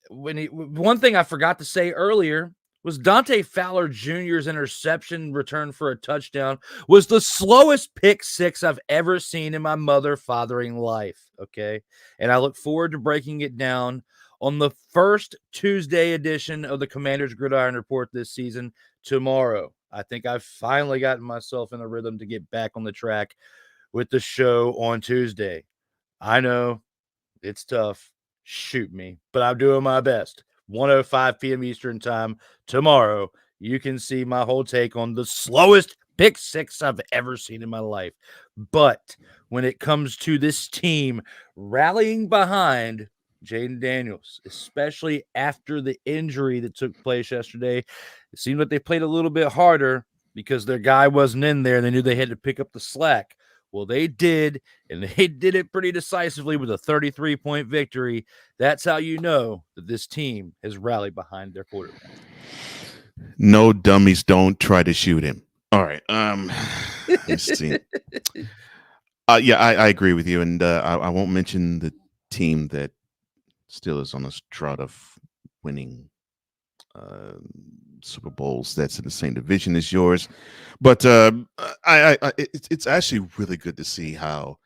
One thing I forgot to say earlier was Dante Fowler Jr.'s interception return for a touchdown was the slowest pick 6 I've ever seen in my mother-fathering life, okay? And I look forward to breaking it down on the first Tuesday edition of the Commanders Gridiron Report this season tomorrow. I think I've finally gotten myself in a rhythm to get back on the track with the show on Tuesday. I know it's tough. Shoot me, but I'm doing my best. 1:05 p.m. Eastern time tomorrow. You can see my whole take on the slowest pick 6 I've ever seen in my life. But when it comes to this team rallying behind Jaden Daniels, especially after the injury that took place yesterday, it seemed like they played a little bit harder because their guy wasn't in there and they knew they had to pick up the slack. Well, they did, and they did it pretty decisively with a 33-point victory. That's how you know that this team has rallied behind their quarterback. No dummies, don't try to shoot him. All right. Let's see. Yeah, I agree with you, and I won't mention the team that still is on a drought of winning Super Bowls that's in the same division as yours. But it's actually really good to see how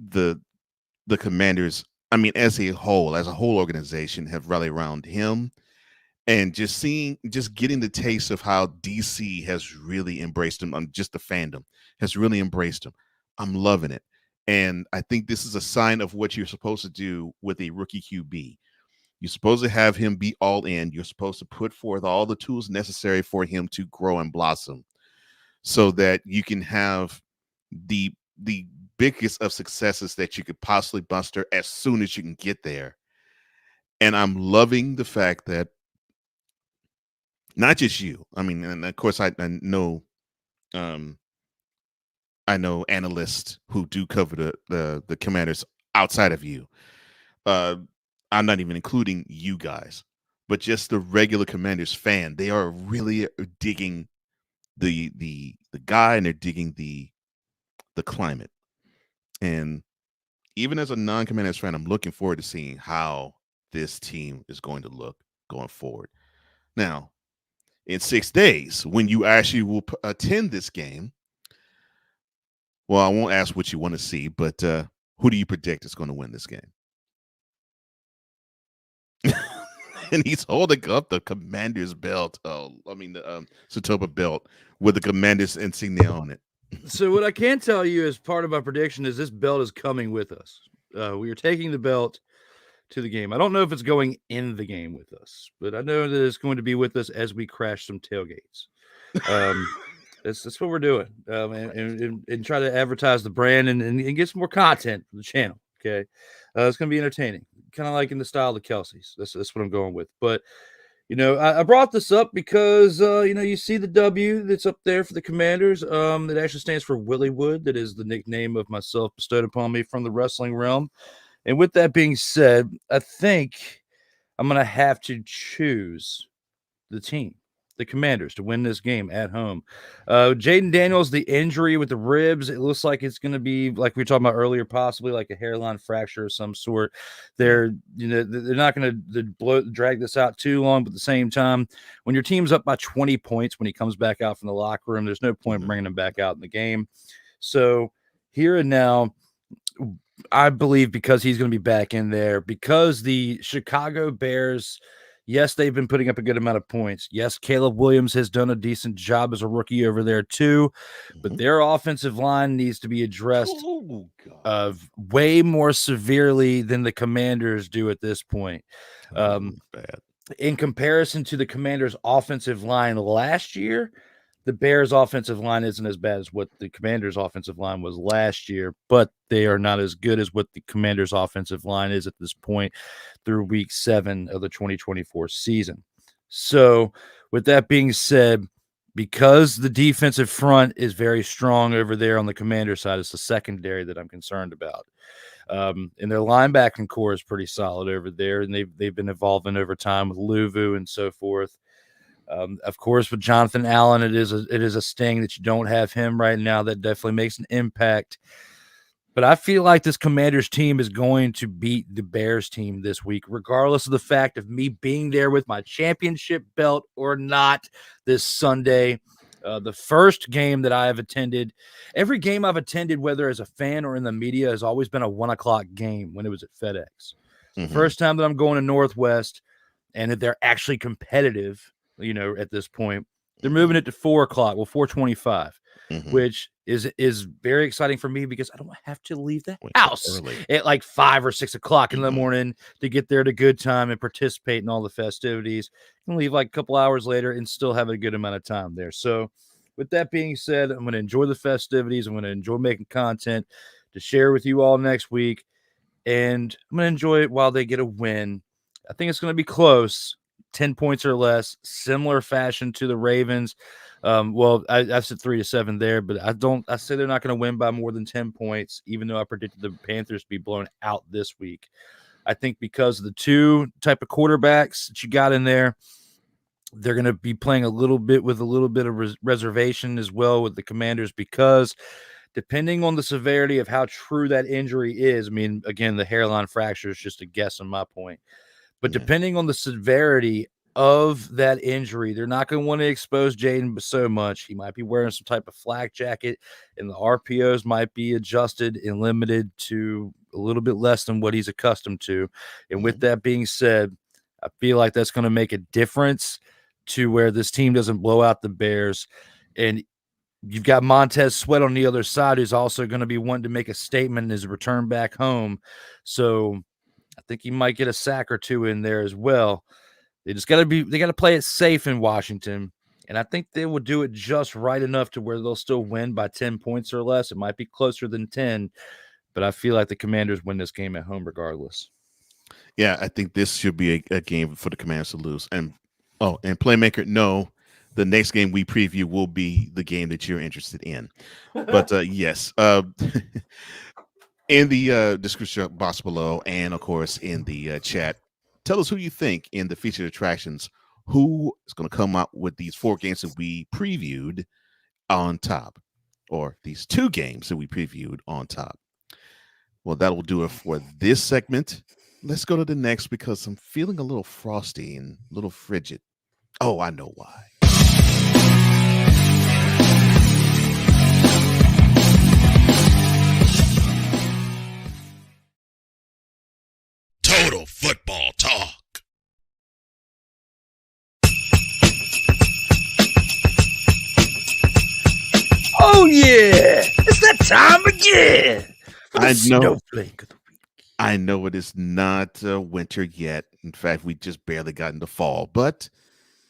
the Commanders, I mean, as a whole organization, have rallied around him, and just getting the taste of how DC has really embraced him. Just the fandom has really embraced him. I'm loving it, and I think this is a sign of what you're supposed to do with a rookie QB. You're supposed to have him be all in. You're supposed to put forth all the tools necessary for him to grow and blossom, so that you can have the biggest of successes that you could possibly muster as soon as you can get there. And I'm loving the fact that not just you, I mean, and of course I know analysts who do cover the Commanders outside of you. I'm not even including you guys, but just the regular Commanders fan. They are really digging the guy, and they're digging the climate. And even as a non-Commanders fan, I'm looking forward to seeing how this team is going to look going forward. Now, in 6 days, when you actually will attend this game, well, I won't ask what you want to see, but who do you predict is going to win this game? And he's holding up the Commander's belt. Oh, I mean the Satopa belt with the Commander's insignia on it. So what I can tell you as part of my prediction is this belt is coming with us. We are taking the belt to the game. I don't know if it's going in the game with us, but I know that it's going to be with us as we crash some tailgates. That's what we're doing, and try to advertise the brand and get some more content for the channel. Okay, it's going to be entertaining, kind of like in the style of the Kelseys. That's what I'm going with. But I brought this up because you see the W that's up there for the Commanders. That actually stands for Willywood. That is the nickname of myself bestowed upon me from the wrestling realm. And with that being said, I think I'm going to have to choose the team, the Commanders, to win this game at home. Jaden Daniels, the injury with the ribs, it looks like it's going to be, like we were talking about earlier, possibly like a hairline fracture of some sort. They're not going to drag this out too long, but at the same time, when your team's up by 20 points when he comes back out from the locker room, there's no point bringing him back out in the game. So here and now, I believe because he's going to be back in there, because the Chicago Bears Yes, they've been putting up a good amount of points. Yes, Caleb Williams has done a decent job as a rookie over there too, but their offensive line needs to be addressed way more severely than the Commanders do at this point. Bad. In comparison to the Commanders' offensive line last year, the Bears' offensive line isn't as bad as what the Commanders' offensive line was last year, but they are not as good as what the Commanders' offensive line is at this point through week 7 of the 2024 season. So, with that being said, because the defensive front is very strong over there on the Commander side, it's the secondary that I'm concerned about. And their linebacking core is pretty solid over there, and they've been evolving over time with Luvu and so forth. Of course, with Jonathan Allen, it is a sting that you don't have him right now. That definitely makes an impact. But I feel like this Commanders team is going to beat the Bears team this week, regardless of the fact of me being there with my championship belt or not this Sunday. The first game that I have attended, every game I've attended, whether as a fan or in the media, has always been a 1:00 game when it was at FedEx. The first time that I'm going to Northwest and that they're actually competitive, at this point, they're moving it to 4:00. Well, 4:25, which is very exciting for me because I don't have to leave the house at like 5 or 6 o'clock in the morning to get there at a good time and participate in all the festivities. I can leave like a couple hours later and still have a good amount of time there. So with that being said, I'm going to enjoy the festivities. I'm going to enjoy making content to share with you all next week. And I'm going to enjoy it while they get a win. I think it's going to be close. 10 points or less, similar fashion to the Ravens. I said 3-7 there, but I say they're not going to win by more than 10 points, even though I predicted the Panthers to be blown out this week. I think because of the two type of quarterbacks that you got in there, they're going to be playing a little bit of reservation as well with the Commanders, because depending on the severity of how true that injury is, I mean, again, the hairline fracture is just a guess on my point. But depending on the severity of that injury, they're not going to want to expose Jaden so much. He might be wearing some type of flak jacket, and the RPOs might be adjusted and limited to a little bit less than what he's accustomed to. And with that being said, I feel like that's going to make a difference to where this team doesn't blow out the Bears. And you've got Montez Sweat on the other side, who's also going to be wanting to make a statement in his return back home. So I think he might get a sack or two in there as well. They got to play it safe in Washington. And I think they will do it just right enough to where they'll still win by 10 points or less. It might be closer than 10, but I feel like the Commanders win this game at home regardless. Yeah, I think this should be a game for the Commanders to lose. And Playmaker, no, the next game we preview will be the game that you're interested in. But yes, in the description box below, and of course in the chat, tell us who you think in the featured attractions, who is going to come out with these 4 games that we previewed on top, or these 2 games that we previewed on top. Well, that will do it for this segment. Let's go to the next, because I'm feeling a little frosty and a little frigid. Oh, I know why. Total Football Talk. Oh yeah, it's that time again. I know. Snowflake of the week. I know it is not winter yet. In fact, we just barely got into fall, but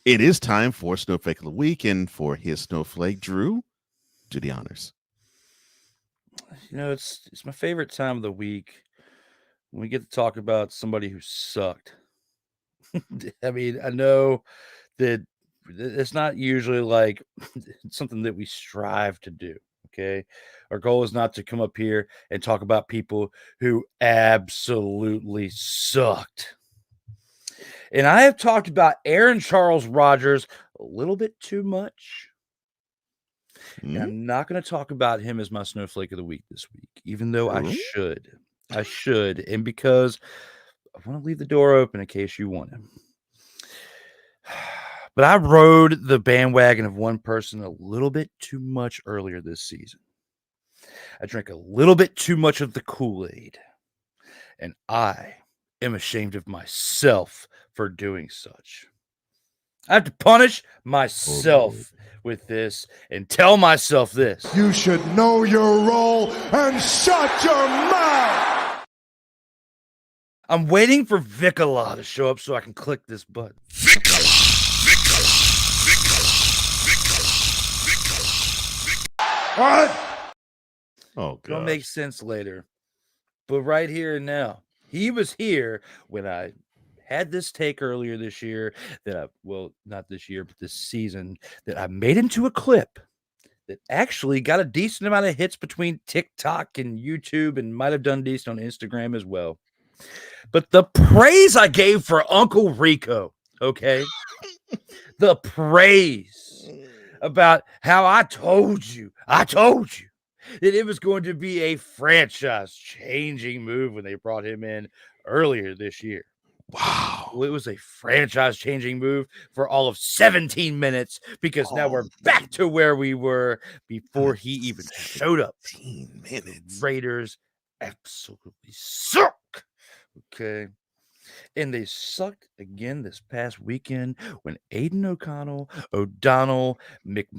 it is time for Snowflake of the Week, and for his snowflake, Drew, do the honors. It's my favorite time of the week when we get to talk about somebody who sucked. I mean, I know that it's not usually like something that we strive to do. Okay. Our goal is not to come up here and talk about people who absolutely sucked. And I have talked about Aaron Charles Rodgers a little bit too much. And I'm not going to talk about him as my snowflake of the week this week, even though I should. And because I want to leave the door open in case you want him. But I rode the bandwagon of one person a little bit too much earlier this season. I drank a little bit too much of the Kool-Aid. And I am ashamed of myself for doing such. I have to punish myself with this and tell myself this. You should know your role and shut your mouth. I'm waiting for Vicola to show up so I can click this button. What? Oh, It'll God. make sense later. But right here and now, he was here when I had this take earlier this year that not this year, but this season, that I made into a clip that actually got a decent amount of hits between TikTok and YouTube and might have done decent on Instagram as well. But the praise I gave for Uncle Rico, okay? The praise about how I told you that it was going to be a franchise-changing move when they brought him in earlier this year. Wow. Well, it was a franchise-changing move for all of 17 minutes because now we're back to where we were before he even showed up. 17 minutes. Raiders absolutely suck. Okay. And they sucked again this past weekend when Aiden O'Connell,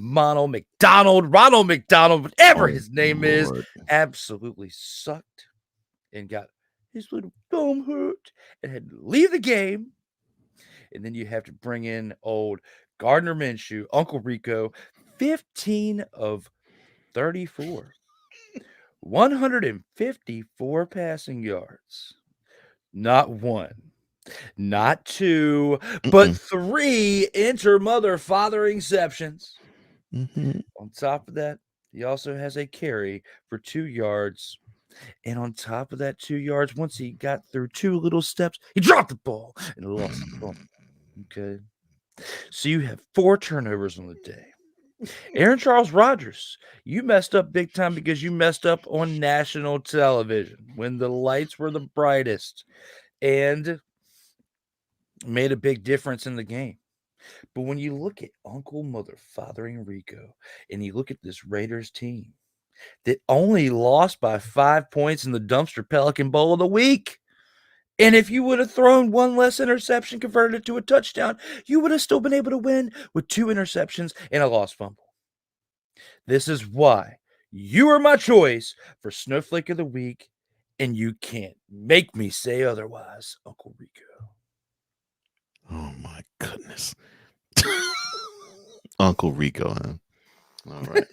Ronald McDonald, whatever his name is, absolutely sucked and got his little thumb hurt and had to leave the game. And then you have to bring in old Gardner Minshew, Uncle Rico, 15 of 34, 154 passing yards. Not one, not two, but three father exceptions. On top of that, he also has a carry for 2 yards. And on top of that 2 yards, once he got through 2 little steps, he dropped the ball and lost the ball. Okay. So you have 4 turnovers on the day. Aaron Charles Rodgers, you messed up big time because you messed up on national television when the lights were the brightest and made a big difference in the game. But when you look at Uncle Motherfathering Rico and you look at this Raiders team that only lost by 5 points in the Dumpster Pelican Bowl of the week, and if you would have thrown one less interception, converted it to a touchdown, you would have still been able to win with 2 interceptions and a lost fumble. This is why you are my choice for Snowflake of the Week, and you can't make me say otherwise, Uncle Rico. Oh, my goodness. Uncle Rico, huh? All right.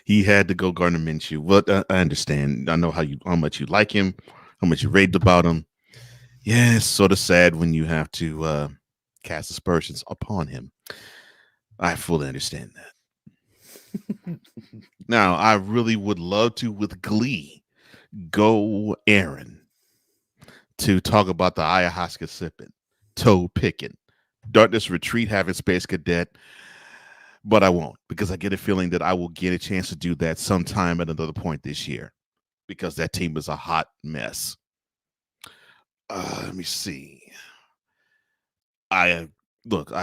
He had to go Gardner Minshew. But I understand. I know how much you like him, how much you raved about him. Yeah, it's sort of sad when you have to cast aspersions upon him. I fully understand that. Now, I really would love to, with glee, go Aaron to talk about the ayahuasca sipping, toe picking, darkness retreat, having space cadet. But I won't, because I get a feeling that I will get a chance to do that sometime at another point this year, because that team is a hot mess. Let me see. I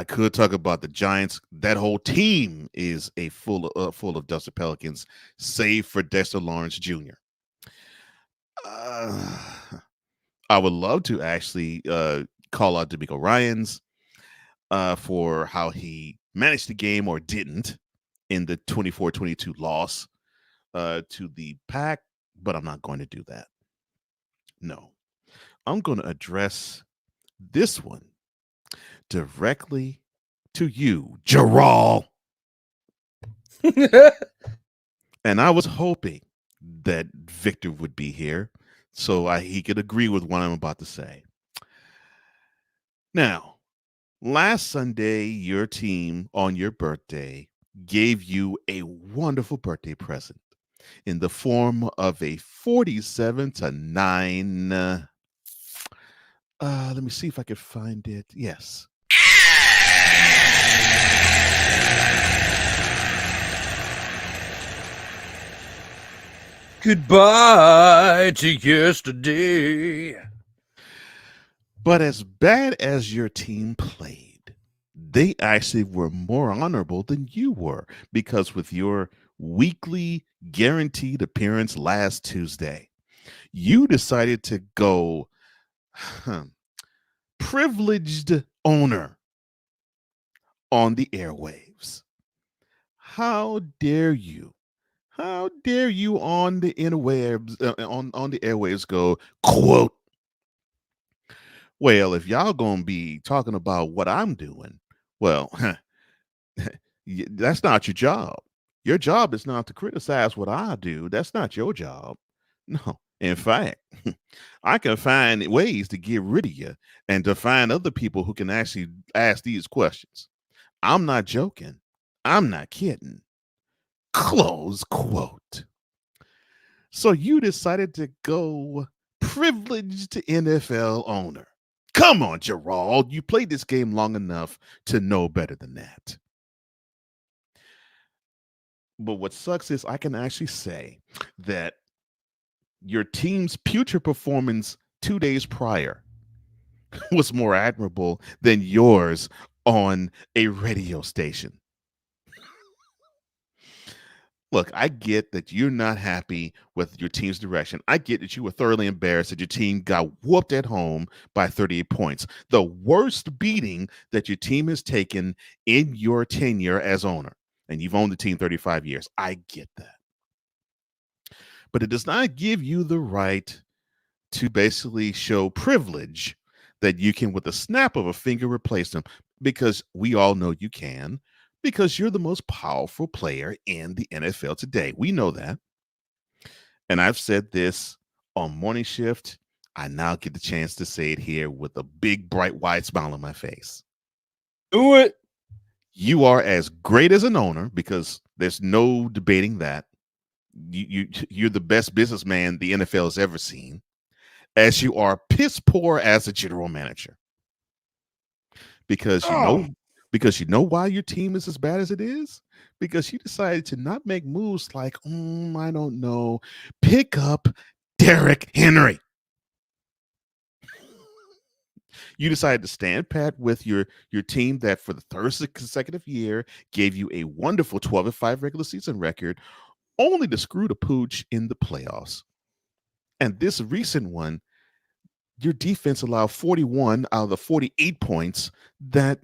could talk about the Giants. That whole team is full of Dusty Pelicans, save for Dexter Lawrence Jr. I would love to actually call out D'Amico Ryans for how he managed the game or didn't in the 24-22 loss to the Pack, but I'm not going to do that. No. I'm going to address this one directly to you, Gerald. And I was hoping that Victor would be here so he could agree with what I'm about to say. Now, last Sunday, your team on your birthday gave you a wonderful birthday present in the form of a 47-9. Let me see if I can find it. Yes. Goodbye to yesterday. But as bad as your team played, they actually were more honorable than you were, because with your weekly guaranteed appearance last Tuesday, you decided to go privileged owner on the airwaves. How dare you? How dare you on the interwebs, on the airwaves go, quote, well, if y'all gonna be talking about what I'm doing, well, that's not your job. Your job is not to criticize what I do. That's not your job. No. In fact, I can find ways to get rid of you and to find other people who can actually ask these questions. I'm not joking. I'm not kidding. Close quote. So you decided to go privileged NFL owner. Come on, Gerald. You played this game long enough to know better than that. But what sucks is I can actually say that your team's putrid performance 2 days prior was more admirable than yours on a radio station. Look, I get that you're not happy with your team's direction. I get that you were thoroughly embarrassed that your team got whooped at home by 38 points. The worst beating that your team has taken in your tenure as owner. And you've owned the team 35 years. I get that. But it does not give you the right to basically show privilege that you can, with a snap of a finger, replace them, because we all know you can, because you're the most powerful player in the NFL today. We know that. And I've said this on Morning Shift. I now get the chance to say it here with a big, bright, wide smile on my face. Do it. You are as great as an owner, because there's no debating that. You're the best businessman the NFL has ever seen, as you are piss poor as a general manager. Because you know why your team is as bad as it is? Because you decided to not make moves like, I don't know, pick up Derrick Henry. You decided to stand pat with your team that for the third consecutive year gave you a wonderful 12-5 regular season record, only to screw the pooch in the playoffs. And this recent one, your defense allowed 41 out of the 48 points that,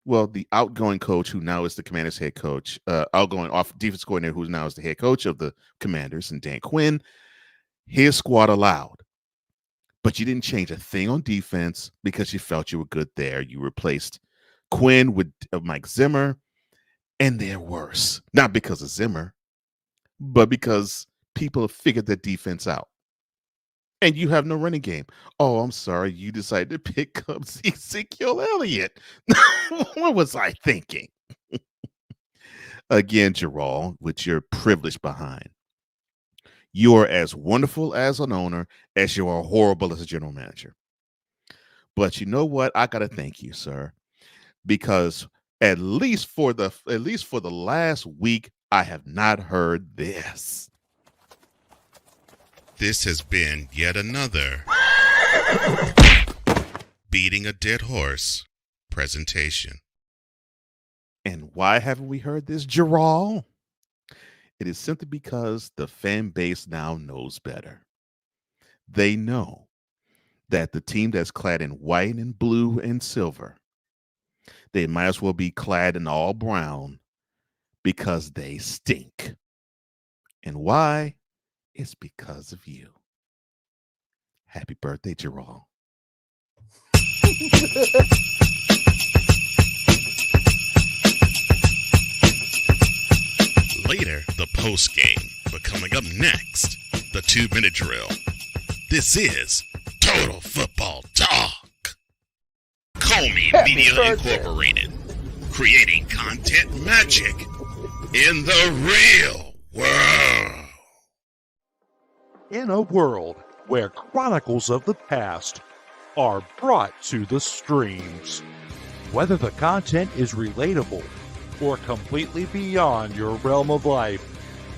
well, the outgoing coach, who now is the Commanders head coach, outgoing off defense coordinator, who now is the head coach of the Commanders, and Dan Quinn, his squad allowed. But you didn't change a thing on defense because you felt you were good there. You replaced Quinn with Mike Zimmer, and they're worse. Not because of Zimmer, but because people have figured that defense out. And you have no running game. Oh, I'm sorry. You decided to pick up Ezekiel Elliott. What was I thinking? Again, Gerald, with your privilege behind. You are as wonderful as an owner as you are horrible as a general manager. But you know what? I got to thank you, sir, because at least for the last week, I have not heard this. This has been yet another Beating a Dead Horse presentation. And why haven't we heard this, Gerald? It is simply because the fan base now knows better. They know that the team that's clad in white and blue and silver, they might as well be clad in all brown because they stink. And why? It's because of you. Happy birthday, Gerald. Later, the post game. But coming up next, the 2-minute drill. This is Total Football Talk. Comey Media Incorporated. Creating content magic in the real world. In a world where chronicles of the past are brought to the streams, whether the content is relatable or completely beyond your realm of life,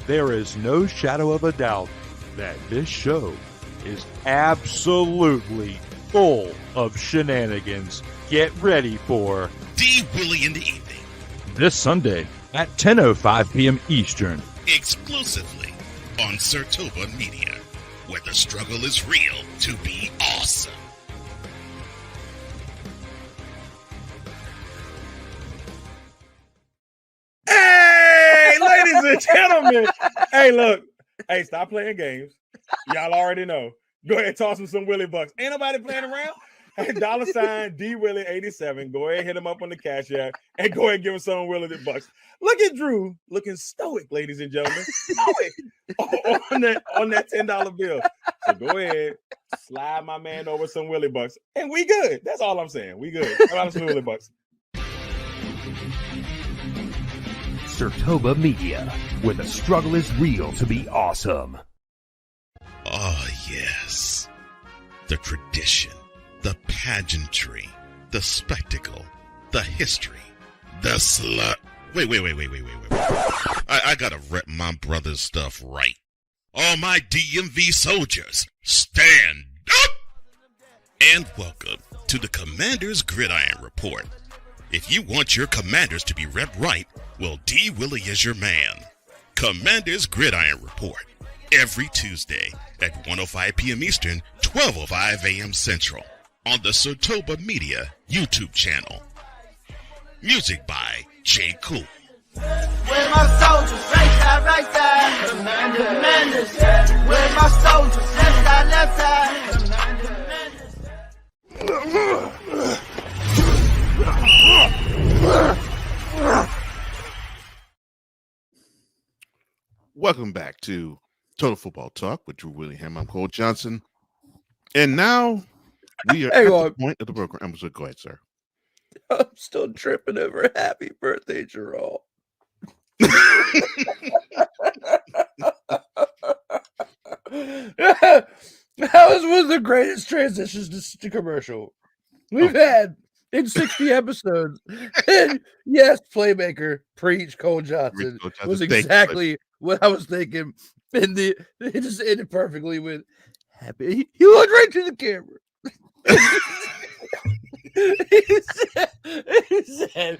there is no shadow of a doubt that this show is absolutely full of shenanigans. Get ready for D. Willie in the Evening. This Sunday at 10:05 p.m. Eastern. Exclusively on Sertoba Media, where the struggle is real to be awesome. Gentlemen, hey, look. Hey, stop playing games. Y'all already know. Go ahead and toss him some Willie Bucks. Ain't nobody playing around. Hey, $ D Willie 87. Go ahead and hit him up on the Cash App and go ahead and give him some Willie Bucks. Look at Drew looking stoic, ladies and gentlemen. Stoic on that $10 bill. So go ahead, slide my man over some Willie Bucks, and we good. That's all I'm saying. We good. Slide some Willie Bucks. Sertoba Media, where the struggle is real to be awesome. Oh, yes. The tradition, the pageantry, the spectacle, the history, the slut. Wait. I gotta rep my brother's stuff right. All my DMV soldiers, stand up! And welcome to the Commander's Gridiron Report. If you want your Commanders to be rep right, well, D. Willie is your man. Commander's Gridiron Report. Every Tuesday at 1:05 p.m. Eastern, 12:05 a.m. Central on the Sertoba Media YouTube channel. Music by J. Cool. Where my soldiers, right side, Commanders. Where my soldiers, left side. Welcome back to Total Football Talk with Drew Willingham. I'm Cole Johnson. And now we are at the point of the program. I'm sorry, go ahead, sir. I'm still tripping over happy birthday, Gerald. That was one of the greatest transitions to commercial we've had in 60 episodes. And yes, Playmaker, preach, Cole Johnson was exactly what I was thinking. And it just ended perfectly with happy. He looked right to the camera. he said,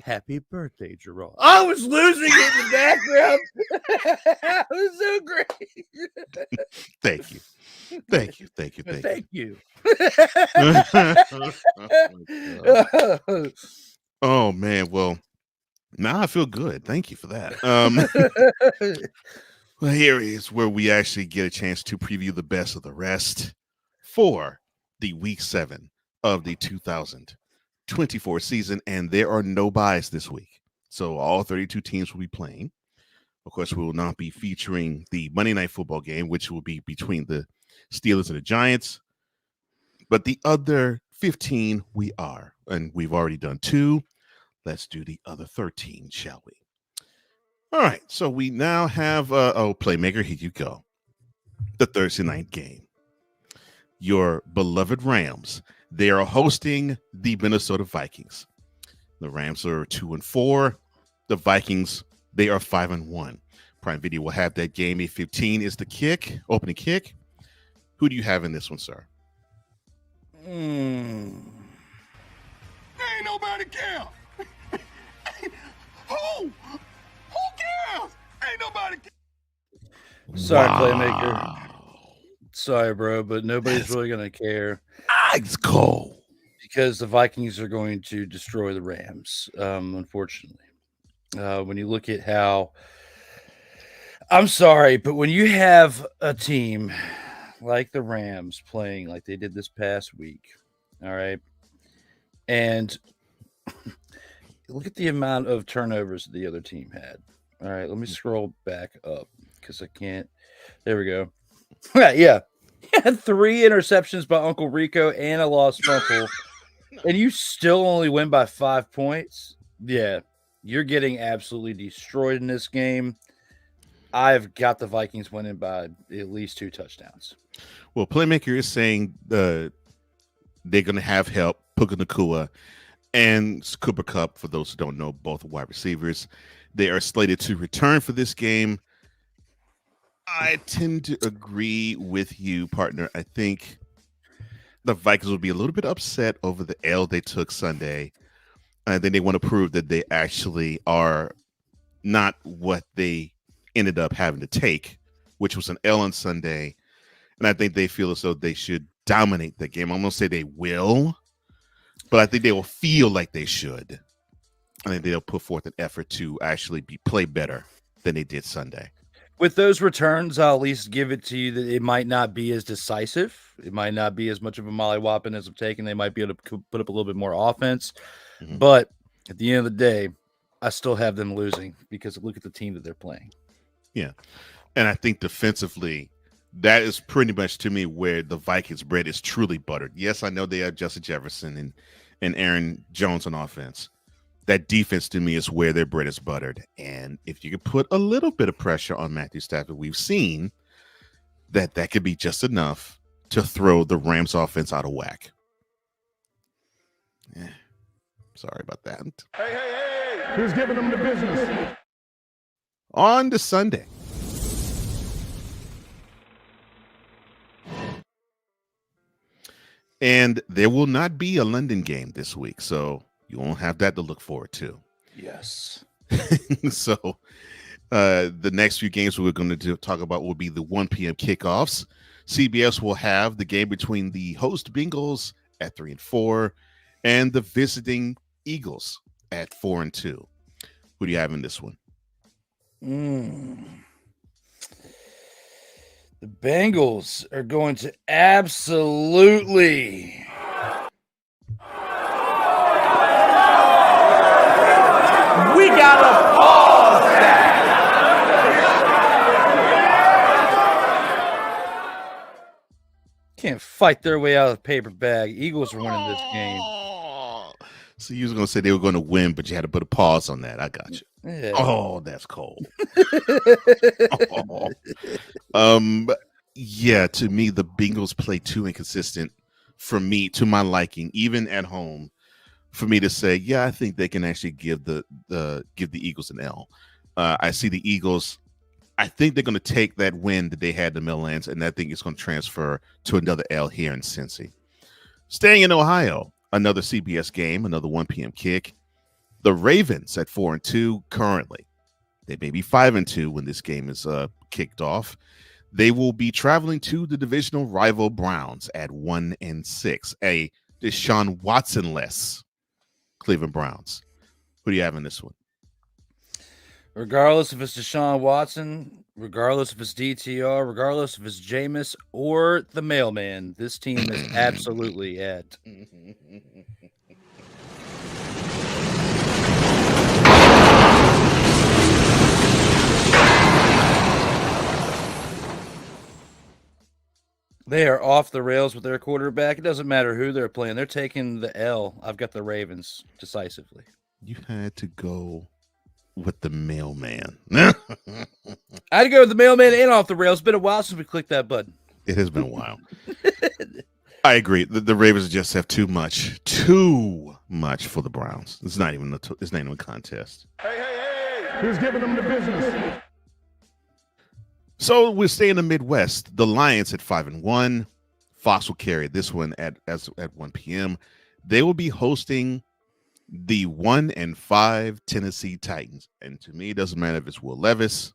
happy birthday, Gerald. I was losing it in the background. It was so great. Thank you. Oh man, well, now I feel good. Thank you for that. Well, here is where we actually get a chance to preview the best of the rest for the week 7 of the 2024 season, and there are no buys this week. So all 32 teams will be playing. Of course, we will not be featuring the Monday Night Football game, which will be between the Steelers and the Giants. But the other 15 we are, and we've already done 2. Let's do the other 13, shall we? All right, so we now have Playmaker, here you go. The Thursday night game. Your beloved Rams, they are hosting the Minnesota Vikings. The Rams are 2-4. The Vikings, they are 5-1. Prime Video will have that game. 8:15 is the opening kick. Who do you have in this one, sir? Ain't nobody care. Who cares? Ain't nobody care. Sorry, Playmaker. Sorry, bro, but nobody's really going to care. It's cold. Because the Vikings are going to destroy the Rams, unfortunately. When you look at how... I'm sorry, but when you have a team like the Rams playing like they did this past week, all right, and look at the amount of turnovers the other team had. All right, let me scroll back up because I can't. There we go. Yeah. He had 3 interceptions by Uncle Rico and a lost fumble, and you still only win by 5 points. Yeah, you're getting absolutely destroyed in this game. I've got the Vikings winning by at least 2 touchdowns. Well, Playmaker is saying they're going to have help. Puka Nacua and Cooper Kupp, for those who don't know, both wide receivers. They are slated to return for this game. I tend to agree with you, partner. I think the Vikings will be a little bit upset over the L they took Sunday. And then they want to prove that they actually are not what they ended up having to take, which was an L on Sunday. And I think they feel as though they should dominate the game. I'm going to say they will, but I think they will feel like they should. I think they'll put forth an effort to actually play better than they did Sunday. With those returns, I'll at least give it to you that it might not be as decisive. It might not be as much of a mollywhopping as I'm taking. They might be able to put up a little bit more offense. Mhm. But at the end of the day, I still have them losing because look at the team that they're playing. Yeah. And I think defensively, that is pretty much to me where the Vikings bread is truly buttered. Yes, I know they have Justin Jefferson and Aaron Jones on offense. That defense to me is where their bread is buttered. And if you could put a little bit of pressure on Matthew Stafford, we've seen that could be just enough to throw the Rams offense out of whack. Yeah. Sorry about that. Hey. Who's giving them the business? On to Sunday. And there will not be a London game this week, so you won't have that to look forward to. Yes. So the next few games we're going to talk about will be the 1 p.m. kickoffs. CBS will have the game between the host Bengals at 3-4 and the visiting Eagles at 4-2. Who do you have in this one? The Bengals are going to absolutely We gotta pause that. can't fight their way out of the paper bag. Eagles are winning this game. So you was going to say they were going to win, but you had to put a pause on that. I got you. Yeah. Oh, that's cold. Yeah, to me, the Bengals play too inconsistent for me, to my liking, even at home, for me to say, yeah, I think they can actually give the Eagles an L. I see the Eagles. I think they're going to take that win that they had in the Meadowlands, and I think it's going to transfer to another L here in Cincy. Staying in Ohio, another CBS game, another 1 p.m. kick. The Ravens at 4-2 currently. They may be 5-2 when this game is kicked off. They will be traveling to the divisional rival Browns at 1-6. A Deshaun Watson-less Cleveland Browns. Who do you have in this one? Regardless if it's Deshaun Watson, regardless if it's DTR, regardless if it's Jameis or the mailman, this team is absolutely at. They are off the rails with their quarterback. It doesn't matter who they're playing. They're taking the L. I've got the Ravens decisively. You had to go with the mailman. I had to go with the mailman and off the rails. It's been a while since we clicked that button. It has been a while. I agree. The Ravens just have too much for the Browns. It's not even a contest. Hey. Who's giving them the business? So we'll stay in the Midwest. The Lions at 5-1. Fox will carry this one at 1 p.m. They will be hosting the 1-5 Tennessee Titans. And to me, it doesn't matter if it's Will Levis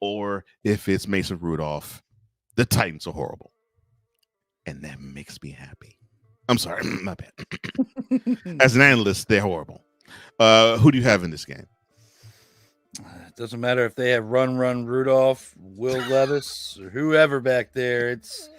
or if it's Mason Rudolph. The Titans are horrible. And that makes me happy. I'm sorry, my bad. As an analyst, they're horrible. Who do you have in this game? It doesn't matter if they have Run Rudolph, Will Levis, or whoever back there. It's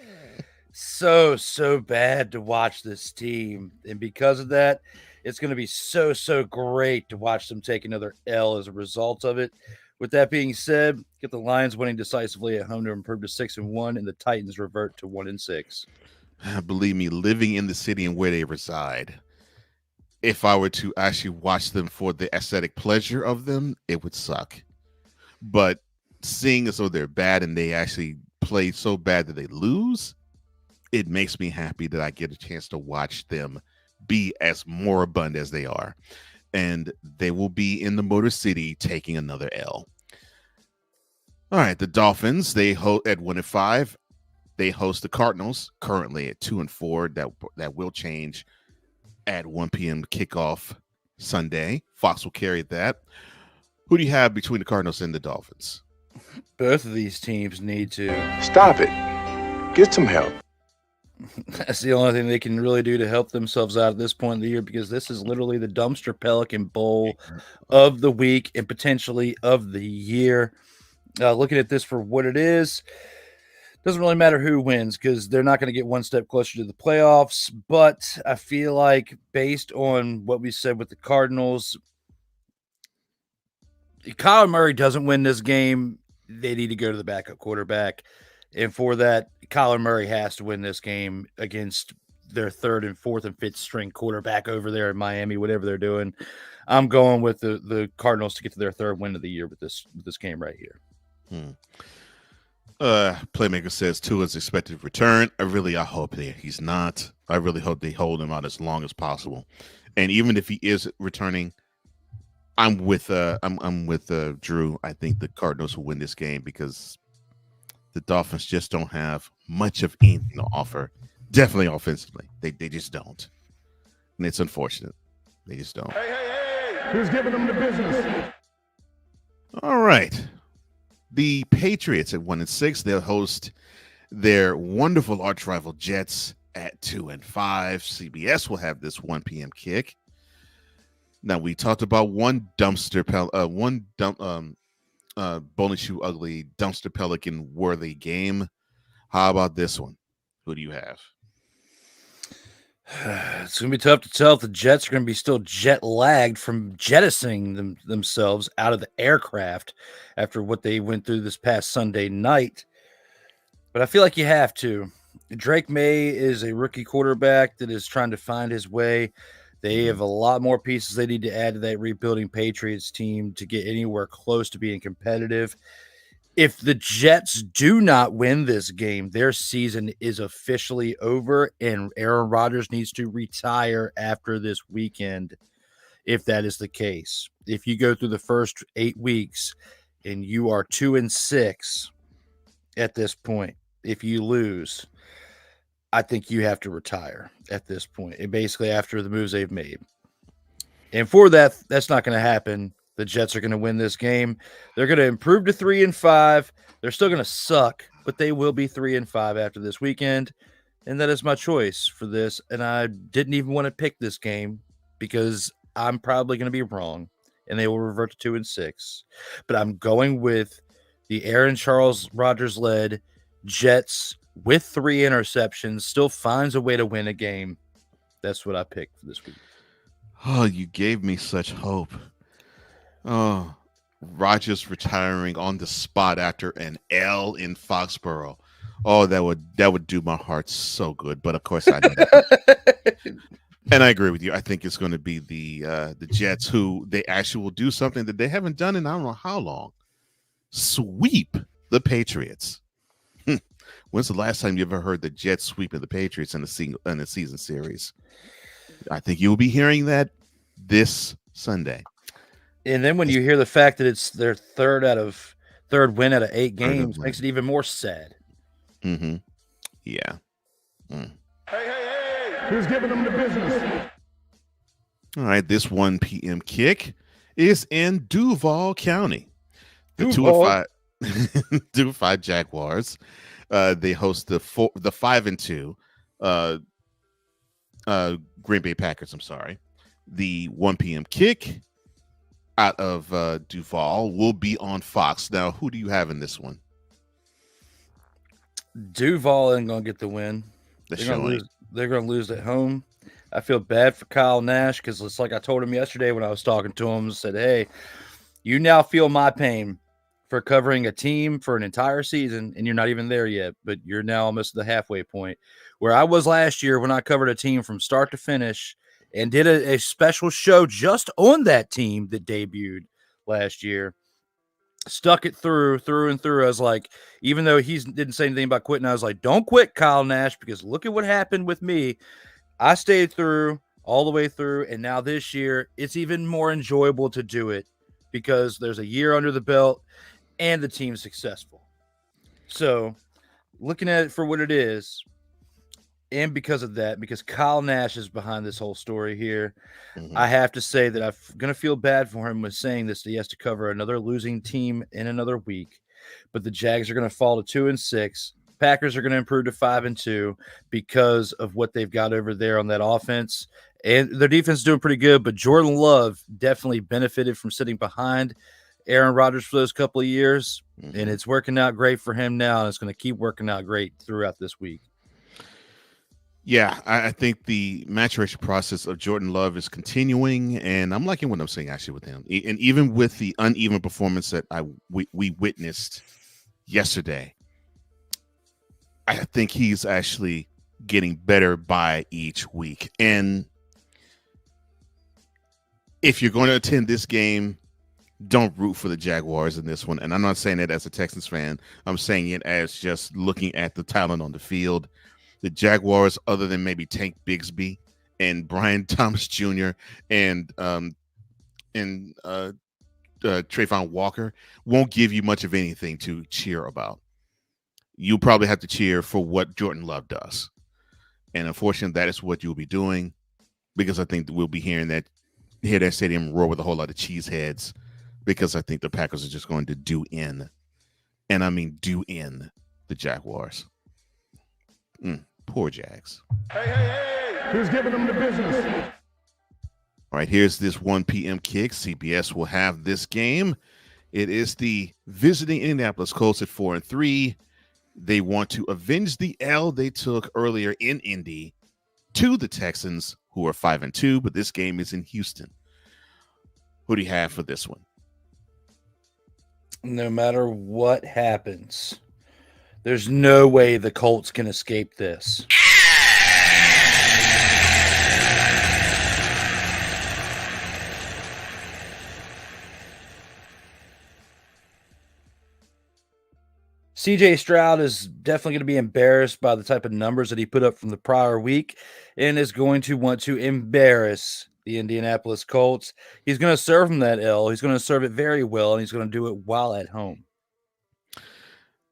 so bad to watch this team. And because of that, it's going to be so great to watch them take another L as a result of it. With that being said, get the Lions winning decisively at home to improve to 6-1, and the Titans revert to 1-6. Believe me, living in the city and where they reside, if I were to actually watch them for the aesthetic pleasure of them, it would suck. But seeing as though they're bad and they actually play so bad that they lose, it makes me happy that I get a chance to watch them be as moribund as they are. And they will be in the Motor City taking another L. All right, the Dolphins, they at 1-5. They host the Cardinals, currently at 2-4. That will change at 1 p.m. kickoff Sunday. Fox will carry that. Who do you have between the Cardinals and the Dolphins? Both of these teams need to Stop it. Get some help. That's the only thing they can really do to help themselves out at this point in the year, because this is literally the dumpster Pelican Bowl of the week and potentially of the year. Looking at this for what it is, doesn't really matter who wins because they're not going to get one step closer to the playoffs. But I feel like based on what we said with the Cardinals, if Kyler Murray doesn't win this game, they need to go to the backup quarterback. And for that, Kyler Murray has to win this game against their third and fourth and fifth string quarterback over there in Miami, whatever they're doing. I'm going with the Cardinals to get to their third win of the year with this game right here. Playmaker says Tua's expected return. I hope he's not. I really hope they hold him out as long as possible. And even if he is returning, I'm with Drew. I think the Cardinals will win this game because the Dolphins just don't have much of anything to offer. Definitely offensively, they just don't, and it's unfortunate. They just don't. Hey! Who's giving them the business? All right, the Patriots at 1-6. They'll host their wonderful arch rival Jets at 2-5. CBS will have this 1 p.m. kick. Now, we talked about one bowling shoe ugly dumpster Pelican worthy game. How about this one? Who do you have? It's going to be tough to tell if the Jets are going to be still jet lagged from jettisoning themselves out of the aircraft after what they went through this past Sunday night. But I feel like you have to. Drake May is a rookie quarterback that is trying to find his way. They have a lot more pieces they need to add to that rebuilding Patriots team to get anywhere close to being competitive. If the Jets do not win this game, their season is officially over, and Aaron Rodgers needs to retire after this weekend if that is the case. If you go through the first 8 weeks and you are 2-6 at this point, if you lose, I think you have to retire at this point. And basically after the moves they've made. And for that, that's not going to happen. The Jets are going to win this game. They're going to improve to 3-5. They're still going to suck, but they will be 3-5 after this weekend. And that is my choice for this. And I didn't even want to pick this game because I'm probably going to be wrong. And they will revert to 2-6. But I'm going with the Aaron Charles Rodgers-led Jets with 3 interceptions, still finds a way to win a game. That's what I picked for this week. Oh, you gave me such hope. Oh, Rodgers retiring on the spot after an L in Foxborough. Oh, that would do my heart so good. But of course I know. And I agree with you. I think it's going to be the Jets who they actually will do something that they haven't done in I don't know how long. Sweep the Patriots. When's the last time you ever heard the Jets sweeping the Patriots in the season series? I think you'll be hearing that this Sunday. And then when you hear the fact that it's their third win out of 8 games, makes it even more sad. Mm-hmm. Yeah. Hey! Who's giving them the business? All right, this 1 p.m. kick is in Duval County. The 2-5 Jaguars. They host the 5-2 Green Bay Packers. I'm sorry. The 1 p.m. kick out of Duval will be on Fox. Now, who do you have in this one? Duval ain't gonna get the win. They're gonna lose at home. I feel bad for Kyle Nash because it's like I told him yesterday when I was talking to him. Said, "Hey, you now feel my pain for covering a team for an entire season, and you're not even there yet, but you're now almost at the halfway point where I was last year when I covered a team from start to finish and did a special show just on that team that debuted last year. Stuck it through and through. I was like, even though he didn't say anything about quitting, I was like, don't quit, Kyle Nash, because look at what happened with me. I stayed through all the way through, and now this year it's even more enjoyable to do it because there's a year under the belt and the team's successful. So looking at it for what it is, and because of that, because Kyle Nash is behind this whole story here, I have to say that I'm going to feel bad for him with saying this, that he has to cover another losing team in another week. But the Jags are going to fall to 2-6. Packers are going to improve to 5-2 because of what they've got over there on that offense. And their defense is doing pretty good, but Jordan Love definitely benefited from sitting behind Aaron Rodgers for those couple of years, and it's working out great for him now, and it's going to keep working out great throughout this week. Yeah, I think the maturation process of Jordan Love is continuing, and I'm liking what I'm seeing actually with him. And even with the uneven performance that we witnessed yesterday, I think he's actually getting better by each week. And if you're going to attend this game, don't root for the Jaguars in this one. And I'm not saying that as a Texans fan. I'm saying it as just looking at the talent on the field. The Jaguars, other than maybe Tank Bigsby and Brian Thomas Jr. and Trayvon Walker, won't give you much of anything to cheer about. You'll probably have to cheer for what Jordan Love does. And unfortunately, that is what you'll be doing, because I think we'll be hear that stadium roar with a whole lot of cheeseheads, because I think the Packers are just going to do in the Jaguars. Poor Jags. Hey. Who's giving them the business? All right, here's this 1 p.m. kick. CBS will have this game. It is the visiting Indianapolis Colts at 4-3. They want to avenge the L they took earlier in Indy to the Texans, who are 5-2, but this game is in Houston. Who do you have for this one? No matter what happens, there's no way the Colts can escape this. CJ Stroud is definitely going to be embarrassed by the type of numbers that he put up from the prior week, and is going to want to embarrass the Indianapolis Colts. He's going to serve him that L. He's going to serve it very well, and he's going to do it while at home.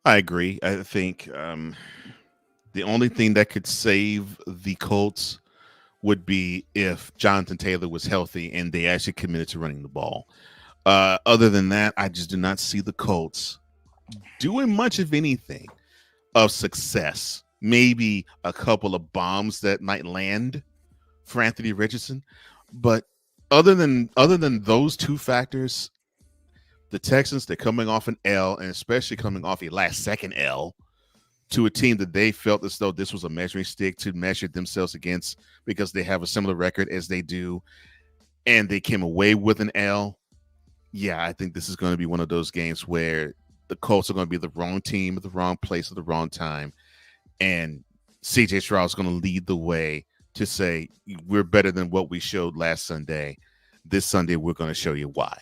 I agree. I think the only thing that could save the Colts would be if Jonathan Taylor was healthy and they actually committed to running the ball. Other than that, I just do not see the Colts doing much of anything of success. Maybe a couple of bombs that might land for Anthony Richardson. But other than those two factors, the Texans, they're coming off an L, and especially coming off a last-second L to a team that they felt as though this was a measuring stick to measure themselves against, because they have a similar record as they do, and they came away with an L. Yeah, I think this is going to be one of those games where the Colts are going to be the wrong team at the wrong place at the wrong time, and CJ Stroud is going to lead the way to say, we're better than what we showed last Sunday. This Sunday, we're going to show you why.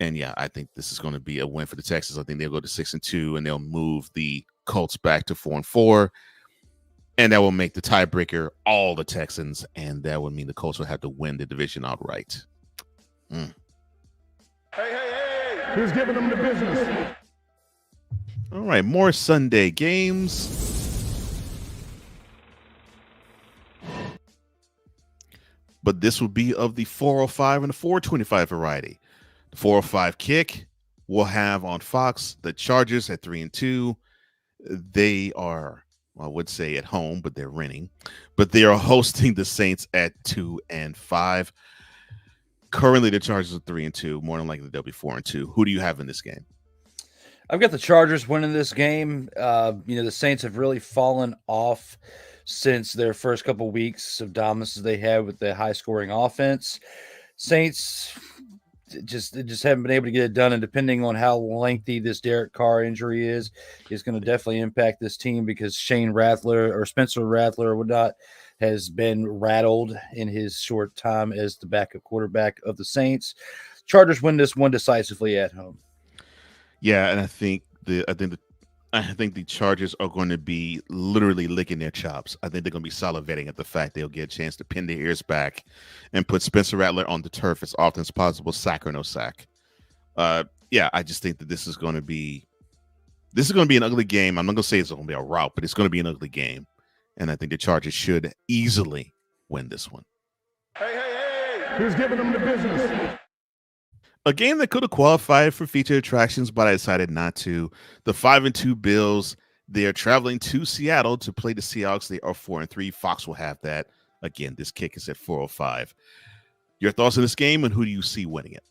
And yeah, I think this is going to be a win for the Texans. I think they'll go to 6-2, and they'll move the Colts back to 4-4, and that will make the tiebreaker all the Texans, and that would mean the Colts will have to win the division outright. Hey. Who's giving them the business? All right, more Sunday games. But this will be of the 405 and the 425 variety. The 405 kick will have on Fox the Chargers at 3-2. They are, I would say, at home, but they're renting. But they are hosting the Saints at 2-5. Currently, the Chargers are 3-2. More than likely, they'll be 4-2. Who do you have in this game? I've got the Chargers winning this game. The Saints have really fallen off since their first couple weeks of dominance they had with the high-scoring offense. Saints just haven't been able to get it done, and depending on how lengthy this Derek Carr injury is going to definitely impact this team, because Spencer Rattler or whatnot has been rattled in his short time as the backup quarterback of the Saints. Chargers win this one decisively at home. Yeah, and I think the Chargers are going to be literally licking their chops. I think they're going to be salivating at the fact they'll get a chance to pin their ears back and put Spencer Rattler on the turf as often as possible, sack or no sack. Yeah, I just think that this is going to be an ugly game. I'm not going to say it's going to be a rout, but it's going to be an ugly game. And I think the Chargers should easily win this one. Hey. Who's giving them the business? A game that could have qualified for feature attractions, but I decided not to. The 5-2 Bills They're traveling to Seattle to play the Seahawks. They are 4-3. Fox will have that. Again, this kick is at 4:05. Your thoughts on this game, and who do you see winning it?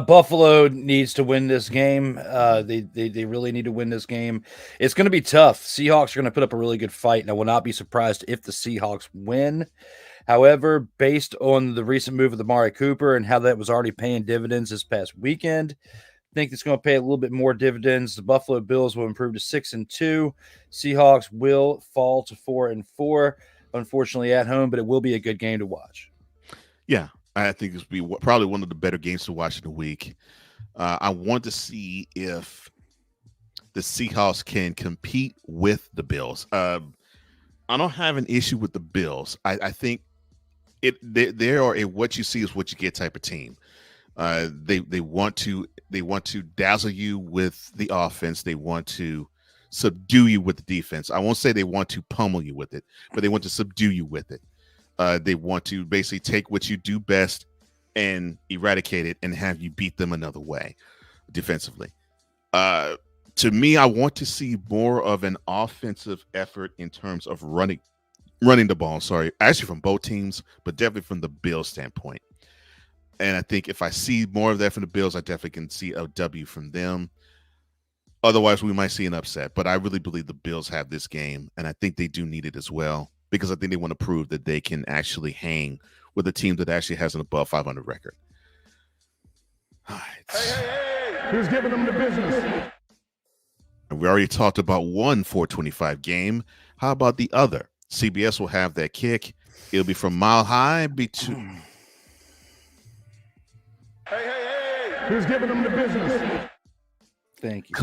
Buffalo needs to win this game. They really need to win this game. It's going to be tough. Seahawks are going to put up a really good fight, and I will not be surprised if the Seahawks win. However, based on the recent move of Amari Cooper and how that was already paying dividends this past weekend, I think it's going to pay a little bit more dividends. The Buffalo Bills will improve to 6-2. Seahawks will fall to 4-4, unfortunately at home, but it will be a good game to watch. Yeah, I think this will be probably one of the better games to watch in the week. I want to see if the Seahawks can compete with the Bills. I don't have an issue with the Bills. I think they are a what you see is what you get type of team. They want to dazzle you with the offense. They want to subdue you with the defense. I won't say they want to pummel you with it, but they want to subdue you with it. They want to basically take what you do best and eradicate it and have you beat them another way defensively. To me, I want to see more of an offensive effort in terms of running the ball. Sorry, actually from both teams, but definitely from the Bills standpoint. And I think if I see more of that from the Bills, I definitely can see a W from them. Otherwise, we might see an upset. But I really believe the Bills have this game, and I think they do need it as well, because I think they want to prove that they can actually hang with a team that actually has an above 500 record. All right. Hey. Who's giving them the business? And we already talked about one 425 game. How about the other? CBS will have that kick. It'll be from Mile High. Hey. Who's giving them the business? Thank you.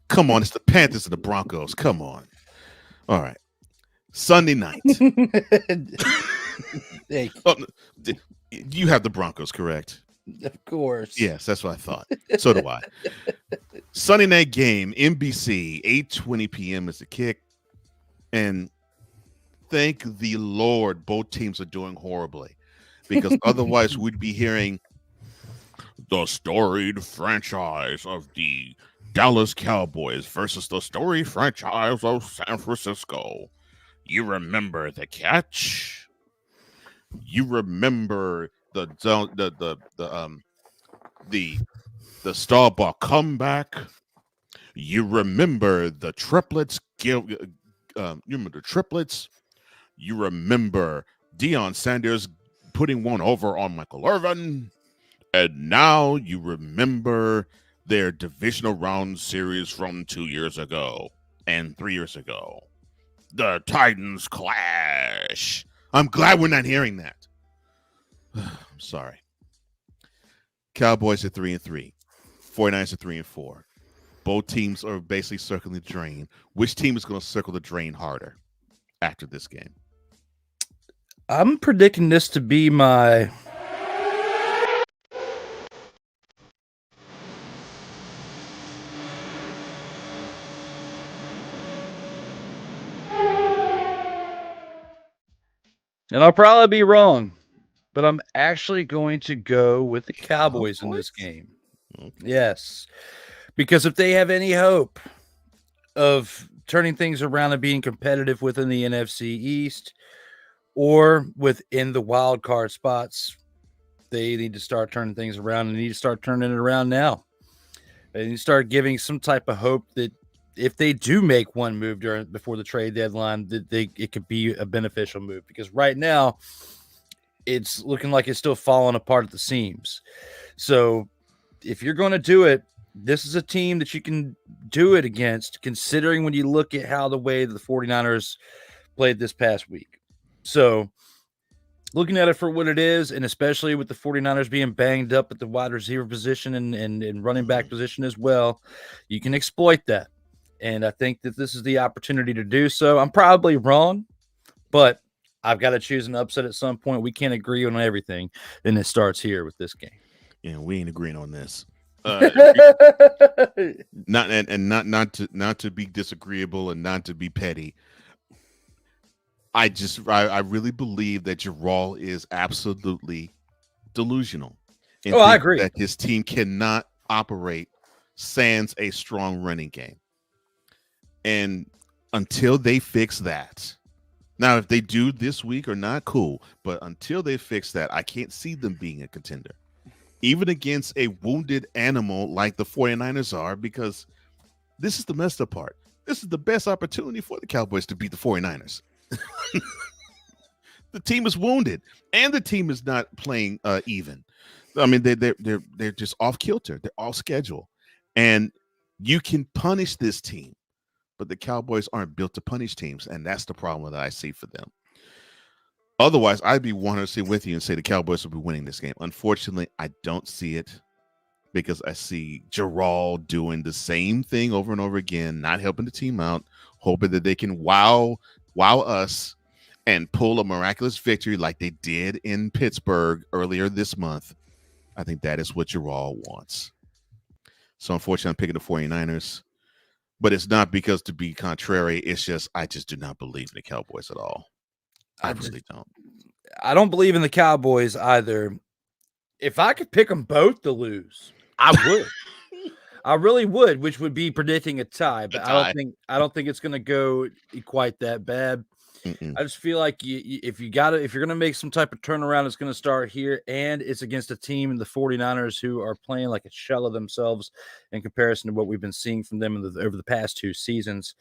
Come on, it's the Panthers and the Broncos. Come on. All right. Sunday night. Thank you. Oh, you have the Broncos, correct? Of course. Yes, that's what I thought. So do I. Sunday night game, NBC, 8:20 p.m. is the kick. And thank the Lord both teams are doing horribly, because otherwise we'd be hearing the storied franchise of the Dallas Cowboys versus the storied franchise of San Francisco. You remember the catch? You remember the Starbuck comeback? You remember the triplets? You remember the triplets? You remember Deion Sanders putting one over on Michael Irvin? And now you remember their divisional round series from 2 years ago and 3 years ago. The Titans clash. I'm glad we're not hearing that. I'm sorry. Cowboys are 3-3. 49ers are 3-4. Both teams are basically circling the drain. Which team is going to circle the drain harder after this game? I'm predicting this to be my and I'll probably be wrong, but I'm actually going to go with the Cowboys in this game. Okay. Yes, because if they have any hope of turning things around and being competitive within the NFC East or within the wild card spots, they need to start turning things around, and need to start turning it around now. They need to start giving some type of hope that if they do make one move before the trade deadline, that it could be a beneficial move, because right now it's looking like it's still falling apart at the seams. So if you're going to do it, this is a team that you can do it against, considering when you look at how the way the 49ers played this past week. So looking at it for what it is, and especially with the 49ers being banged up at the wide receiver position and running back position as well, you can exploit that. And I think that this is the opportunity to do so. I'm probably wrong, but I've got to choose an upset at some point. We can't agree on everything. Then it starts here with this game. Yeah, we ain't agreeing on this. Not to be disagreeable and not to be petty. I really believe that Jarrell is absolutely delusional. I agree that his team cannot operate sans a strong running game. And until they fix that, now if they do this week or not, cool. But until they fix that, I can't see them being a contender, even against a wounded animal like the 49ers are, because this is the messed up part. This is the best opportunity for the Cowboys to beat the 49ers. The team is wounded, and the team is not playing even. I mean, they're just off kilter. They're off schedule, and you can punish this team, but the Cowboys aren't built to punish teams, and that's the problem that I see for them. Otherwise, I'd be 100% with you and say the Cowboys will be winning this game. Unfortunately, I don't see it because I see Gerald doing the same thing over and over again, not helping the team out, hoping that they can wow us and pull a miraculous victory like they did in Pittsburgh earlier this month. I think that is what Gerald wants. So unfortunately, I'm picking the 49ers. But it's not because to be contrary. It's just I just do not believe in the Cowboys at all. I really don't. I don't believe in the Cowboys either. If I could pick them both to lose, I would. I really would, which would be predicting a tie. But I don't think it's going to go quite that bad. I just feel like if you're going to make some type of turnaround, it's going to start here, and it's against a team in the 49ers who are playing like a shell of themselves in comparison to what we've been seeing from them over the past 2 seasons.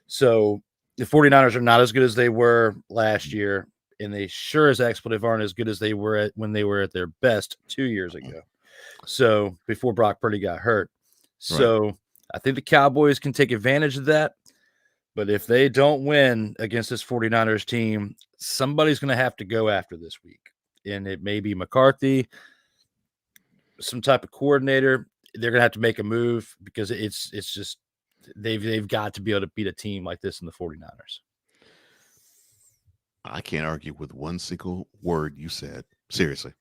So the 49ers are not as good as they were last year, and they sure as expletive aren't as good as they were when they were at their best 2 years ago. So before Brock Purdy got hurt. So right. I think the Cowboys can take advantage of that. But if they don't win against this 49ers team, somebody's going to have to go after this week. And it may be McCarthy, some type of coordinator. They're going to have to make a move because it's just they've got to be able to beat a team like this in the 49ers. I can't argue with one single word you said. Seriously.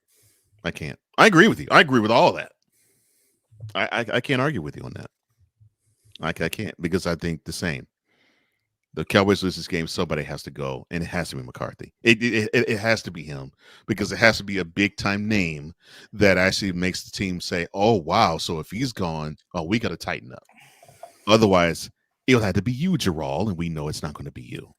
I can't. I agree with you. I agree with all that. I can't argue with you on that. I can't because I think the same. The Cowboys lose this game, somebody has to go, and it has to be McCarthy. It has to be him because it has to be a big-time name that actually makes the team say, oh, wow, so if he's gone, oh, we got to tighten up. Otherwise, it'll have to be you, Gerald, and we know it's not going to be you.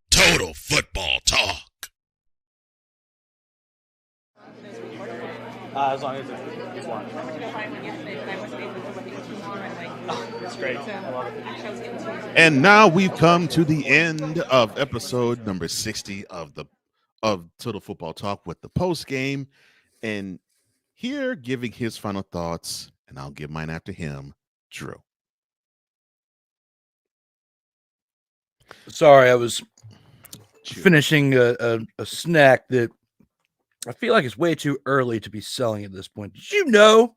Total Football Talk. As long as it's one. That's great. I love it. And now we've come to the end of episode number 60 of Total Football Talk with the post game. And here giving his final thoughts, and I'll give mine after him, Drew. Sorry, I was finishing a snack that I feel like it's way too early to be selling at this point. Did you know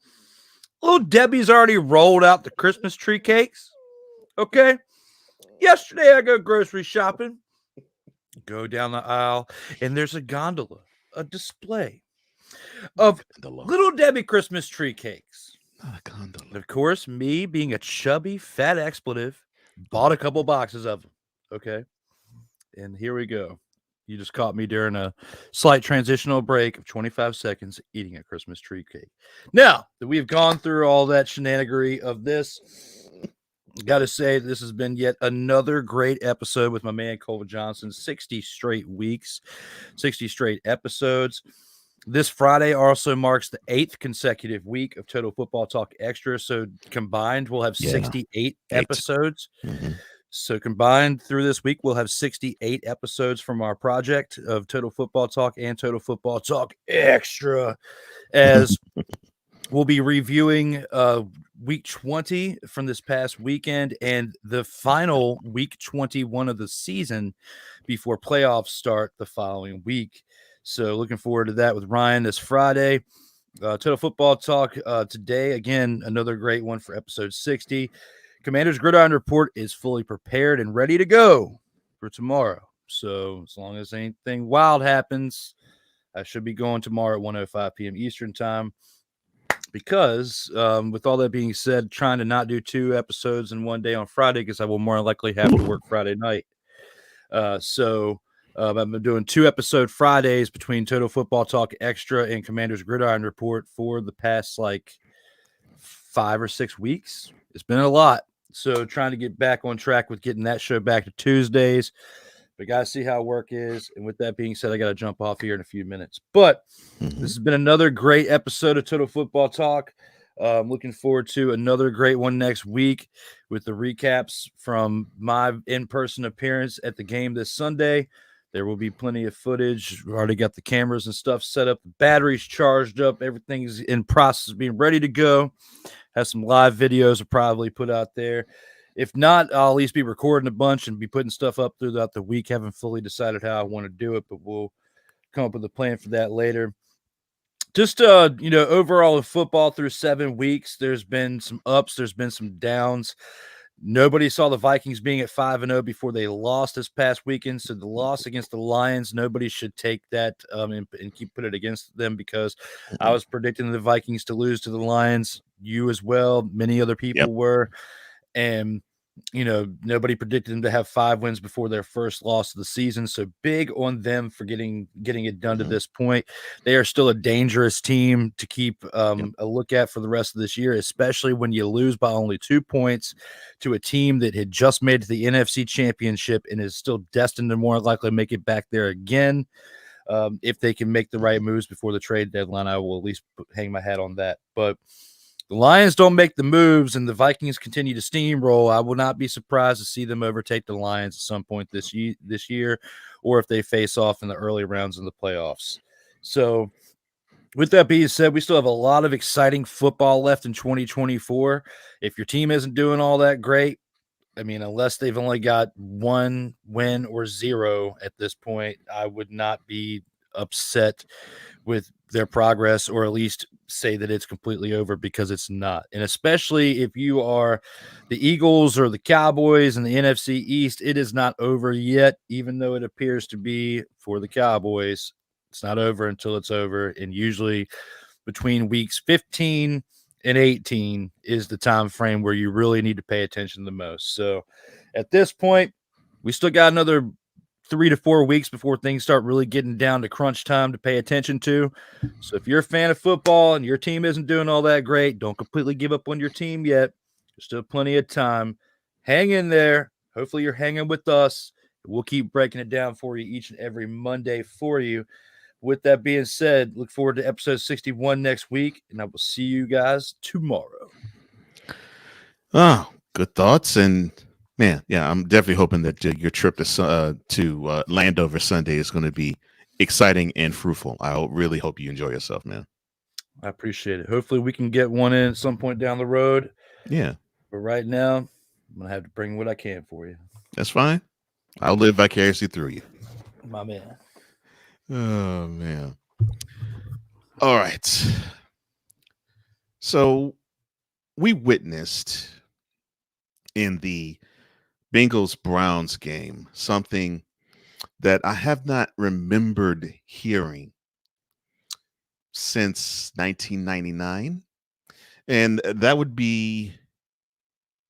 Little Debbie's already rolled out the Christmas tree cakes? Okay. Yesterday I go grocery shopping, go down the aisle, and there's a gondola, a display of Little Debbie Christmas tree cakes. Not a gondola. And of course, me being a chubby, fat expletive, bought a couple boxes of them. Okay. And here we go. You just caught me during a slight transitional break of 25 seconds eating a Christmas tree cake. Now that we've gone through all that shenanigery of this, got to say this has been yet another great episode with my man Colvin Johnson. 60 straight weeks, 60 straight episodes. This Friday also marks the 8th consecutive week of Total Football Talk Extra. So combined, we'll have 68 episodes. Mm-hmm. So combined through this week, we'll have 68 episodes from our project of Total Football Talk and Total Football Talk Extra, as we'll be reviewing week 20 from this past weekend and the final week 21 of the season before playoffs start the following week. So looking forward to that with Ryan this Friday. Total Football Talk today, again, another great one for episode 60. Commander's Gridiron Report is fully prepared and ready to go for tomorrow. So as long as anything wild happens, I should be going tomorrow at 1:05 p.m. Eastern time. Because with all that being said, trying to not do 2 episodes in one day on Friday because I will more likely have to work Friday night. So I've been doing 2-episode Fridays between Total Football Talk Extra and Commander's Gridiron Report for the past 5 or 6 weeks. It's been a lot. So trying to get back on track with getting that show back to Tuesdays. But got to see how work is. And with that being said, I got to jump off here in a few minutes. But this has been another great episode of Total Football Talk. I'm looking forward to another great one next week with the recaps from my in-person appearance at the game this Sunday. There will be plenty of footage. We've already got the cameras and stuff set up. The batteries charged up. Everything's in process of being ready to go. Have some live videos to probably put out there. If not, I'll at least be recording a bunch and be putting stuff up throughout the week. Haven't fully decided how I want to do it, but we'll come up with a plan for that later. Just, overall in football through 7 weeks, there's been some ups, there's been some downs. Nobody saw the Vikings being at 5-0 before they lost this past weekend. So the loss against the Lions, nobody should take that and keep put it against them, because I was predicting the Vikings to lose to the Lions. You as well. Many other people were. And, nobody predicted them to have 5 wins before their first loss of the season. So big on them for getting it done to this point. They are still a dangerous team to keep a look at for the rest of this year, especially when you lose by only 2 points to a team that had just made it to the NFC Championship and is still destined to more likely make it back there again. If they can make the right moves before the trade deadline, I will at least hang my hat on that. But the Lions don't make the moves and the Vikings continue to steamroll. I will not be surprised to see them overtake the Lions at some point this year, or if they face off in the early rounds in the playoffs. So with that being said, we still have a lot of exciting football left in 2024. If your team isn't doing all that great, unless they've only got 1 win or 0 at this point, I would not be upset with their progress, or at least say that it's completely over, because it's not. And especially if you are the Eagles or the Cowboys in the NFC East, it is not over yet, even though it appears to be for the Cowboys. It's not over until it's over. And usually between weeks 15 and 18 is the time frame where you really need to pay attention the most. So at this point, we still got another 3 to 4 weeks before things start really getting down to crunch time to pay attention to. So if you're a fan of football and your team isn't doing all that great, don't completely give up on your team yet. There's still plenty of time. Hang in there. Hopefully you're hanging with us. We'll keep breaking it down for you each and every Monday for you. With that being said, look forward to episode 61 next week, and I will see you guys tomorrow. Oh, good thoughts. And man, yeah, I'm definitely hoping that your trip to Landover Sunday is going to be exciting and fruitful. I really hope you enjoy yourself, man. I appreciate it. Hopefully we can get one in at some point down the road. Yeah. But right now, I'm going to have to bring what I can for you. That's fine. I'll live vicariously through you. My man. Oh, man. All right. So we witnessed in the Bengals-Browns game something that I have not remembered hearing since 1999. And that would be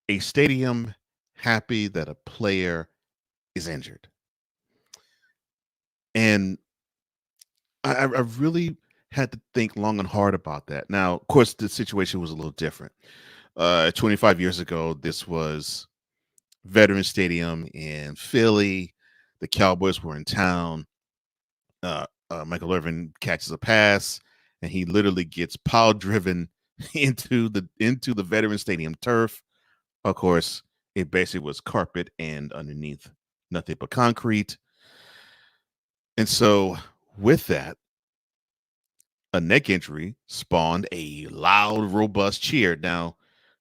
a stadium happy that a player is injured. And I really had to think long and hard about that. Now, of course, the situation was a little different. 25 years ago, this was Veterans Stadium in Philly. The Cowboys were in town. Michael Irvin catches a pass, and he literally gets pile driven into the Veterans Stadium turf. Of course, it basically was carpet, and underneath nothing but concrete. And so with that, a neck injury spawned a loud, robust cheer. Now,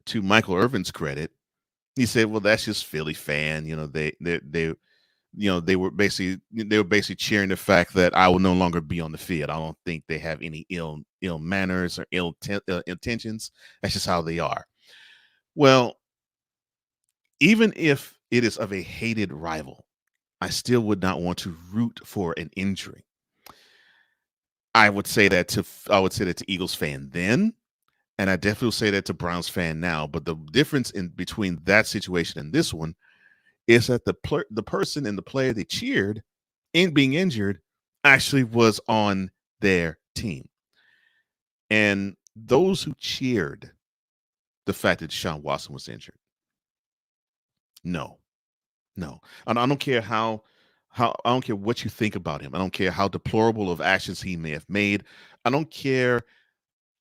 to Michael Irvin's credit, he said, "Well, that's just Philly fan. They were basically cheering the fact that I will no longer be on the field. I don't think they have any ill manners or ill intentions. That's just how they are." Well, even if it is of a hated rival, I still would not want to root for an injury. I would say that to Eagles fan then, and I definitely will say that to Browns fan now. But the difference in between that situation and this one is that the person and the player they cheered in being injured actually was on their team. And those who cheered the fact that Deshaun Watson was injured, no. And I don't care how I don't care what you think about him. I don't care how deplorable of actions he may have made. I don't care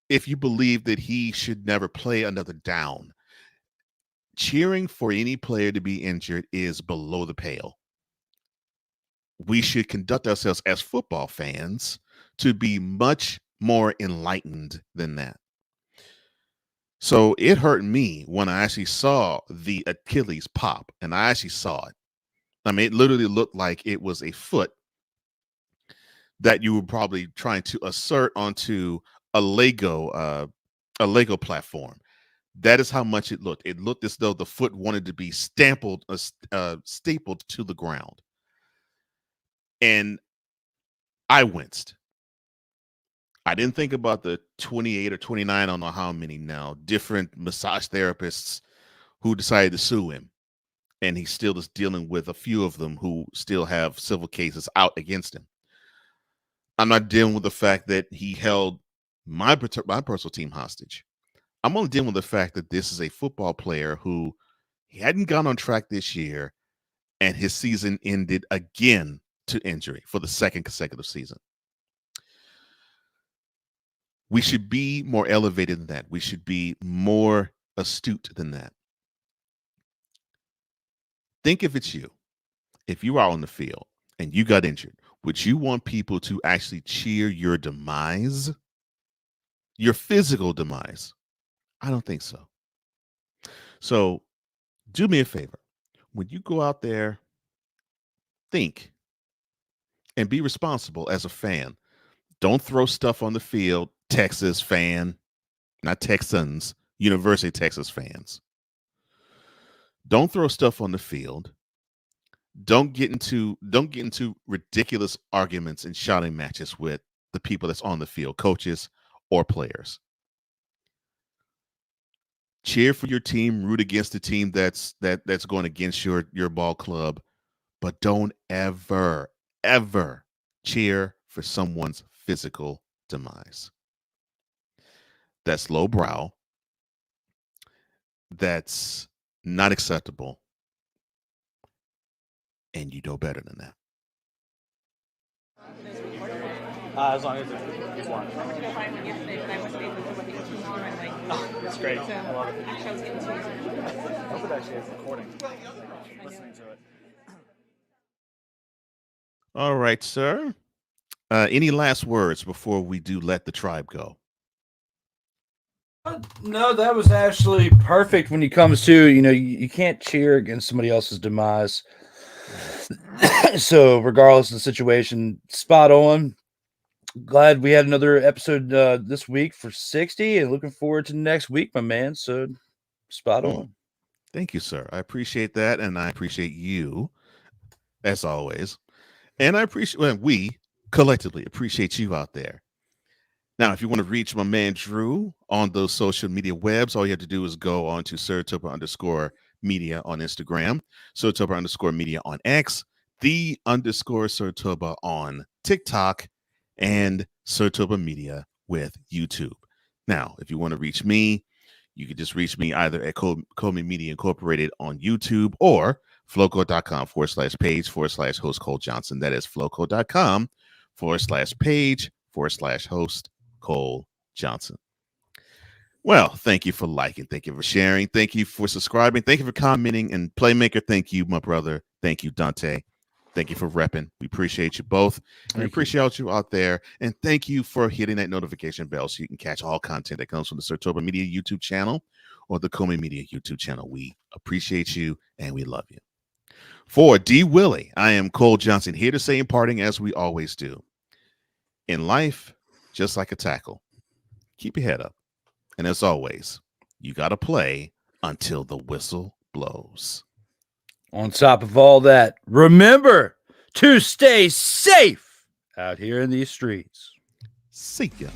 if you believe that he should never play another down. Cheering for any player to be injured is below the pale. We should conduct ourselves as football fans to be much more enlightened than that. So it hurt me when I actually saw the Achilles pop, and I actually saw it. I mean, it literally looked like it was a foot that you were probably trying to assert onto a Lego platform. That is how much it looked. It looked as though the foot wanted to be stapled to the ground. And I winced. I didn't think about the 28 or 29, I don't know how many now, different massage therapists who decided to sue him. And he still is dealing with a few of them who still have civil cases out against him. I'm not dealing with the fact that he held my personal team hostage. I'm only dealing with the fact that this is a football player who he hadn't gone on track this year, and his season ended again to injury for the second consecutive season. We should be more elevated than that. We should be more astute than that. Think if it's you. If you are on the field and you got injured, would you want people to actually cheer your demise? Your physical demise? I don't think so. So do me a favor. When you go out there, think and be responsible as a fan. Don't throw stuff on the field, Texas fan, not Texans, University of Texas fans. Don't throw stuff on the field. Don't get into ridiculous arguments and shouting matches with the people that's on the field, coaches or players. Cheer for your team, root against the team that's going against your ball club, but don't ever cheer for someone's physical demise. That's lowbrow. That's not acceptable. And you know better than that. As long as it's one. Oh, that's great. I love it. I hope it actually is recording. Listening to it. All right, sir. Any last words before we do let the tribe go? No, that was actually perfect when it comes to, you can't cheer against somebody else's demise. So regardless of the situation, spot on. Glad we had another episode this week for 60 and looking forward to next week, my man. So spot on. Thank you, sir. I appreciate that. And I appreciate you as always. And we collectively appreciate you out there. Now, if you want to reach my man Drew on those social media webs, all you have to do is go on to _media on Instagram, _media on X, _Surtuba on TikTok, and Surtuba Media with YouTube. Now, if you want to reach me, you can just reach me either at Comey Media Incorporated on YouTube or flowcode.com/page/host Cole Johnson. That is flowcode.com/page/host Cole Johnson. Well, thank you for liking. Thank you for sharing. Thank you for subscribing. Thank you for commenting. And Playmaker, thank you, my brother. Thank you, Dante. Thank you for repping. We appreciate you both. We appreciate you out there. And thank you for hitting that notification bell so you can catch all content that comes from the Surtuba Media YouTube channel or the Comey Media YouTube channel. We appreciate you and we love you. For D. Willie, I am Cole Johnson, here to say in parting, as we always do. In life, just like a tackle, keep your head up. And as always, you got to play until the whistle blows. On top of all that, remember to stay safe out here in these streets. See ya.